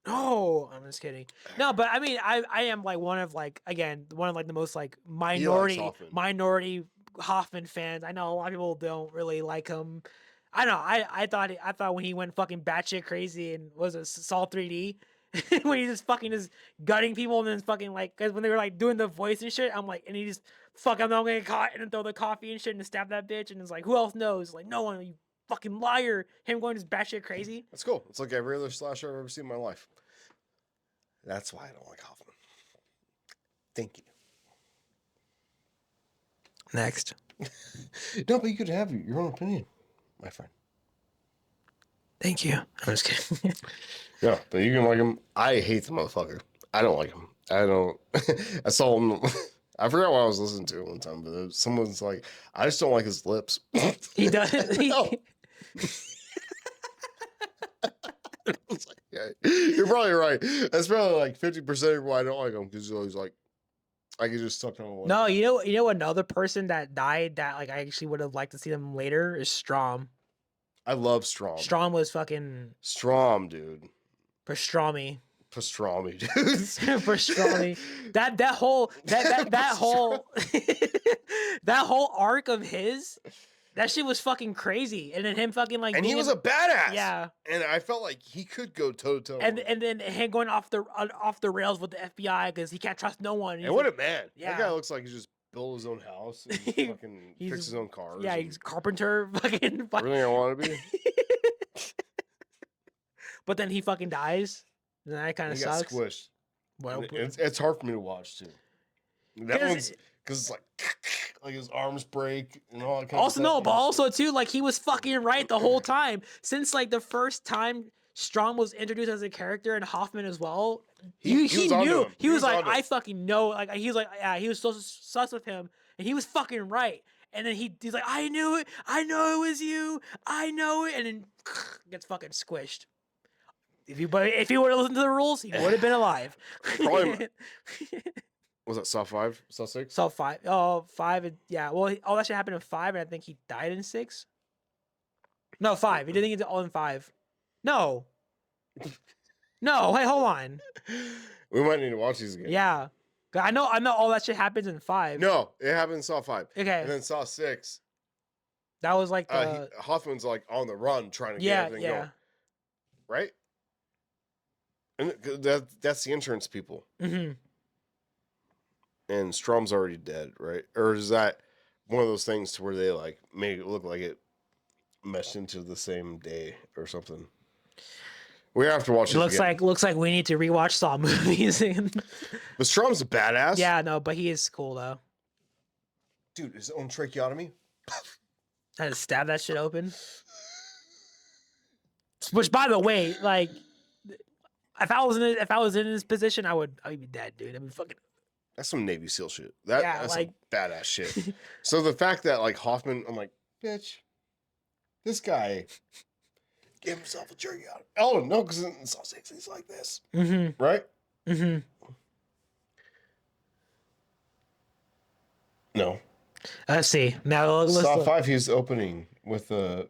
Speaker 2: No, I'm just kidding. No, but I mean, I am like one of the most like minority Hoffman fans. I know a lot of people don't really like him. I know. I thought when he went fucking batshit crazy and was it Saw 3D. When he's just fucking just gutting people and then fucking like, cause when they were like doing the voice and shit, I'm like, and he just I'm not gonna get caught and then throw the coffee and shit and stab that bitch and it's like, who else knows? Like, no one, you fucking liar. Him going just batshit crazy.
Speaker 1: That's cool. It's like every other slasher I've ever seen in my life. That's why I don't like Hoffman. Thank you.
Speaker 2: Next.
Speaker 1: No, but you could have your own opinion, my friend.
Speaker 2: Thank you. I'm just kidding.
Speaker 1: Yeah, but you can like him. I hate the motherfucker. I don't like him. I don't. I saw him. I forgot what I was listening to one time, but someone's like, I just don't like his lips.
Speaker 2: He does.
Speaker 1: No. Yeah, you're probably right. That's probably like 50% of why I don't like him because he's always like, I could just suck on him.
Speaker 2: No, you know another person that died that like I actually would have liked to see them later is Strom.
Speaker 1: I love Strom.
Speaker 2: Strom was fucking
Speaker 1: Strom, dude.
Speaker 2: Pastrami,
Speaker 1: dude.
Speaker 2: Pastrami. That whole that whole arc of his, that shit was fucking crazy. And then him fucking like,
Speaker 1: and he was a badass.
Speaker 2: Yeah.
Speaker 1: And I felt like he could go toe to toe.
Speaker 2: And then him going off the rails with the FBI because he can't trust no one.
Speaker 1: And what a man!
Speaker 2: Yeah.
Speaker 1: That guy looks like he just built his own house and fucking fix his own cars.
Speaker 2: Yeah, he's a carpenter. Fucking.
Speaker 1: Everything I want to be.
Speaker 2: But then he fucking dies. And that kind of sucks.
Speaker 1: Got squished.
Speaker 2: Well,
Speaker 1: it's hard for me to watch too. That one's because it's like his arms break and all that kind of stuff.
Speaker 2: Also, but also too, like he was fucking right the whole time. Since like the first time Strom was introduced as a character and Hoffman as well, he knew. He was like, I fucking know. Like he was like, yeah, he was so sus with him, and he was fucking right. And then he's like, I knew it. I know it was you. I know it. And then gets fucking squished. if he would have listened to the rules, he would have been alive.
Speaker 1: Probably. Was that Saw 5? Saw 6?
Speaker 2: Saw 5. Oh, 5. Yeah. Well, all that shit happened in 5, and I think he died in 6. No, 5. He didn't get all in 5. No. No. Hey, hold on.
Speaker 1: We might need to watch these again.
Speaker 2: Yeah. I know all that shit happens in 5.
Speaker 1: No, it happened in Saw 5.
Speaker 2: Okay.
Speaker 1: And then Saw 6.
Speaker 2: That was like
Speaker 1: Hoffman's like on the run trying to
Speaker 2: yeah,
Speaker 1: get everything going. Right? And that's the insurance people.
Speaker 2: Mm-hmm.
Speaker 1: And Strom's already dead, right? Or is that one of those things to where they like make it look like it meshed into the same day or something? We have to watch it.
Speaker 2: Looks like we need to rewatch Saw movies.
Speaker 1: But Strom's a badass.
Speaker 2: Yeah, no, but he is cool though.
Speaker 1: Dude, his own tracheotomy.
Speaker 2: I had to stab that shit open. Which, by the way, like, if I was in his position, I'd be dead, dude. I'd be fucking.
Speaker 1: That's some Navy SEAL shit. That's
Speaker 2: like
Speaker 1: some badass shit. So the fact that like Hoffman, I'm like, bitch, this guy gave himself a tracheotomy. Oh no, because in Saw 6 he's like this, right?
Speaker 2: Mm-hmm.
Speaker 1: No.
Speaker 2: Let's see. Now let's
Speaker 1: Saw 5. He's opening with the.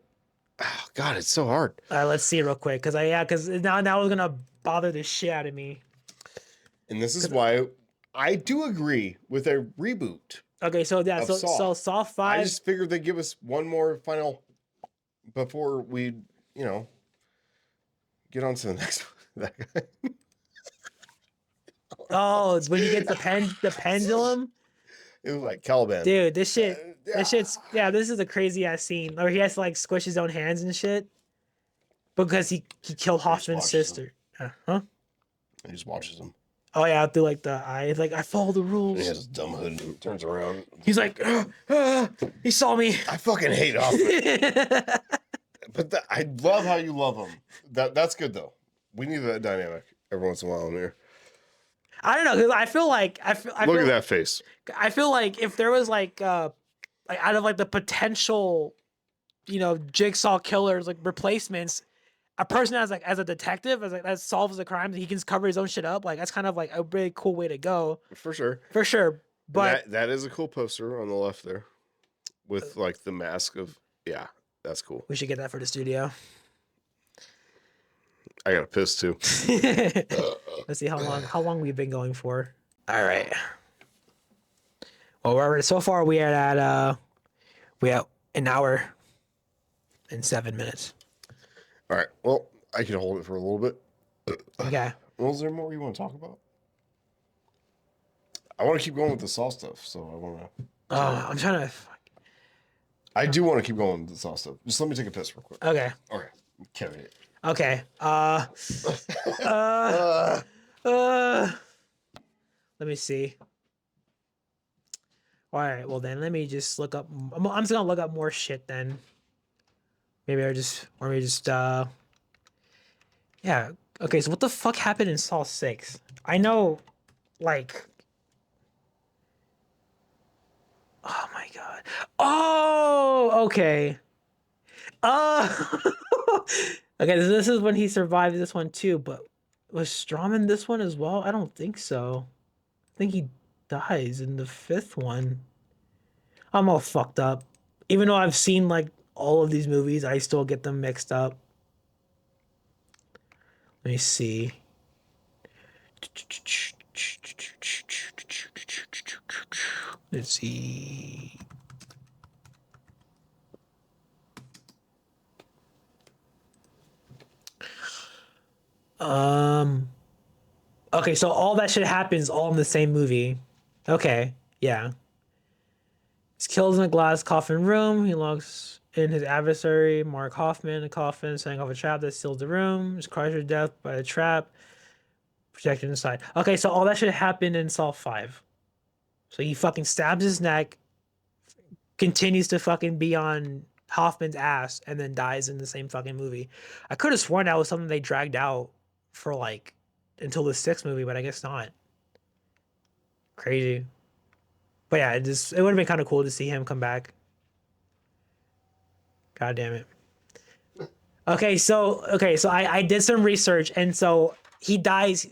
Speaker 1: Oh God, it's so hard.
Speaker 2: Let's see real quick, because now it's gonna bother the shit out of me.
Speaker 1: And this is why I do agree with a reboot.
Speaker 2: Okay, so yeah, so Saw 5.
Speaker 1: I just figured they'd give us one more final before we, get on to the next one. That guy.
Speaker 2: Oh, it's when you get the pendulum.
Speaker 1: It was like Caliban.
Speaker 2: Dude, this shit's this is a crazy ass scene. Or he has to like squish his own hands and shit. Because he killed Hoffman's sister. Huh?
Speaker 1: He just watches him.
Speaker 2: Oh yeah, through like the eye. Like, I follow the rules.
Speaker 1: And he has his dumb hood and turns around.
Speaker 2: He's like, he saw me.
Speaker 1: I fucking hate Hoffman. But I love how you love him. That's good though. We need that dynamic every once in a while in here.
Speaker 2: I don't know, because I feel like
Speaker 1: Look at that face.
Speaker 2: I feel like if there was like out of like the potential, jigsaw killers, like replacements, a person as a detective that solves the crimes, he can cover his own shit up. Like, that's kind of like a really cool way to go.
Speaker 1: For sure.
Speaker 2: But
Speaker 1: that is a cool poster on the left there, with like the mask of that's cool.
Speaker 2: We should get that for the studio.
Speaker 1: I got to piss too.
Speaker 2: Let's see how long we've been going for. All right. Well, so far we are at an hour and 7 minutes.
Speaker 1: All right. Well, I can hold it for a little bit.
Speaker 2: Okay.
Speaker 1: Well, is there more you want to talk about? I want to keep going with the Saw stuff, so I want to.
Speaker 2: I'm trying to.
Speaker 1: I do want to keep going with the Saw stuff. Just let me take a piss real quick.
Speaker 2: Okay.
Speaker 1: Okay. Carry it.
Speaker 2: Okay. Let me see. All right. Well, then let me just look up. I'm just gonna look up more shit then. Maybe yeah. Okay. So what the fuck happened in Saw 6? I know, like. Oh my god. Oh, okay. Okay, this is when he survived this one too, but was Strom in this one as well? I don't think so. I think he dies in the 5th one. I'm all fucked up. Even though I've seen like all of these movies, I still get them mixed up. Let me see. Let's see. Okay, so all that shit happens all in the same movie. Okay, yeah. He's killed in a glass coffin room. He locks in his adversary, Mark Hoffman, in a coffin, setting off a trap that seals the room. He's crushed to death by the trap. Projected inside. Okay, so all that shit happened in Saw 5. So he fucking stabs his neck, continues to fucking be on Hoffman's ass, and then dies in the same fucking movie. I could have sworn that was something they dragged out for like until the 6th movie, but I guess not. Crazy. But yeah, it would have been kind of cool to see him come back. God damn it. So I did some research, and so he dies.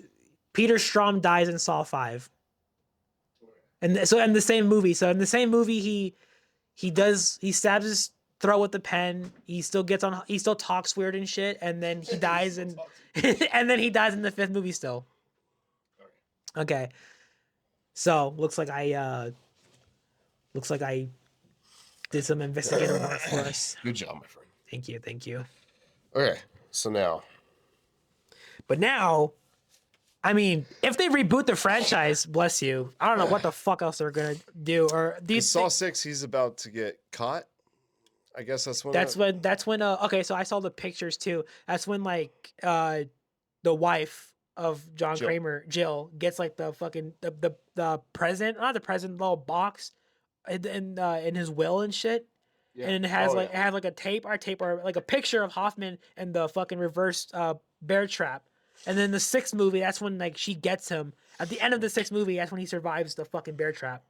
Speaker 2: Peter Strahm dies in Saw 5. And so in the same movie, he stabs his throat with the pen. He still gets on. He still talks weird and shit, and then he dies and and then he dies in the fifth movie still. Okay, so looks like I did some investigative work for us.
Speaker 1: Good job, my friend.
Speaker 2: Thank you.
Speaker 1: Okay, so now.
Speaker 2: But now, I mean, if they reboot the franchise, bless you. I don't know what the fuck else they're gonna do. Or these
Speaker 1: Saw 6, he's about to get caught. I guess that's when.
Speaker 2: that's when. Okay, so I saw the pictures too. That's when like the wife of John Kramer, Jill, gets like the fucking the present, not the present, little box in his will and shit. Yeah. And it has it had like a tape or like a picture of Hoffman and the fucking reversed bear trap. And then the sixth movie, that's when like she gets him. At the end of the sixth movie, that's when he survives the fucking bear trap.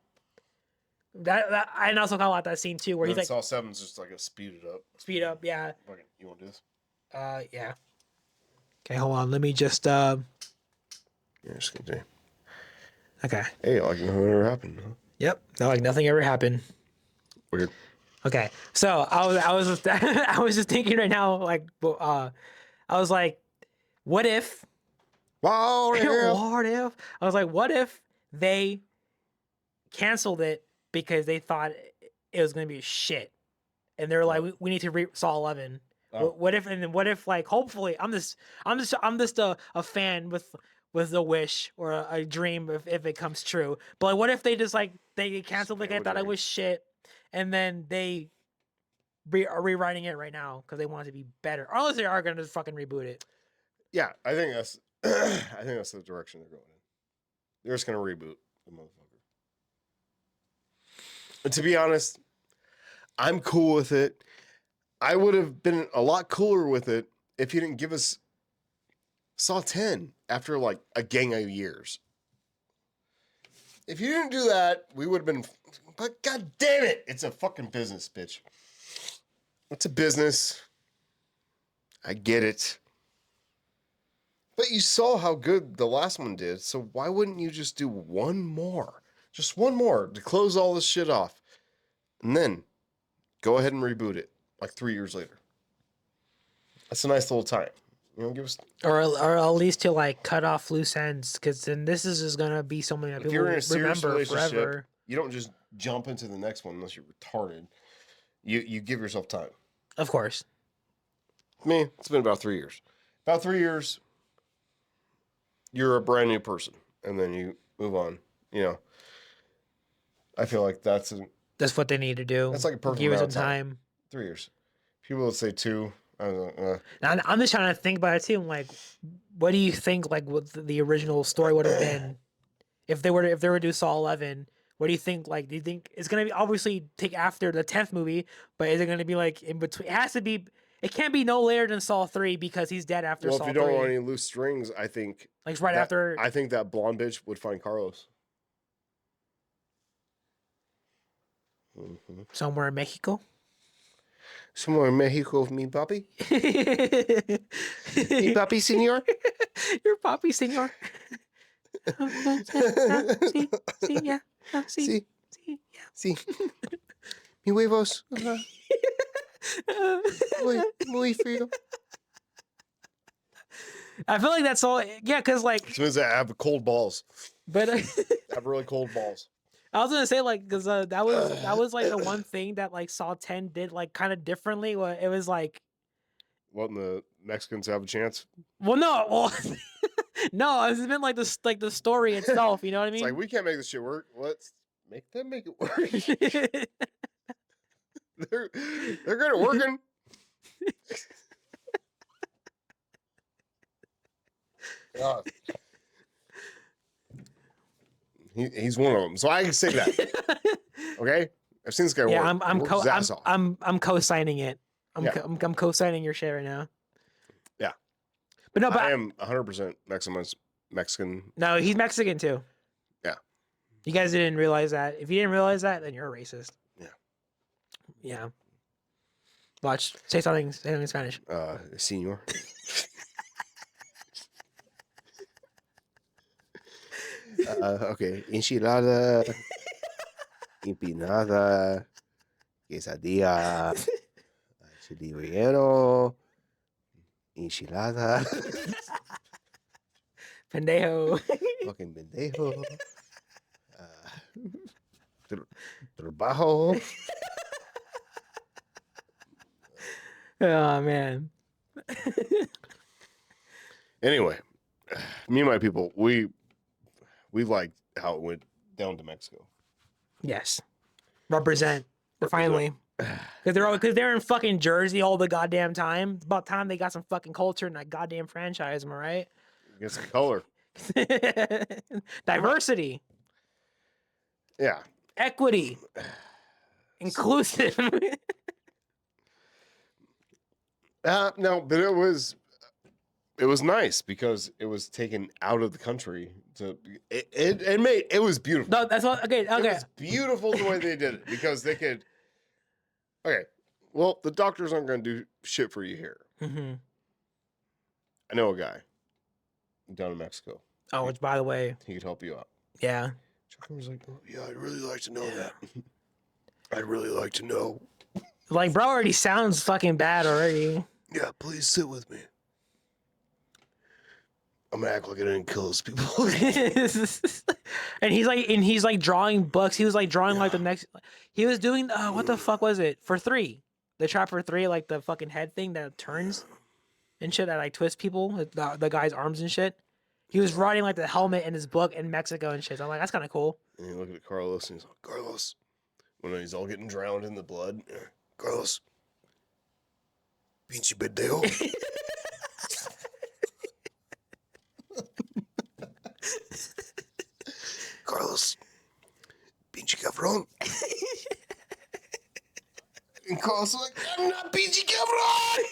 Speaker 2: That I also kind of like that scene too, where he's like,
Speaker 1: Saw 7's just like a speed up.
Speaker 2: Speed up, yeah.
Speaker 1: Okay, you want to do this?
Speaker 2: Yeah. Okay, hold on. Let me just
Speaker 1: Yeah, just continue.
Speaker 2: Okay.
Speaker 1: Hey, like nothing ever happened. Huh?
Speaker 2: Yep. Like nothing ever happened.
Speaker 1: Weird.
Speaker 2: Okay, so I was just, I was just thinking right now, like, I was like, what if?
Speaker 1: What
Speaker 2: if? I was like, what if they canceled it because they thought it was gonna be shit, and they're like, we need to Saw 11. Oh. What if like hopefully I'm just a fan with a wish or a dream if it comes true. But like, what if they just like they canceled like I thought it was shit, and then they are rewriting it right now because they want it to be better, or unless they are gonna just fucking reboot it.
Speaker 1: Yeah, I think that's the direction they're going in. They're just gonna reboot the motherfucker. And to be honest, I'm cool with it. I would have been a lot cooler with it if you didn't give us Saw 10 after like a gang of years. If you didn't do that, we would have been. But god damn it, it's a fucking business, bitch. It's a business. I get it. But you saw how good the last one did, so why wouldn't you just do one more? Just one more to close all this shit off. And then go ahead and reboot it like 3 years later. That's a nice little time. You know, give us
Speaker 2: or at least to like cut off loose ends, because then this is just gonna be something that people remember forever.
Speaker 1: You don't just jump into the next one unless you're retarded. You give yourself time.
Speaker 2: Of course.
Speaker 1: Me, it's been about 3 years. About 3 years, you're a brand new person, and then you move on. You know, I feel like that's
Speaker 2: what they need to do.
Speaker 1: That's like a perfect
Speaker 2: give it
Speaker 1: amount
Speaker 2: some
Speaker 1: of
Speaker 2: time.
Speaker 1: 3 years. People would say 2.
Speaker 2: I'm just trying to think about it too. I'm like, what do you think? Like, what the original story would have been if they were to do Saw 11? What do you think? Like, do you think it's gonna be obviously take after the 10th movie, but is it gonna be like in between? It has to be. It can't be no later than Saw 3 because he's dead after Saw 3.
Speaker 1: Well, if you don't want any loose strings, I think
Speaker 2: like right after.
Speaker 1: I think that blonde bitch would find Carlos.
Speaker 2: Mm-hmm. Somewhere in Mexico.
Speaker 1: Somewhere in Mexico, mi papi. Mi papi, senor.
Speaker 2: Your papi, senor. Sí, yeah. Sí.
Speaker 1: Sí. Mi huevos. Muy frío.
Speaker 2: I feel like that's all. Yeah, because like.
Speaker 1: As soon as I have cold balls.
Speaker 2: But
Speaker 1: I have really cold balls.
Speaker 2: I was gonna say like because that was like the one thing that like Saw 10 did like kind of differently. It was like.
Speaker 1: Letting the Mexicans have a chance.
Speaker 2: No. It's been like the story itself. You know what I mean?
Speaker 1: It's like we can't make this shit work. Let's make them make it work. they're good at working. God. He's one of them, so I can say that. Okay, I've seen this guy work.
Speaker 2: Yeah, I'm co-signing it. I'm co-signing your shit right now.
Speaker 1: Yeah,
Speaker 2: but
Speaker 1: I am 100% Mexican.
Speaker 2: No, he's Mexican too.
Speaker 1: Yeah,
Speaker 2: you guys didn't realize that. If you didn't realize that, then you're a racist.
Speaker 1: Yeah.
Speaker 2: Yeah. Watch. Say something in Spanish.
Speaker 1: Senor. Okay. Enchilada, empinada, quesadilla, chili relleno, enchilada,
Speaker 2: Pendejo.
Speaker 1: fucking pendejo, trabajo.
Speaker 2: Oh man.
Speaker 1: Anyway, me and my people, we liked how it went down to Mexico.
Speaker 2: Yes. Represent. Finally. Because they're in fucking Jersey all the goddamn time. It's about time they got some fucking culture in that goddamn franchise, am I right?
Speaker 1: Get some color.
Speaker 2: Diversity.
Speaker 1: Yeah.
Speaker 2: Equity. Inclusive.
Speaker 1: No, but it was nice because it was taken out of the country to it was beautiful.
Speaker 2: No, that's what okay.
Speaker 1: It was beautiful the way they did it because they could. Okay, well, the doctors aren't going to do shit for you here.
Speaker 2: Mm-hmm.
Speaker 1: I know a guy down in Mexico.
Speaker 2: Oh, which by the way,
Speaker 1: he could help you out.
Speaker 2: Yeah.
Speaker 1: Chuck was like, oh, yeah, I'd really like to know that. I'd really like to know.
Speaker 2: Like, bro already sounds fucking bad already.
Speaker 1: Yeah, please sit with me. I'm gonna act like I didn't kill those people.
Speaker 2: and he's like drawing books. He was like drawing like the next. He was doing what the fuck was it for 3? The trap for 3, like the fucking head thing that turns and shit that like twists people, the guy's arms and shit. He was writing like the helmet in his book in Mexico and shit. So I'm like, that's kind of cool.
Speaker 1: And you look at Carlos and he's like, Carlos, when he's all getting drowned in the blood, Carlos, pinche pendejo. Carlos, pinche cabrón. And Carlos was like, I'm not pinche cabrón.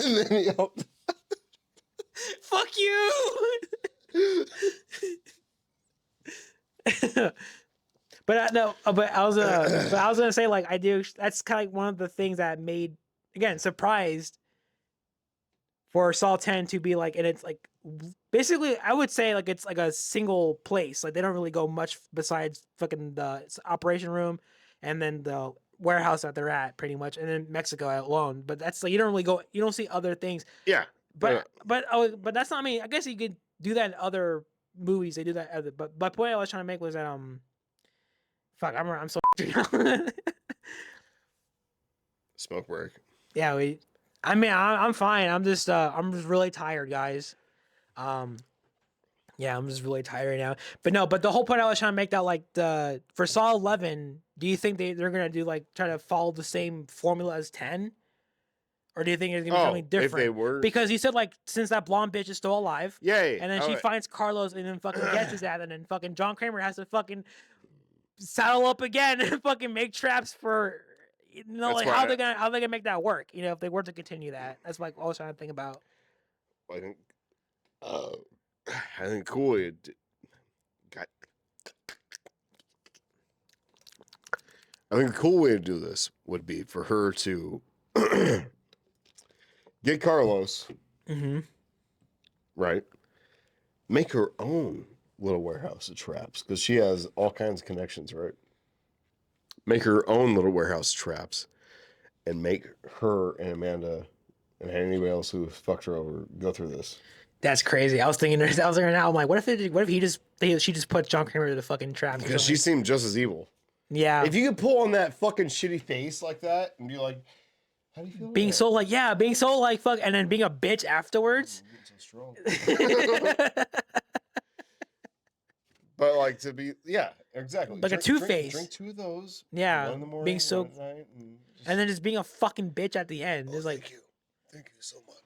Speaker 1: And then he helped.
Speaker 2: Fuck you. But I was gonna say like that's kind of like one of the things that made again surprised for Saw 10 to be like, and it's like basically I would say like it's like a single place, like they don't really go much besides fucking the operation room and then the warehouse that they're at pretty much, and then Mexico alone. But that's like you don't see other things.
Speaker 1: Yeah.
Speaker 2: But that's not. I mean, I guess you could do that in other movies. They do that. But my point I was trying to make was that fuck, I'm so
Speaker 1: smoke break.
Speaker 2: Yeah, I mean, I'm fine. I'm just really tired, guys. Yeah, I'm just really tired right now. But the whole point I was trying to make that like for Saw 11, do you think they're gonna do like try to follow the same formula as 10? Or do you think it's gonna be something different?
Speaker 1: If they were,
Speaker 2: because you said like since that blonde bitch is still alive,
Speaker 1: yay,
Speaker 2: and then she finds Carlos and then fucking gets his ass, and then fucking John Kramer has to fucking saddle up again and fucking make traps for like how they gonna make that work? You know, if they were to continue that, that's like what I was trying to think about.
Speaker 1: I think cool. I think the cool way to do this would be for her to get Carlos, right? Make her own little warehouse of traps because she has all kinds of connections, right? Make her own little warehouse of traps and make her and Amanda and anybody else who fucked her over go through this.
Speaker 2: That's crazy. I was thinking now. I'm like, what if she just put John Kramer to the fucking trap?
Speaker 1: Because she seemed just as evil.
Speaker 2: Yeah.
Speaker 1: If you could pull on that fucking shitty face like that and be like, how do you feel?
Speaker 2: Being so like fuck, and then being a bitch afterwards.
Speaker 1: So strong. But like to be, yeah, exactly.
Speaker 2: Like a Two-Face.
Speaker 1: Drink 2 of those.
Speaker 2: Yeah.
Speaker 1: One in the morning,
Speaker 2: Being so,
Speaker 1: one at night,
Speaker 2: and then just being a fucking bitch at the end. It's like,
Speaker 1: thank you so much.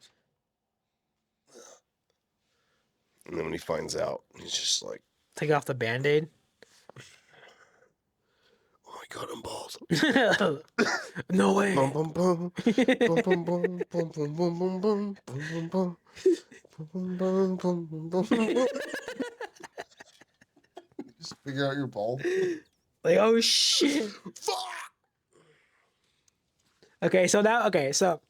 Speaker 1: And then when he finds out, he's just like,
Speaker 2: take off the Band-Aid.
Speaker 1: Oh my god, I'm bald.
Speaker 2: No way.
Speaker 1: Bum, bum, bum. Bum, bum, bum. Bum, bum, bum, bum, bum. Bum, bum, bum. Bum, bum, bum, bum, bum, bum. Just figure out you're bald.
Speaker 2: Like, oh shit.
Speaker 1: Fuck.
Speaker 2: So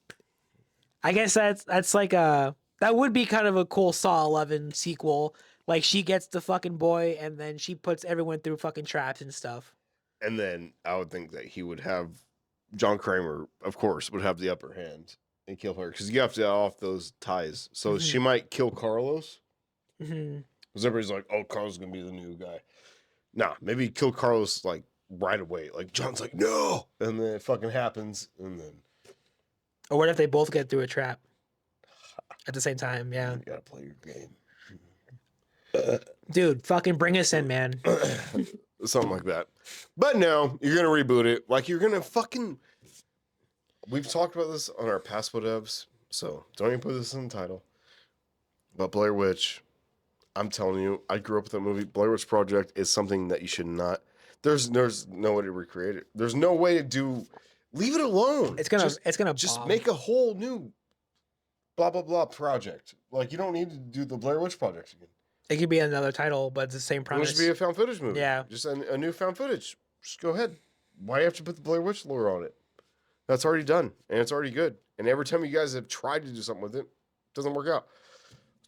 Speaker 2: I guess that's like that would be kind of a cool Saw 11 sequel. Like she gets the fucking boy and then she puts everyone through fucking traps and stuff.
Speaker 1: And then I would think that he would have John Kramer, of course, would have the upper hand and kill her because you have to get off those ties. So she might kill Carlos. Because everybody's like, "Oh, Carlos is gonna be the new guy." Nah, maybe kill Carlos like right away. Like John's like, "No," and then it fucking happens, and then.
Speaker 2: Or what if they both get through a trap at the same time? Yeah.
Speaker 1: You gotta play your game.
Speaker 2: Dude, fucking bring us in, man.
Speaker 1: Something like that. But no, you're gonna reboot it. Like you're gonna fucking. We've talked about this on our past whatevs, so don't even put this in the title. But Blair Witch, I'm telling you, I grew up with that movie. Blair Witch Project is something that you should not. There's no way to recreate it. There's no way to do. Leave it alone.
Speaker 2: It's gonna
Speaker 1: just
Speaker 2: bomb.
Speaker 1: make a whole new blah blah blah project. Like you don't need to do the Blair Witch Project again.
Speaker 2: It could be another title, but it's the same premise.
Speaker 1: It should be a found footage movie.
Speaker 2: Yeah.
Speaker 1: Just a new found footage. Just go ahead. Why do you have to put the Blair Witch lore on it? That's already done, and it's already good. And every time you guys have tried to do something with it, it doesn't work out.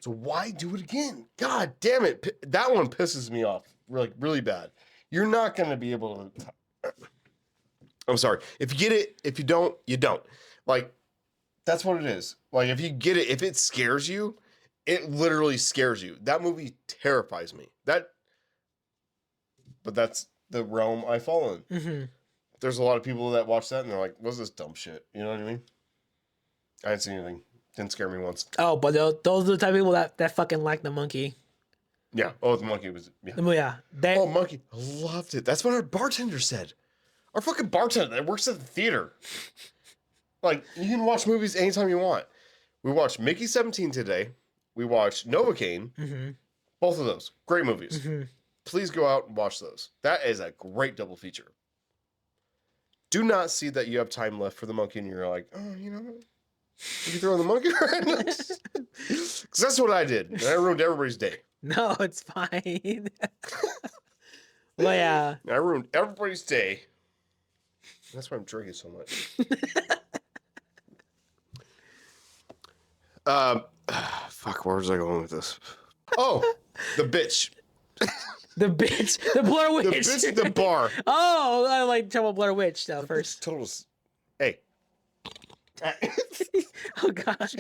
Speaker 1: So why do it again? God damn it. That one pisses me off really bad. You're not going to be able to... I'm sorry. If you get it, if you don't, you don't. Like, that's what it is. Like, if you get it, if it scares you, it literally scares you. That movie terrifies me. But that's the realm I fall in. There's a lot of people that watch that and they're like, what's this dumb shit? You know what I mean? I didn't see anything. Didn't scare me once.
Speaker 2: Oh, but those are the type of people that fucking like the monkey.
Speaker 1: Yeah. Oh, the monkey was... Yeah.
Speaker 2: Oh,
Speaker 1: monkey. I loved it. That's what our bartender said. Our fucking bartender that works at the theater. Like, you can watch movies anytime you want. We watched Mickey 17 today. We watched Novocaine. Both of those. Great movies. Please go out and watch those. That is a great double feature. Do not see that you have time left for the monkey and you're like, oh, you know what? You can throw in the monkey right now. Because that's what I did. And I ruined everybody's day.
Speaker 2: No, it's fine. Well, yeah.
Speaker 1: I ruined everybody's day. That's why I'm drinking so much. Fuck, where was I going with this? Oh, the bitch.
Speaker 2: The bitch. The Blair Witch.
Speaker 1: The bitch at the bar.
Speaker 2: Oh, I like to tell about Blair Witch stuff first.
Speaker 1: Total. Hey.
Speaker 2: Oh, gosh.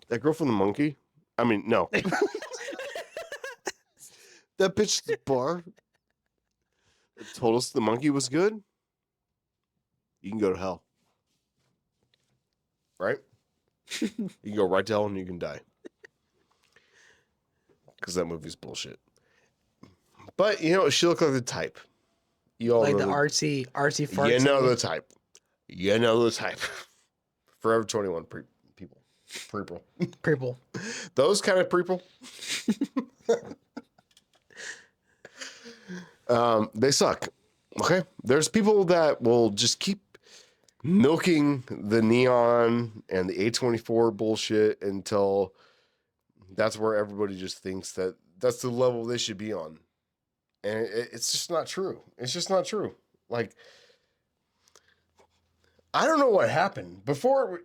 Speaker 1: That girl from the monkey? I mean, no. That bitch at the bar that told us the monkey was good. You can go to hell. Right? You can go right to hell and you can die. Because that movie's bullshit. But, you know, she looked like the type. You all
Speaker 2: like
Speaker 1: know
Speaker 2: the artsy fartsy.
Speaker 1: You know the type. You know the type. Forever 21 people.
Speaker 2: People.
Speaker 1: Those kind of people. They suck. Okay? There's people that will just keep milking the neon and the A24 bullshit until that's where everybody just thinks that that's the level they should be on. And it's just not true. It's just not true. Like, I don't know what happened. Before,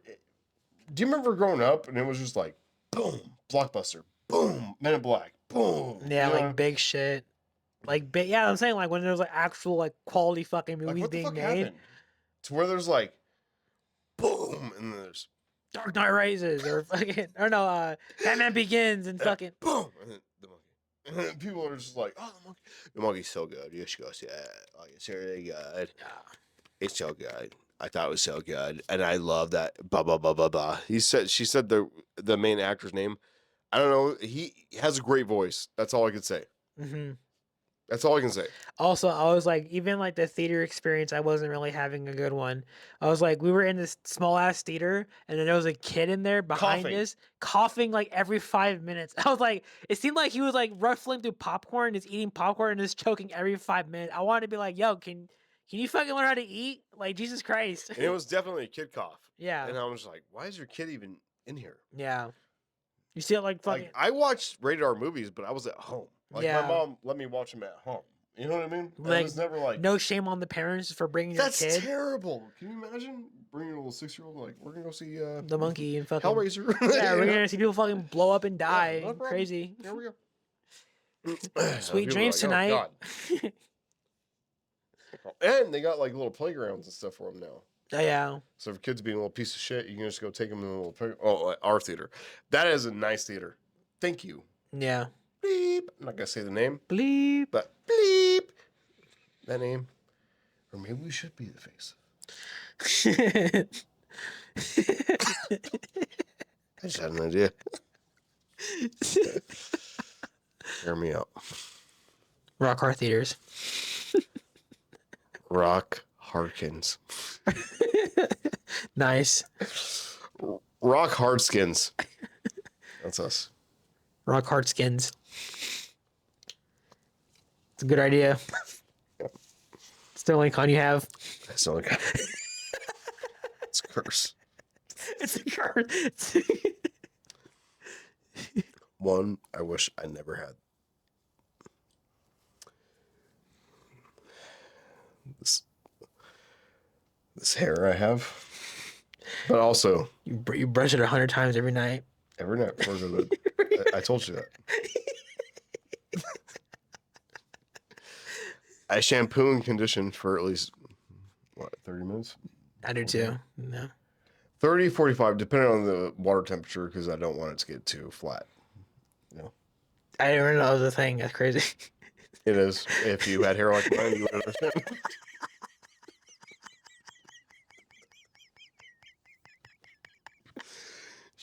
Speaker 1: do you remember growing up and it was just like, boom, Blockbuster, boom, Men in Black, boom.
Speaker 2: Yeah,
Speaker 1: you know?
Speaker 2: like big shit. Like, yeah, I'm saying, like, when there's, like, actual, like, quality fucking movies
Speaker 1: what the
Speaker 2: being
Speaker 1: fuck
Speaker 2: made.
Speaker 1: happened? To where there's like, boom, and then there's
Speaker 2: Dark Knight Rises, or fucking, or no, Batman Begins, and fucking.
Speaker 1: boom, and then the monkey. And then people are just like, oh, the monkey's so good. You should go see it. Like, it's really good.
Speaker 2: Yeah.
Speaker 1: It's so good. I thought it was so good, and I love that. Blah blah blah blah blah. She said the main actor's name. I don't know. He has a great voice. That's all I can say. That's all I can say.
Speaker 2: Also, I was like, even like the theater experience, I wasn't really having a good one. I was like, we were in this small ass theater, and then there was a kid in there behind us coughing like every 5 minutes. I was like, it seemed like he was like ruffling through popcorn, just eating popcorn, and just choking every 5 minutes. I wanted to be like, yo, can you fucking learn how to eat? Like, Jesus Christ.
Speaker 1: And it was definitely a kid cough.
Speaker 2: Yeah.
Speaker 1: And I was like, why is your kid even in here?
Speaker 2: Yeah. You see it like fucking.
Speaker 1: Like, I watched rated R movies, but I was at home. Like,
Speaker 2: Yeah.
Speaker 1: my mom let me watch them at home. You know what I mean?
Speaker 2: Like,
Speaker 1: it was never like,
Speaker 2: no shame on the parents for bringing your
Speaker 1: that's
Speaker 2: kid.
Speaker 1: terrible. Can you imagine bringing a little 6-year-old like, we're gonna go see
Speaker 2: The monkey and fucking
Speaker 1: Hellraiser?
Speaker 2: yeah, we're gonna see people fucking blow up and die.
Speaker 1: no problem.
Speaker 2: Crazy.
Speaker 1: Here we go.
Speaker 2: Sweet
Speaker 1: People are
Speaker 2: dreams
Speaker 1: like,
Speaker 2: tonight.
Speaker 1: Oh, God. And they got like little playgrounds and stuff for them now.
Speaker 2: Oh, yeah.
Speaker 1: So for kids being a little piece of shit, you can just go take them to a little playground. Oh, our theater. That is a nice theater. Thank you.
Speaker 2: Yeah.
Speaker 1: Bleep. I'm not gonna say the name.
Speaker 2: Bleep.
Speaker 1: But bleep. That name. Or maybe we should be the face. I just had an idea. Hear me out.
Speaker 2: Rock Hard Theaters.
Speaker 1: Rock Harkins.
Speaker 2: Nice.
Speaker 1: Rock Hard Skins. That's us.
Speaker 2: Rock Hard Skins. It's a good idea. It's the only con you have.
Speaker 1: That's the only guy. It's a curse.
Speaker 2: It's a card.
Speaker 1: One I wish I never had. This hair I have. But also,
Speaker 2: You brush it 100 times every night.
Speaker 1: every night before I go to bed. I told you that. I shampoo and condition for at least, 30 minutes?
Speaker 2: I do too. No.
Speaker 1: 30, 45, depending on the water temperature, because I don't want it to get too flat.
Speaker 2: I didn't even know that was a thing. That's crazy.
Speaker 1: It is. If you had hair like mine, you would understand.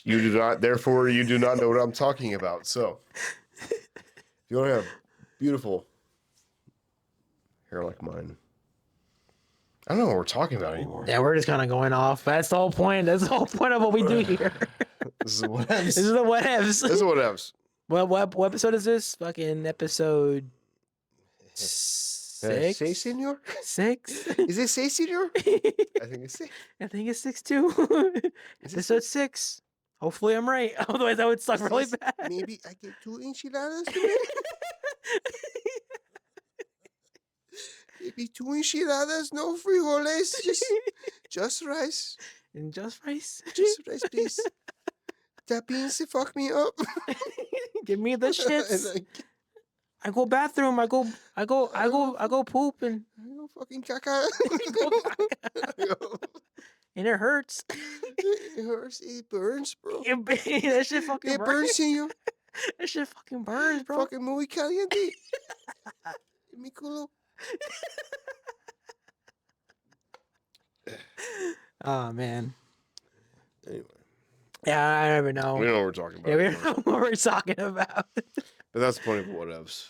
Speaker 1: You do not, therefore, you do not know what I'm talking about. So, if you want to have beautiful hair like mine, I don't know what we're talking about anymore.
Speaker 2: Yeah, we're just kind of going off. That's the whole point. That's the whole point of what we do here.
Speaker 1: This is whatevs.
Speaker 2: This is the whatevs.
Speaker 1: This is whatevs.
Speaker 2: What episode is this? Fucking episode
Speaker 1: Say,
Speaker 2: six.
Speaker 1: senor?
Speaker 2: 6.
Speaker 1: Is it say, senor? I think it's 6.
Speaker 2: I think it's 6 too. Episode 6. Hopefully I'm right. Otherwise that would suck really bad.
Speaker 1: Maybe I get 2 enchiladas today. Maybe 2 enchiladas, no frijoles, just rice.
Speaker 2: And just rice.
Speaker 1: Just rice, please. That beans to fuck me up.
Speaker 2: Give me the shits. I go bathroom. I go poop and
Speaker 1: I go fucking caca.
Speaker 2: and it hurts.
Speaker 1: It hurts. It burns, bro.
Speaker 2: That shit fucking
Speaker 1: It
Speaker 2: burns.
Speaker 1: burns, senor.
Speaker 2: That shit fucking burns, bro.
Speaker 1: Fucking muy caliente. Mi culo.
Speaker 2: Oh man.
Speaker 1: Anyway.
Speaker 2: Yeah, I don't even know.
Speaker 1: We don't know what we're talking about.
Speaker 2: Yeah, we don't know what we're talking about.
Speaker 1: But that's the point of whatevs.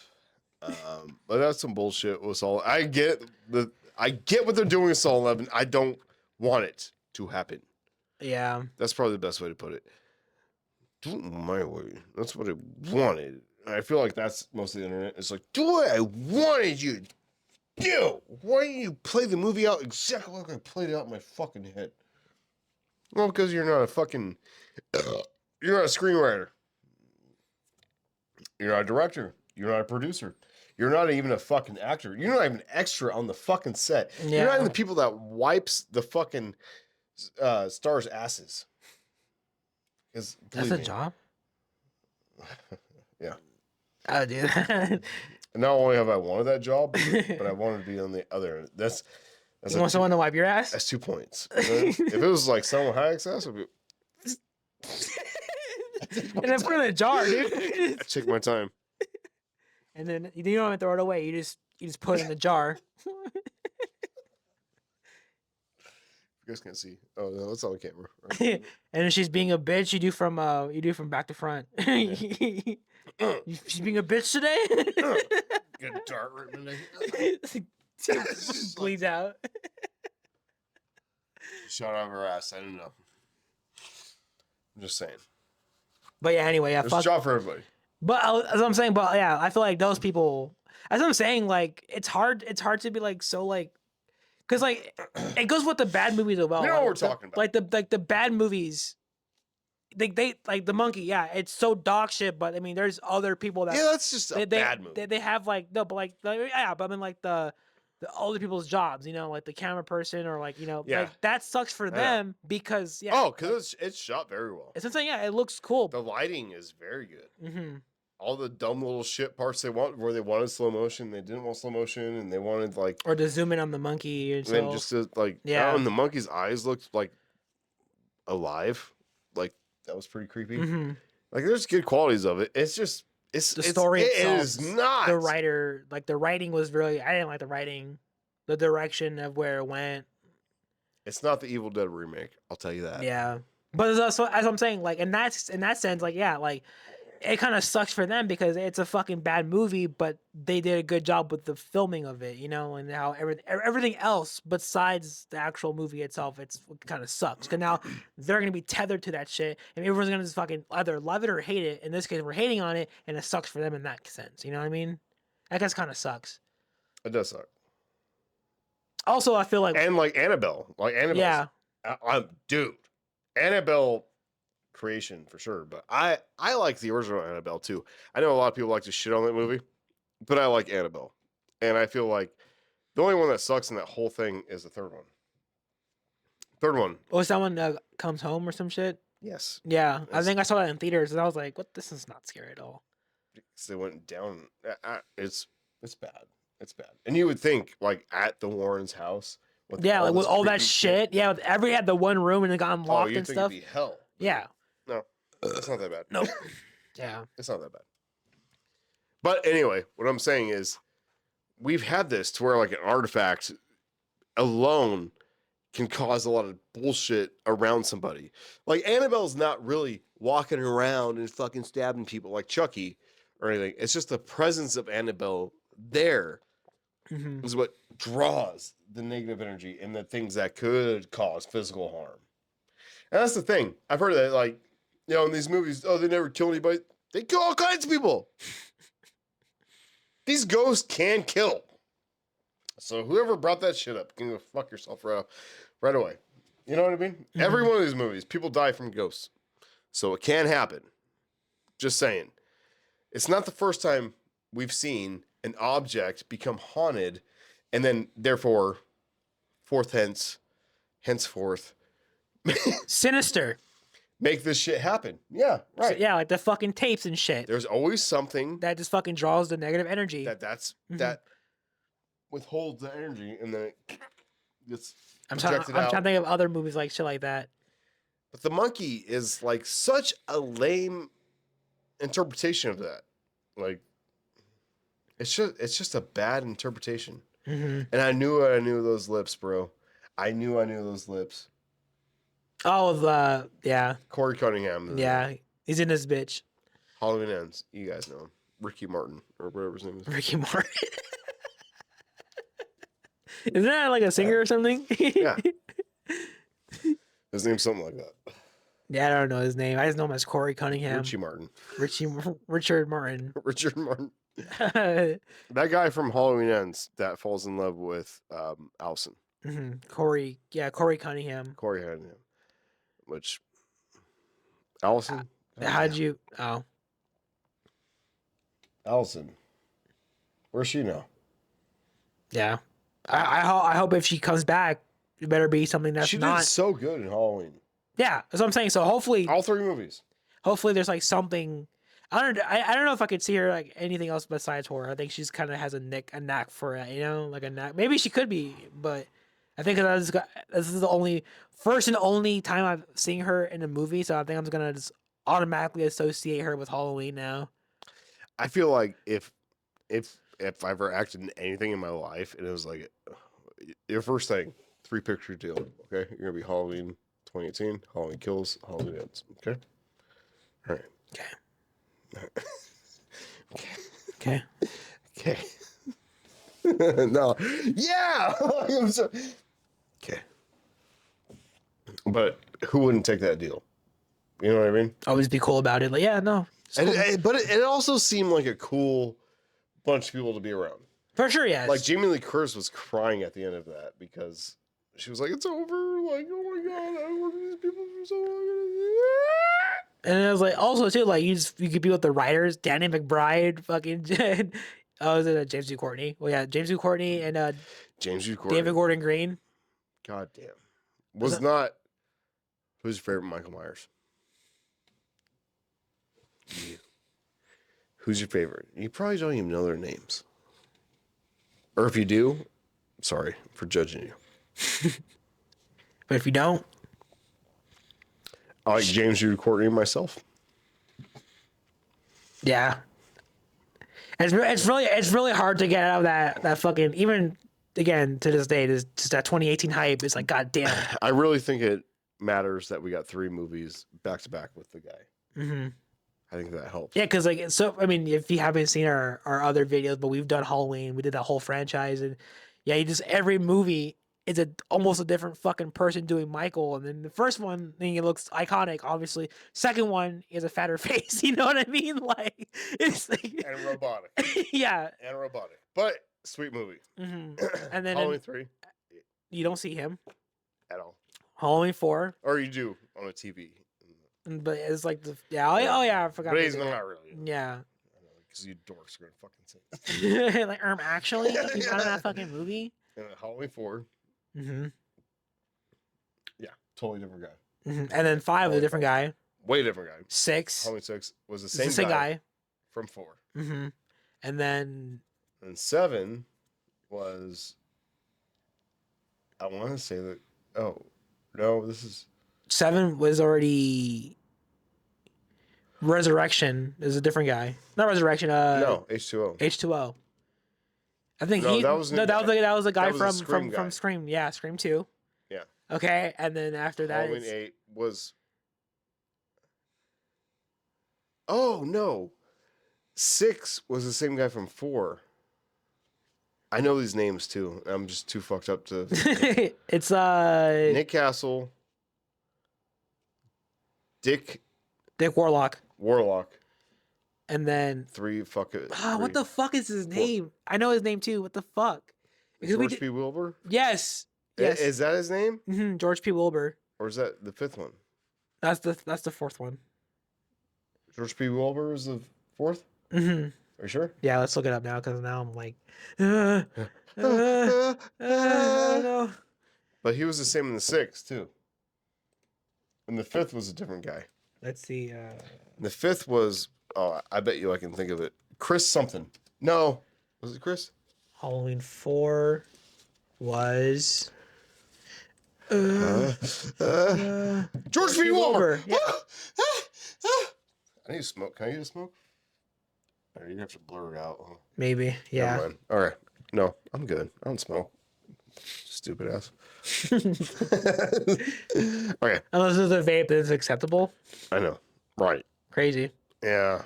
Speaker 1: But that's some bullshit with Saul. I get what they're doing with Saul 11. I don't want it to happen.
Speaker 2: Yeah.
Speaker 1: That's probably the best way to put it. Do it my way. That's what I wanted. And I feel like that's most of the internet. It's like, do what I wanted you to do. Why didn't you play the movie out exactly like I played it out in my fucking head? Well, because you're not a fucking... you're not a screenwriter. You're not a director. You're not a producer. You're not even a fucking actor. You're not even an extra on the fucking set.
Speaker 2: Yeah.
Speaker 1: You're not even the people that wipes the fucking stars' asses.
Speaker 2: That's a job?
Speaker 1: Yeah.
Speaker 2: I would do that.
Speaker 1: And not only have I wanted that job, but I wanted to be on the other end. That's
Speaker 2: You want someone to wipe your ass?
Speaker 1: That's 2 points. If it was like someone high access, I'd be...
Speaker 2: And then put it in a jar, dude.
Speaker 1: I take my time.
Speaker 2: And then you don't even throw it away. You just put it in the jar.
Speaker 1: You guys can't see. Oh no, that's on the camera. Right?
Speaker 2: And then she's being a bitch. You do from back to front. She's being a bitch today.
Speaker 1: Good dart ripping.
Speaker 2: Bleeds out.
Speaker 1: Shot out of her ass. I don't know. I'm just saying.
Speaker 2: But yeah, anyway, yeah,
Speaker 1: There's a job for everybody.
Speaker 2: But as I'm saying, but yeah, I feel like those people. As I'm saying, like it's hard to be like so like, because like it goes with the bad movies as well.
Speaker 1: You know what we're talking about.
Speaker 2: Like the bad movies, they like the monkey. Yeah, it's so dog shit. But I mean, there's other people that
Speaker 1: that's just a bad movie.
Speaker 2: They have like no, but like yeah, but I mean like the other people's jobs. You know, like the camera person or like like that sucks for them because
Speaker 1: because it's shot very well.
Speaker 2: It's insane. Yeah, it looks cool.
Speaker 1: The lighting is very good.
Speaker 2: Mm-hmm.
Speaker 1: All the dumb little shit parts where they wanted slow motion, they didn't want slow motion, and they wanted like
Speaker 2: or to zoom in on the monkey and
Speaker 1: just to like and the monkey's eyes looked like alive, like that was pretty creepy.
Speaker 2: Mm-hmm.
Speaker 1: Like there's good qualities of it. It's just the
Speaker 2: story itself
Speaker 1: is not
Speaker 2: the writer. Like the writing was really I didn't like the writing, the direction of where it went.
Speaker 1: It's not the Evil Dead remake, I'll tell you that.
Speaker 2: Yeah, but as I'm saying, like in that sense, like like. It kind of sucks for them because it's a fucking bad movie, but they did a good job with the filming of it, and how everything else besides the actual movie itself, it kind of sucks. Because now they're gonna be tethered to that shit, and everyone's gonna just fucking either love it or hate it. In this case, we're hating on it, and it sucks for them in that sense. You know what I mean? That guess kind of sucks.
Speaker 1: It does suck.
Speaker 2: Also, I feel like
Speaker 1: Annabelle,
Speaker 2: yeah,
Speaker 1: dude, Annabelle. Creation for sure, but I like the original Annabelle too. I know a lot of people like to shit on that movie, but I like Annabelle, and I feel like the only one that sucks in that whole thing is the third one.
Speaker 2: Oh, someone comes home or some shit.
Speaker 1: Yes.
Speaker 2: Yeah, I think I saw that in theaters, and I was like, "What? This is not scary at all."
Speaker 1: Because they went down. It's bad. It's bad. And you would think like at the Warrens' house.
Speaker 2: With all that shit. Yeah, with had the one room and it got unlocked and stuff.
Speaker 1: It'd be hell.
Speaker 2: Yeah.
Speaker 1: No, it's not that bad.
Speaker 2: Nope. Yeah.
Speaker 1: It's not that bad. But anyway, what I'm saying is we've had this to where like an artifact alone can cause a lot of bullshit around somebody. Like Annabelle's not really walking around and fucking stabbing people like Chucky or anything. It's just the presence of Annabelle there is what draws the negative energy and the things that could cause physical harm. And that's the thing. I've heard that like, in these movies, they never kill anybody. They kill all kinds of people. These ghosts can kill. So whoever brought that shit up can go fuck yourself right away. You know what I mean? Mm-hmm. Every one of these movies, people die from ghosts. So it can happen. Just saying. It's not the first time we've seen an object become haunted and then therefore henceforth
Speaker 2: sinister.
Speaker 1: Make this shit happen. Yeah, right.
Speaker 2: So, yeah, like the fucking tapes and shit.
Speaker 1: There's always something
Speaker 2: that just fucking draws the negative energy.
Speaker 1: That withholds the energy and then it gets
Speaker 2: I'm trying to think of other movies like shit like that.
Speaker 1: But the monkey is like such a lame interpretation of that. Like it's just a bad interpretation. Mm-hmm. And I knew those lips, bro. I knew those lips.
Speaker 2: Oh, yeah.
Speaker 1: Corey Cunningham.
Speaker 2: Yeah, he's in this bitch.
Speaker 1: Halloween Ends. You guys know him. Ricky Martin, or whatever his name is.
Speaker 2: Ricky Martin. Isn't that like a singer or something?
Speaker 1: Yeah. His name's something like that.
Speaker 2: Yeah, I don't know his name. I just know him as Corey Cunningham.
Speaker 1: Richard Martin.
Speaker 2: Richard Martin.
Speaker 1: Richard Martin. That guy from Halloween Ends that falls in love with Allison.
Speaker 2: Mm-hmm. Corey Cunningham.
Speaker 1: Corey Cunningham. Which Allison?
Speaker 2: How'd you? Oh,
Speaker 1: Allison. Where's she now?
Speaker 2: Yeah, I hope if she comes back, it better be something that's
Speaker 1: she
Speaker 2: not
Speaker 1: did so good in Halloween.
Speaker 2: Yeah, that's what I'm saying. So hopefully,
Speaker 1: all three movies.
Speaker 2: Hopefully, there's like something. I don't know if I could see her like anything else besides horror. I think she's kind of has a knack for it. Like a knack. Maybe she could be, but I think this is the first and only time I've seen her in a movie. So I think I'm just gonna just automatically associate her with Halloween now.
Speaker 1: I feel like if I ever acted in anything in my life and it was like your first thing, 3-picture deal. Okay, you're gonna be Halloween 2018, Halloween Kills, Halloween Ends. Okay, all right.
Speaker 2: Okay.
Speaker 1: Okay. No. Yeah. Okay. But who wouldn't take that deal? You know what I mean?
Speaker 2: Always be cool about it. Like, yeah, no. Cool.
Speaker 1: But it also seemed like a cool bunch of people to be around.
Speaker 2: For sure, yes.
Speaker 1: Like Jamie Lee Curtis was crying at the end of that because she was like, "It's over!" Like, oh my god, I worked with these people for so long.
Speaker 2: And it was like also too like you could be with the writers, Danny McBride, fucking oh, is it James D. Courtney? Well, yeah, James D. Courtney and
Speaker 1: James D. Courtney.
Speaker 2: David Gordon Green.
Speaker 1: God damn. Was not. Who's your favorite Michael Myers? You. Who's your favorite? You probably don't even know their names. Or if you do, sorry for judging you.
Speaker 2: But if you don't,
Speaker 1: I like James D. Courtney myself.
Speaker 2: yeah. It's really hard to get out of that fucking, even again to this day, just that 2018 hype. It's like, god damn.
Speaker 1: I really think it matters that we got 3 movies back to back with the guy.
Speaker 2: Mm-hmm.
Speaker 1: I think that helps.
Speaker 2: Yeah, because like, so I mean, if you haven't seen our other videos, but we've done Halloween, we did that whole franchise, and yeah, you just every movie is almost a different fucking person doing Michael, and then the first one, I think it looks iconic, obviously. Second one is a fatter face, you know what I mean? Like it's like
Speaker 1: And robotic.
Speaker 2: yeah,
Speaker 1: And robotic. But sweet movie.
Speaker 2: mm-hmm. And then
Speaker 1: Halloween 3.
Speaker 2: you don't see him.
Speaker 1: At all.
Speaker 2: Halloween 4.
Speaker 1: Or you do on a TV.
Speaker 2: But it's like the oh yeah, I forgot.
Speaker 1: But he's not really.
Speaker 2: Yeah.
Speaker 1: Because you dorks are going to fucking say
Speaker 2: like actually, he's not in that fucking movie.
Speaker 1: And Halloween 4.
Speaker 2: Mm-hmm.
Speaker 1: Yeah, totally different guy.
Speaker 2: Mm-hmm. And then 5 was a different guy.
Speaker 1: Way different guy.
Speaker 2: 6
Speaker 1: Halloween 6 was the
Speaker 2: is
Speaker 1: same,
Speaker 2: the same guy
Speaker 1: from 4.
Speaker 2: Mm-hmm. And then
Speaker 1: And 7 was, I want to say that, oh, no, this is.
Speaker 2: 7 was already Resurrection is a different guy. Not Resurrection.
Speaker 1: No, H2O.
Speaker 2: H2O. I think
Speaker 1: No,
Speaker 2: he.
Speaker 1: that was
Speaker 2: that was the guy
Speaker 1: that was a Scream guy.
Speaker 2: from Scream. Yeah, Scream 2.
Speaker 1: Yeah.
Speaker 2: Okay, and then after that,
Speaker 1: Halloween 8 was. Oh no, 6 was the same guy from 4. I know these names too. I'm just too fucked up to.
Speaker 2: it's
Speaker 1: Nick Castle, Dick
Speaker 2: Warlock, and then
Speaker 1: 3 fucking.
Speaker 2: what the fuck is his name? I know his name too. What the fuck? Because
Speaker 1: George P. Wilbur.
Speaker 2: Yes.
Speaker 1: Is that his name?
Speaker 2: Mm-hmm. George P. Wilbur.
Speaker 1: Or is that the 5th one?
Speaker 2: That's the 4th one.
Speaker 1: George P. Wilbur is the 4th.
Speaker 2: Mm-hmm.
Speaker 1: Are you sure?
Speaker 2: Yeah, let's look it up now because now I'm like, I don't know.
Speaker 1: But he was the same in the 6th too. And the 5th was a different guy.
Speaker 2: Let's see.
Speaker 1: The 5th was, oh, I bet you I can think of it. Chris something. No. Was it Chris?
Speaker 2: Halloween 4 was
Speaker 1: George P. Wilbur.
Speaker 2: Yeah.
Speaker 1: I need to smoke. Can I get a smoke? Or you have to blur it out. Huh?
Speaker 2: Maybe.
Speaker 1: Never
Speaker 2: Yeah.
Speaker 1: mind. All right. No, I'm good. I don't smoke. Stupid ass. Okay.
Speaker 2: Unless it's a vape, then it's acceptable.
Speaker 1: I know. Right.
Speaker 2: Crazy.
Speaker 1: Yeah.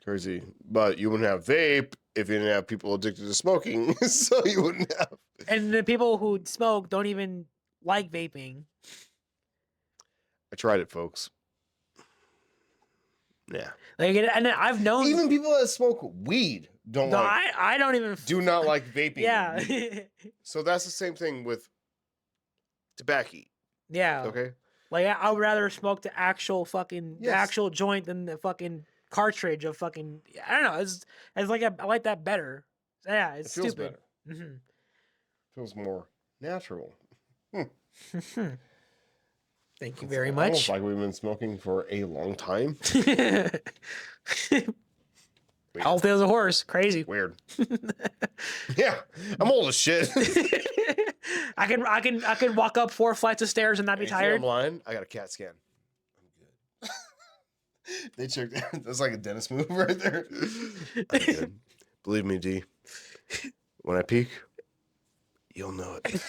Speaker 1: Crazy. But you wouldn't have vape if you didn't have people addicted to smoking. So you wouldn't have.
Speaker 2: And the people who smoke don't even like vaping.
Speaker 1: I tried it, folks. Yeah.
Speaker 2: Like, and I've known
Speaker 1: Even people that smoke weed don't
Speaker 2: no,
Speaker 1: like.
Speaker 2: I don't even
Speaker 1: Do not like vaping.
Speaker 2: Yeah.
Speaker 1: So that's the same thing with tobacco.
Speaker 2: Yeah.
Speaker 1: Okay.
Speaker 2: Like I would rather smoke the actual fucking the
Speaker 1: Yes.
Speaker 2: actual joint than the fucking cartridge of fucking. I don't know. It's like I like that better. Yeah, it's
Speaker 1: It feels
Speaker 2: stupid.
Speaker 1: better.
Speaker 2: Mm-hmm.
Speaker 1: Feels more natural.
Speaker 2: Thank you very
Speaker 1: Almost
Speaker 2: much.
Speaker 1: like we've been smoking for a long time.
Speaker 2: Healthy as a horse. Crazy.
Speaker 1: Weird. Yeah, I'm old as shit.
Speaker 2: I can walk up 4 flights of stairs and not be
Speaker 1: You think
Speaker 2: tired.
Speaker 1: I'm lying. I got a CAT scan. I'm good. They checked. That's like a dentist move right there. I'm good. Believe me, D. When I peak, you'll know it.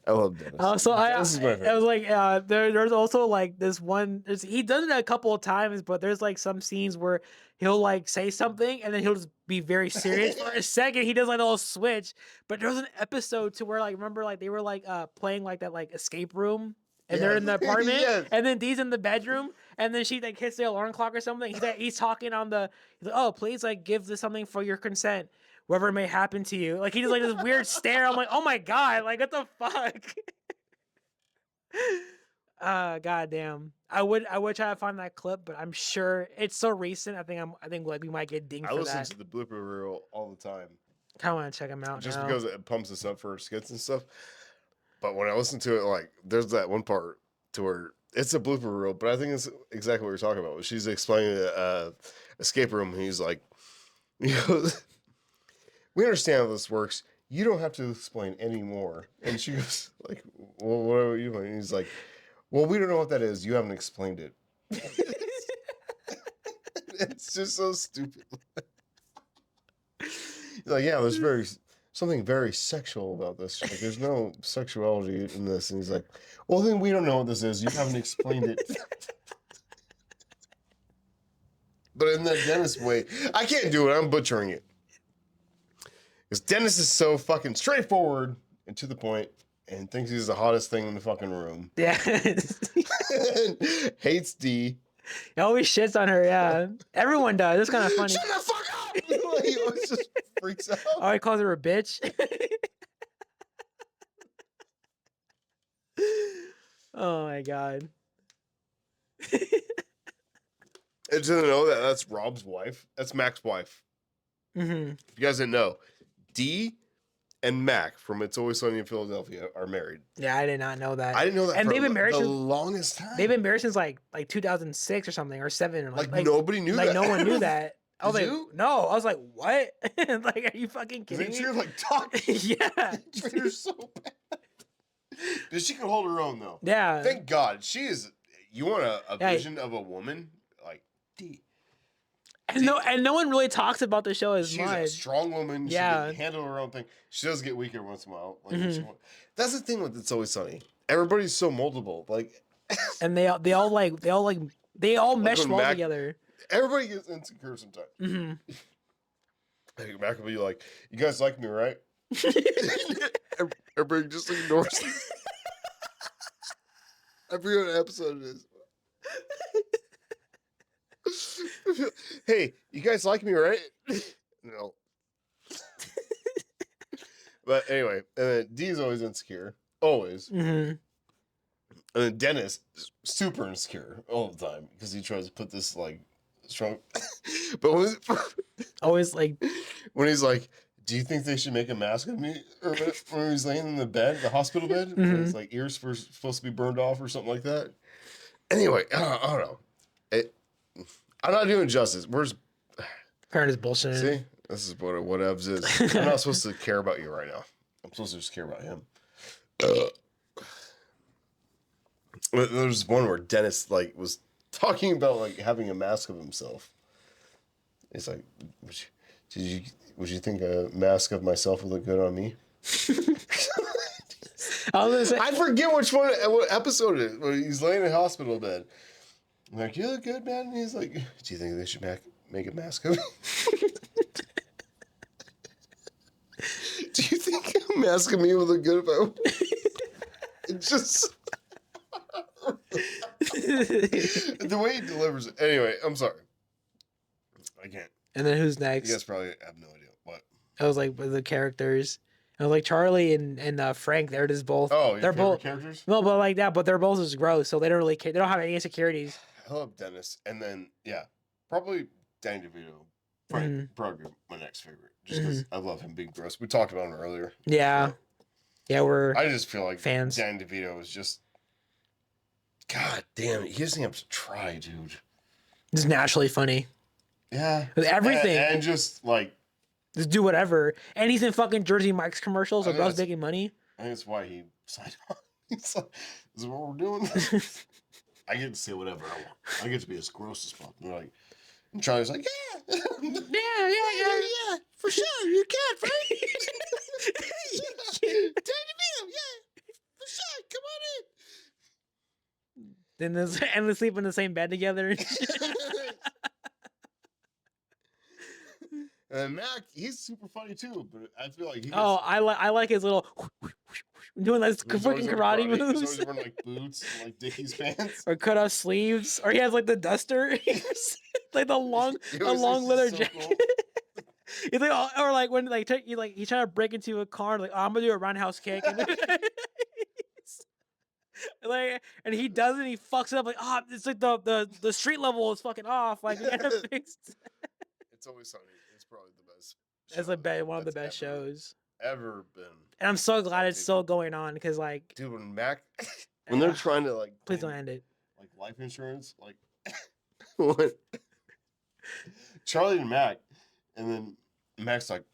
Speaker 1: I love Dennis.
Speaker 2: So
Speaker 1: Dennis is my
Speaker 2: I
Speaker 1: favorite.
Speaker 2: was like, there's also like this one. He does it a couple of times, but there's like some scenes where he'll like say something and then he'll just be very serious for a second. He does like a little switch. But there was an episode to where like remember like they were like playing like that like escape room. And they're in the apartment,
Speaker 1: Yes.
Speaker 2: and then Dee's in the bedroom, and then she like hits the alarm clock or something. He's talking on the. He's like, "Oh, please like give this something for your consent." whatever may happen to you. Like he just like this weird stare. I'm like, oh my god, like what the fuck? Goddamn. I would try to find that clip, but I'm sure it's so recent. I think like we might get dinged
Speaker 1: I
Speaker 2: for
Speaker 1: listen
Speaker 2: that.
Speaker 1: to the blooper reel all the time.
Speaker 2: I want to check him out
Speaker 1: just
Speaker 2: now.
Speaker 1: because it pumps us up for skits and stuff. But when I listen to it, like there's that one part to where it's a blooper reel, but I think it's exactly what you're talking about. She's explaining the escape room. And he's like, he goes, we understand how this works. You don't have to explain anymore. And she goes, like, well, what are you doing? And he's like, well, we don't know what that is. You haven't explained it. It's just so stupid. He's like, yeah, there's something very sexual about this. Like, there's no sexuality in this. And he's like, well, then we don't know what this is. You haven't explained it. But in the Dennis way, I can't do it. I'm butchering it. Because Dennis is so fucking straightforward and to the point and thinks he's the hottest thing in the fucking room.
Speaker 2: Yeah.
Speaker 1: Hates D.
Speaker 2: He always shits on her, yeah. Everyone does. It's kind of funny.
Speaker 1: Shut the fuck up! Like, he always just freaks out.
Speaker 2: Oh, he calls her a bitch. Oh my god.
Speaker 1: And to know that that's Rob's wife. That's Mac's wife.
Speaker 2: Mm-hmm.
Speaker 1: If you guys didn't know, D and Mac from It's Always Sunny in Philadelphia are married.
Speaker 2: Yeah, I did not know that.
Speaker 1: I didn't know that.
Speaker 2: And
Speaker 1: for
Speaker 2: they've been married
Speaker 1: the
Speaker 2: since
Speaker 1: longest time.
Speaker 2: They've been married since like 2006 or something or 7 or
Speaker 1: like nobody knew
Speaker 2: like
Speaker 1: that.
Speaker 2: no one knew that. I was
Speaker 1: Did
Speaker 2: like,
Speaker 1: you?
Speaker 2: no. I was like, what? Like, are you fucking kidding
Speaker 1: They
Speaker 2: me?
Speaker 1: treat her like dog.
Speaker 2: Yeah.
Speaker 1: They treat her so bad. Dude, she can hold her own though.
Speaker 2: Yeah.
Speaker 1: Thank God. She is. You want a
Speaker 2: Yeah.
Speaker 1: vision of a woman like D.
Speaker 2: And no one really talks about the show as
Speaker 1: She's
Speaker 2: much.
Speaker 1: a strong woman.
Speaker 2: Yeah.
Speaker 1: She can handle her own thing. She does get weaker once in a while. Like
Speaker 2: Mhm.
Speaker 1: that's the thing with It's Always Sunny. Everybody's so multiple. Like,
Speaker 2: And they all mesh
Speaker 1: when
Speaker 2: well
Speaker 1: Mac-
Speaker 2: together.
Speaker 1: everybody gets insecure sometimes.
Speaker 2: Mm-hmm.
Speaker 1: Like, Mac will be like, "You guys like me, right?" Everybody just ignores it. I forget what episode it is. Hey, you guys like me, right? No. But anyway, and then D's always insecure. Always.
Speaker 2: Mm-hmm.
Speaker 1: And then Dennis is super insecure all the time because he tries to put this like strong. But
Speaker 2: Always like,
Speaker 1: when he's like, "Do you think they should make a mask of me?" Or when he's laying in the bed, the hospital bed, and his like ears supposed to be burned off or something like that. Anyway, I don't know. I'm not doing justice. Where's
Speaker 2: parent is bullshit.
Speaker 1: see? This is what a whatevs is. I'm not supposed to care about you right now. I'm supposed to just care about him. There's one where Dennis like was talking about like having a mask of himself. It's like, would you think a mask of myself would look good on me? I forget what episode it is. When he's laying in a hospital bed. I'm like, you look good, man. And he's like, do you think they should make a mask of me? Do you think a mask of me would look good if I? It just the way he delivers it. Anyway, I'm sorry. I can't.
Speaker 2: And then who's
Speaker 1: You
Speaker 2: next?
Speaker 1: guys probably have no idea what.
Speaker 2: I was like with the characters. I was like Charlie and Frank. They're just both.
Speaker 1: Oh, your
Speaker 2: they're
Speaker 1: favorite
Speaker 2: both
Speaker 1: characters?
Speaker 2: no, but like that. But they're both just gross, so they don't really care. They don't have any insecurities.
Speaker 1: I love Dennis, and then probably Danny DeVito. Frank probably my next favorite, just because I love him being gross. We talked about him earlier.
Speaker 2: Yeah, yeah, we're.
Speaker 1: I just feel like
Speaker 2: fans.
Speaker 1: Danny DeVito is just. God damn it! He doesn't have to try, dude.
Speaker 2: It's naturally funny.
Speaker 1: Yeah,
Speaker 2: With everything.
Speaker 1: and just like.
Speaker 2: Just do whatever, and he's in fucking Jersey Mike's commercials
Speaker 1: I
Speaker 2: about
Speaker 1: think
Speaker 2: making money.
Speaker 1: I think that's why he signed on. He's like, this is what we're doing. I get to say whatever I want. I get to be as gross as possible. They're like, and Charlie's like, yeah, yeah, for sure, you can, Frank. Danny DeVito, yeah, for sure, come on in.
Speaker 2: Then they sleep in the same bed together.
Speaker 1: And Mac, he's super funny too, but I feel like he.
Speaker 2: I like his little doing those fucking karate moves.
Speaker 1: He's always wearing like boots and like Dickies pants.
Speaker 2: Or cut off sleeves, or he has like the duster, like the long leather jacket.
Speaker 1: Cool.
Speaker 2: You think, or like when like he trying to break into a car, like, oh, I'm gonna do a roundhouse kick, and like, and he does it, and he fucks it up, like, oh, it's like the street level is fucking off, like we gotta fix.
Speaker 1: It's Always Sunny. It's probably the best.
Speaker 2: It's like one of the best shows
Speaker 1: Ever been.
Speaker 2: and I'm so glad it's still going on because like,
Speaker 1: dude, when Mac, when they're trying to like,
Speaker 2: please don't end it.
Speaker 1: Like life insurance, like what? Charlie and Mac, and then Mac's like,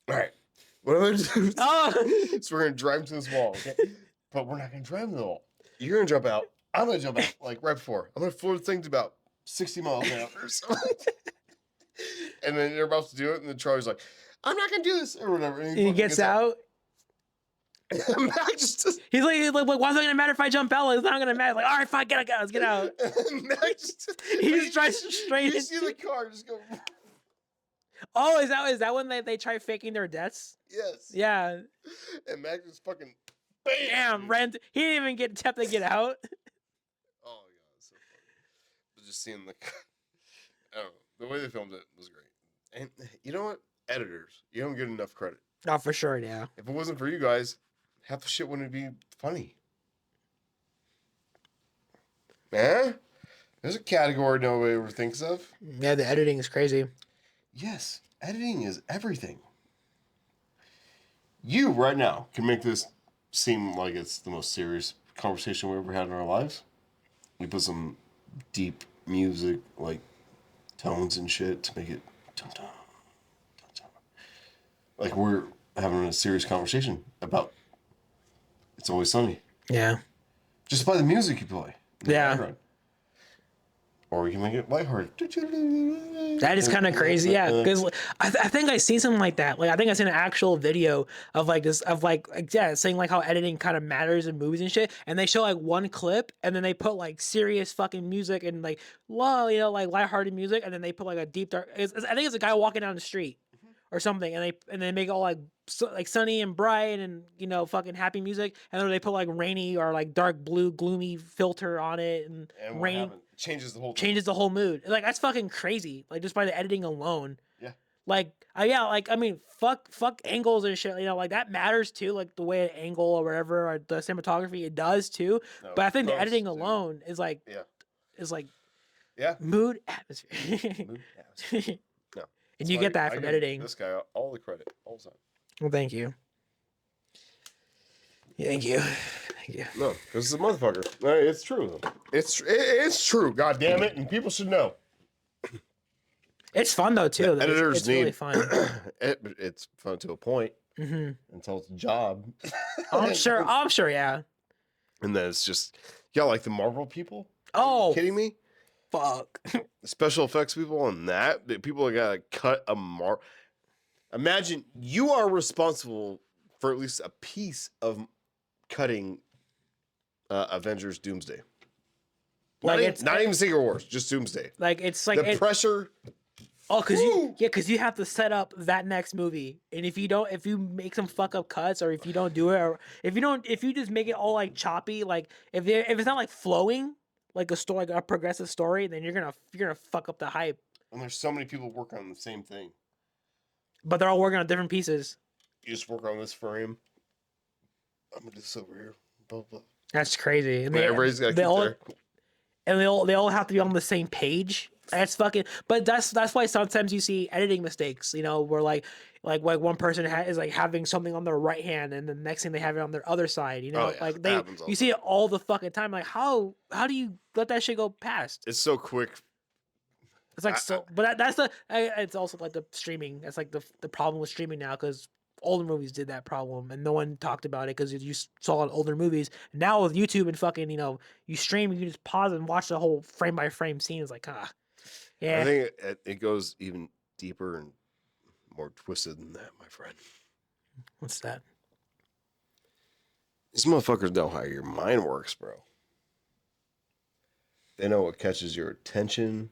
Speaker 1: all right, what am I gonna do?
Speaker 2: Oh.
Speaker 1: So we're gonna drive to this wall, okay? But we're not gonna drive to the wall. You're gonna jump out. I'm gonna jump out like right before. I'm gonna floor the thing to about 60 miles an hour or something. And then they're about to do it, and then Charlie's like, I'm not gonna do this or whatever. And
Speaker 2: he gets out.
Speaker 1: Mac just
Speaker 2: he's like, why's it gonna matter if I jump out? Like, it's not gonna matter. Like, all right, fine, let's get out.
Speaker 1: Mac just
Speaker 2: he just drives straight.
Speaker 1: You see the car just go.
Speaker 2: Oh, is that when they try faking their deaths?
Speaker 1: Yes.
Speaker 2: Yeah.
Speaker 1: And Mac just fucking
Speaker 2: bam, ran. He didn't even get attempt to get out.
Speaker 1: Oh my god, it's so funny. But just seeing the, I don't know, the way they filmed it was great. And you know what? Editors, you don't get enough credit.
Speaker 2: Oh, for sure, yeah.
Speaker 1: If it wasn't for you guys, half the shit wouldn't be funny. There's a category nobody ever thinks of.
Speaker 2: Yeah, the editing is crazy.
Speaker 1: Yes, editing is everything. You, right now, can make this seem like it's the most serious conversation we ever had in our lives. We put some deep music, like tones and shit, to make it dum-dum, dum-dum. Like we're having a serious conversation about It's Always Sunny.
Speaker 2: Yeah.
Speaker 1: Just by the music you play.
Speaker 2: Yeah.
Speaker 1: Or we can make it lighthearted.
Speaker 2: That is kind of crazy, yeah. Because I think I seen something like that. Like I think I seen an actual video of like this, of like yeah, saying like how editing kind of matters in movies and shit. And they show like one clip, and then they put like serious fucking music and like like lighthearted music, and then they put like a deep dark. I think it's a guy walking down the street or something, and they make it all like sunny and bright and fucking happy music, and then they put like rainy or like dark blue gloomy filter on it, and rain
Speaker 1: changes the whole
Speaker 2: mood. Like that's fucking crazy. Like just by the editing alone.
Speaker 1: Yeah.
Speaker 2: Like like I mean fuck angles and shit. Like that matters too. Like the way an angle or whatever, or the cinematography, it does too. No, but I think the editing alone is like mood atmosphere.
Speaker 1: Mood atmosphere. No.
Speaker 2: And you get that from editing.
Speaker 1: This guy all the credit all the time.
Speaker 2: Well, thank you. Thank you.
Speaker 1: No, because it's a motherfucker. It's true. It's true. God damn it, and people should know.
Speaker 2: It's fun though too. It's really fun.
Speaker 1: It's fun to a point until it's a job.
Speaker 2: I'm sure. Yeah.
Speaker 1: And then it's just like the Marvel people.
Speaker 2: Oh,
Speaker 1: are you kidding me?
Speaker 2: Fuck.
Speaker 1: The special effects people on that people gotta cut a Imagine you are responsible for at least a piece of cutting Avengers Doomsday.
Speaker 2: Like
Speaker 1: not even Secret Wars, just Doomsday.
Speaker 2: Like it's like
Speaker 1: the pressure.
Speaker 2: Oh, because you have to set up that next movie, and if you make some fuck up cuts, or if you don't do it, or if you just make it all like choppy, like if it's not like flowing, like a story, like a progressive story, then you're gonna fuck up the hype.
Speaker 1: And there's so many people working on the same thing,
Speaker 2: but they're all working on different pieces.
Speaker 1: You just work on this frame. I'm gonna do this over here. Blah blah.
Speaker 2: That's crazy. And
Speaker 1: everybody's got to keep there.
Speaker 2: And they all have to be on the same page. That's fucking. But that's why sometimes you see editing mistakes. Where like one person is like having something on their right hand, and the next thing they have it on their other side. You see it all the fucking time. Like how do you let that shit go past?
Speaker 1: It's so quick.
Speaker 2: It's like but that's it's also like the streaming. That's like the problem with streaming now, because older movies did that problem and no one talked about it because you saw it in older movies. Now with YouTube and fucking you stream, you can just pause and watch the whole frame by frame scene. It's like yeah.
Speaker 1: I think it goes even deeper and more twisted than that, my friend.
Speaker 2: What's that?
Speaker 1: These motherfuckers know how your mind works, bro. They know what catches your attention,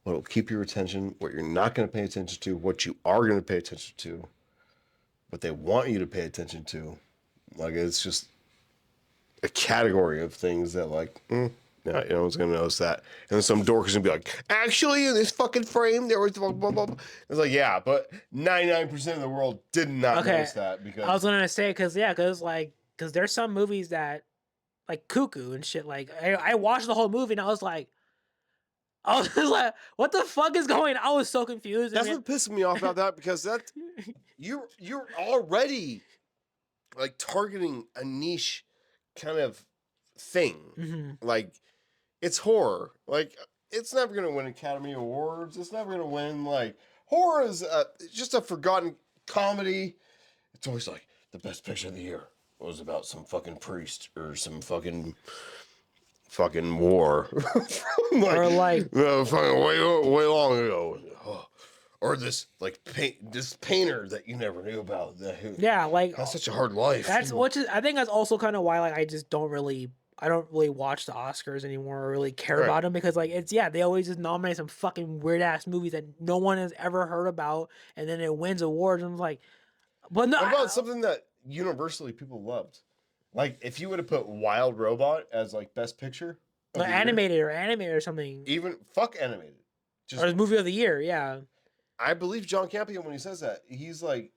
Speaker 1: what will keep your attention, what you're not going to pay attention to, what you are going to pay attention to, what they want you to pay attention to. Like, it's just a category of things that, like, Yeah, no one's gonna notice that. And then some dork is gonna be like, actually, in this fucking frame, there was blah, blah, blah, blah. It's like, yeah, but 99% of the world did not
Speaker 2: Okay,
Speaker 1: notice that because
Speaker 2: I was gonna say because there's some movies that like Cuckoo and shit. Like I watched the whole movie and I was like, what the fuck is going? I was so confused.
Speaker 1: that's what pisses me off about that because that you're already like targeting a niche kind of thing.
Speaker 2: Mm-hmm.
Speaker 1: Like it's horror. Like it's never gonna win Academy Awards. It's never gonna win like horror is just a forgotten comedy. It's always like the best picture of the year was about some fucking priest or some fucking war like,
Speaker 2: Or like
Speaker 1: fucking way long ago. Oh. Or this like this painter that you never knew about that who
Speaker 2: yeah, like
Speaker 1: has such a hard life.
Speaker 2: I think that's also kind of why like I don't really watch the Oscars anymore or really care
Speaker 1: Right.
Speaker 2: about them because like they always just nominate some fucking weird ass movies that no one has ever heard about and then it wins awards and I'm like, but no,
Speaker 1: What about something that universally people loved? Like if you would have put Wild Robot as like best picture, of
Speaker 2: like
Speaker 1: the year,
Speaker 2: animated or something
Speaker 1: even fuck animated.
Speaker 2: or the movie of the year, yeah.
Speaker 1: I believe John Canopener when he says that he's like,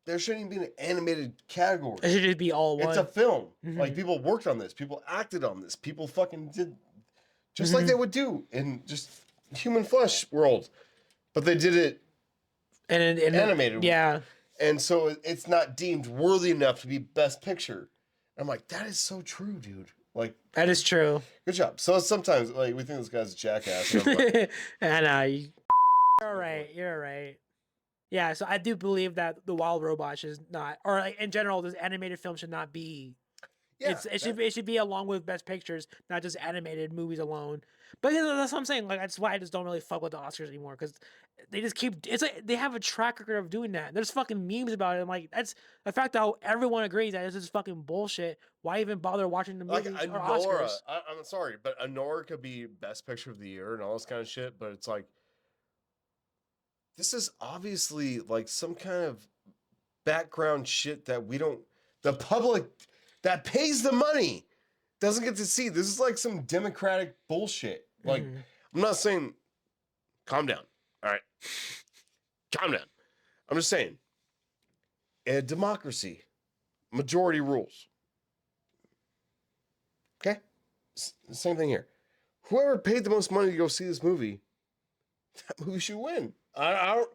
Speaker 1: there shouldn't even be an animated category.
Speaker 2: It should just be all one.
Speaker 1: It's a film.
Speaker 2: Mhm.
Speaker 1: Like people worked on this, people acted on this, people fucking did just
Speaker 2: Mhm.
Speaker 1: like they would do in just human flesh world, but they did it
Speaker 2: and
Speaker 1: animated.
Speaker 2: Yeah.
Speaker 1: And so it's not deemed worthy enough to be best picture. I'm like, that is so true, dude. Like
Speaker 2: That is true.
Speaker 1: good job. So sometimes like we think this guy's a jackass. And I'm like,
Speaker 2: And you're right. You're right. Yeah, so I do believe that the Wild Robot should not, or like in general, this animated film should not be.
Speaker 1: yeah,
Speaker 2: It should be along with Best Pictures, not just animated movies alone. But that's what I'm saying. Like that's why I just don't really fuck with the Oscars anymore because they just keep. It's like they have a track record of doing that. There's fucking memes about it. I'm like, that's the fact that everyone agrees that it's just fucking bullshit. Why even bother watching the
Speaker 1: like
Speaker 2: movies or
Speaker 1: Anora.
Speaker 2: Oscars?
Speaker 1: I'm sorry, but Anora could be best picture of the year and all this kind of shit. But it's like this is obviously like some kind of background shit that we don't. The public that pays the money doesn't get to see. This is like some democratic bullshit. Like
Speaker 2: Mhm.
Speaker 1: I'm not saying, calm down. All right, calm down. I'm just saying, in a democracy, majority rules. Okay, same thing here. Whoever paid the most money to go see this movie, that movie should win. I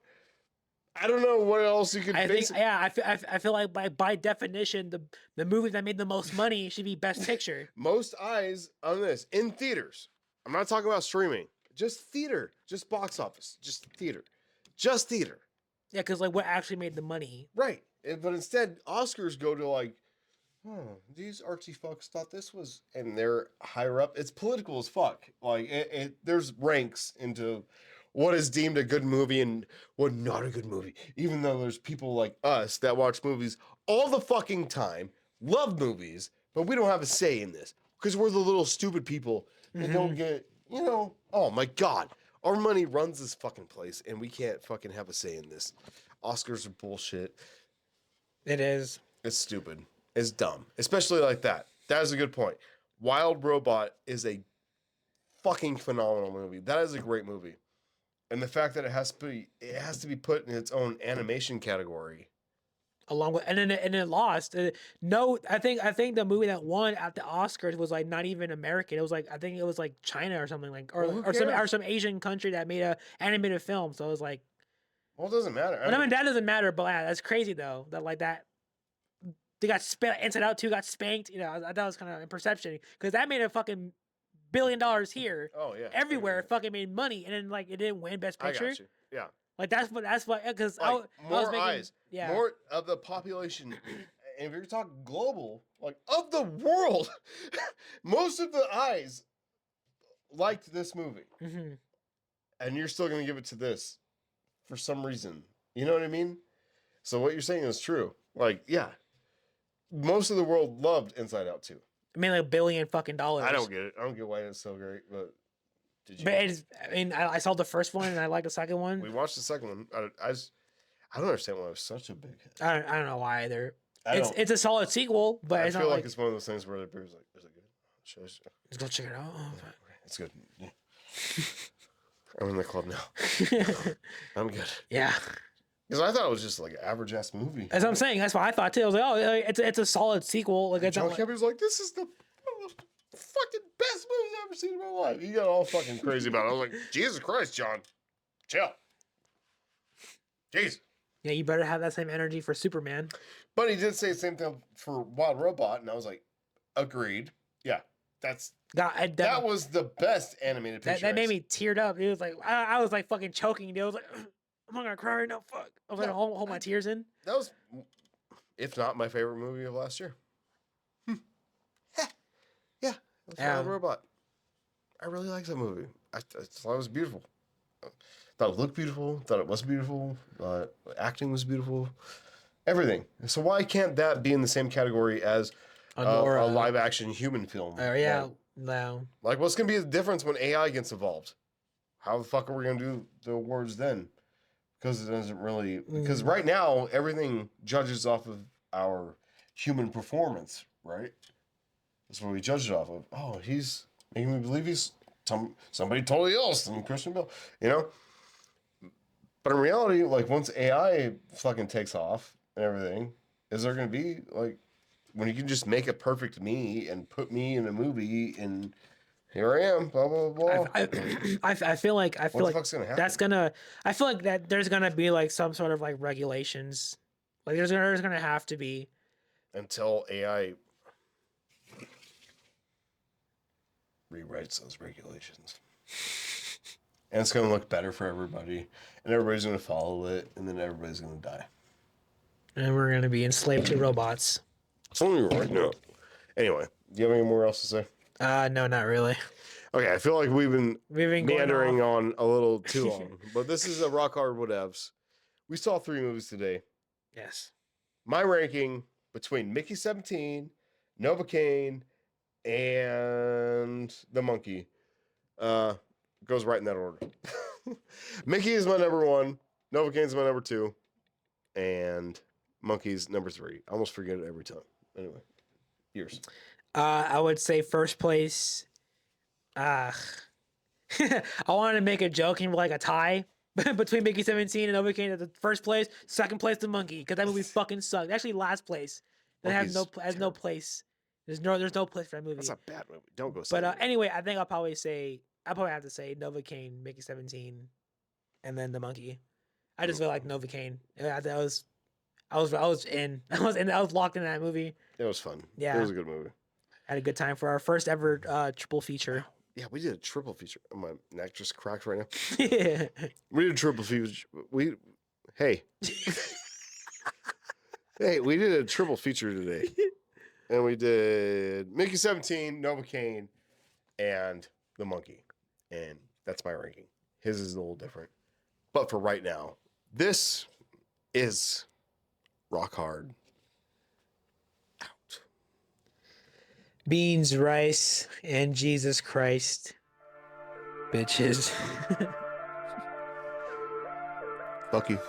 Speaker 1: don't know what else you could.
Speaker 2: I think, yeah, I feel like by definition, the movie that made the most money should be Best Picture.
Speaker 1: Most eyes on this in theaters. I'm not talking about streaming. Just theater, just box office, just theater, just theater.
Speaker 2: Yeah, because like what actually made the money?
Speaker 1: Right. But instead, Oscars go to like, oh, these artsy fucks thought this was, and they're higher up. It's political as fuck. Like there's ranks into what is deemed a good movie and what not a good movie. Even though there's people like us that watch movies all the fucking time, love movies, but we don't have a say in this because we're the little stupid people that don't get, oh my God, our money runs this fucking place and we can't fucking have a say in this. Oscars are bullshit.
Speaker 2: It is.
Speaker 1: It's stupid. It's dumb. Especially like that. That is a good point. Wild Robot is a fucking phenomenal movie. That is a great movie. And the fact that it has to be put in its own animation category.
Speaker 2: Along with and then it lost. No, I think the movie that won at the Oscars was like not even American. It was like I think it was like China or something like
Speaker 1: Well, who
Speaker 2: or
Speaker 1: cares?
Speaker 2: some Asian country that made a animated film. So it was like,
Speaker 1: Well, it doesn't matter.
Speaker 2: but I mean that doesn't matter. But yeah, that's crazy though. That like that they got spanked. Inside Out 2 got spanked. You know, I thought it was kind of in perception because that made a fucking $1 billion here.
Speaker 1: Oh yeah.
Speaker 2: Everywhere it fucking made money, and then like it didn't win Best
Speaker 1: I
Speaker 2: Picture.
Speaker 1: got you. Yeah.
Speaker 2: Like that's what because
Speaker 1: Like,
Speaker 2: I was
Speaker 1: more
Speaker 2: making,
Speaker 1: eyes.
Speaker 2: yeah.
Speaker 1: More of the population. And if you're talking global, like of the world, most of the eyes liked this movie.
Speaker 2: Mm-hmm.
Speaker 1: And you're still going to give it to this for some reason. You know what I mean? So what you're saying is true. Like, yeah. Most of the world loved Inside Out 2.
Speaker 2: I mean, like $1 billion fucking dollars.
Speaker 1: I don't get it. I don't get why it's so great, but did you?
Speaker 2: But I mean, I saw the first one and I like the second one.
Speaker 1: We watched the second one. I don't understand why it was such a big hit.
Speaker 2: I don't know why either.
Speaker 1: It's
Speaker 2: a solid sequel, but
Speaker 1: I
Speaker 2: it's
Speaker 1: feel
Speaker 2: not
Speaker 1: like it's one of those things where the beer's like, is it good?
Speaker 2: Let's go check it out. Oh,
Speaker 1: It's good. Yeah. I'm in the club now. I'm good.
Speaker 2: yeah.
Speaker 1: Because I thought it was just like an average ass movie.
Speaker 2: That's what I'm saying. That's what I thought too. I was like, oh, it's a solid sequel. Like, it's
Speaker 1: John
Speaker 2: not
Speaker 1: Canopener was like, this is the fucking best movie I've ever seen in my life. He got all fucking crazy about it. I was like, Jesus Christ, John. Chill. Jeez.
Speaker 2: Yeah, you better have that same energy for Superman.
Speaker 1: But he did say the same thing for Wild Robot, and I was like, agreed. Yeah, that was the best animated picture.
Speaker 2: That made me teared up. It was like I was like fucking choking. Dude. I was like, I'm not gonna cry right now. Fuck. I was like, hold my tears in.
Speaker 1: That was, if not my favorite movie of last year. Yeah, it was Wild Robot. I really liked that movie. I thought it was beautiful. Thought it looked beautiful. Thought it was beautiful. Acting was beautiful. Everything. So why can't that be in the same category as a live action human film?
Speaker 2: Yeah, no.
Speaker 1: Like, what's gonna be the difference when AI gets involved? How the fuck are we gonna do the awards then? Because it doesn't really. Because right now everything judges off of our human performance, right? That's what we judge it off of. Oh, he's making me believe he's somebody totally else than Christian Bale, you know. But in reality, like, once AI fucking takes off and everything, is there going to be, like, when you can just make a perfect me and put me in a movie and here I am, blah, blah, blah.
Speaker 2: I feel like
Speaker 1: what the fuck's gonna happen?
Speaker 2: that's gonna, I feel like that there's gonna be like some sort of like regulations. Like there's gonna have to be.
Speaker 1: Until AI rewrites those regulations. And it's going to look better for everybody. And everybody's going to follow it. And then everybody's going to die.
Speaker 2: And we're going to be enslaved to robots.
Speaker 1: It's only right now. Anyway, do you have any more else to say?
Speaker 2: No, not really.
Speaker 1: Okay, I feel like we've been meandering on a little too long. But this is a Rock Hard Whatevs. We saw 3 movies today.
Speaker 2: Yes.
Speaker 1: My ranking between Mickey 17, Novocaine, and The Monkey goes right in that order. Mickey is my number 1. Novocaine's my number 2. And Monkey's number 3. I almost forget it every time. Anyway, yours.
Speaker 2: I would say first place. I wanted to make a joke and like a tie between Mickey 17 and Novocaine at the first place. Second place, The Monkey, because that movie fucking sucked. Actually, last place. That has no place. There's no place for that movie.
Speaker 1: That's a bad movie. Don't go see it.
Speaker 2: But anyway, I think I'll probably have to say Novocaine, Mickey 17, and then The Monkey. I just feel like Novocaine. I was locked in that movie.
Speaker 1: It was fun.
Speaker 2: Yeah.
Speaker 1: It was a good movie.
Speaker 2: Had a good time for our first ever triple feature.
Speaker 1: Yeah, we did a triple feature. My neck just cracked right now.
Speaker 2: Yeah.
Speaker 1: We did a triple feature. Hey, we did a triple feature today. And we did Mickey 17, Novocaine, and The Monkey. And that's my ranking. His is a little different. But for right now, this is Rock Hard. Out.
Speaker 2: Beans, rice, and Jesus Christ. Bitches.
Speaker 1: Fuck you.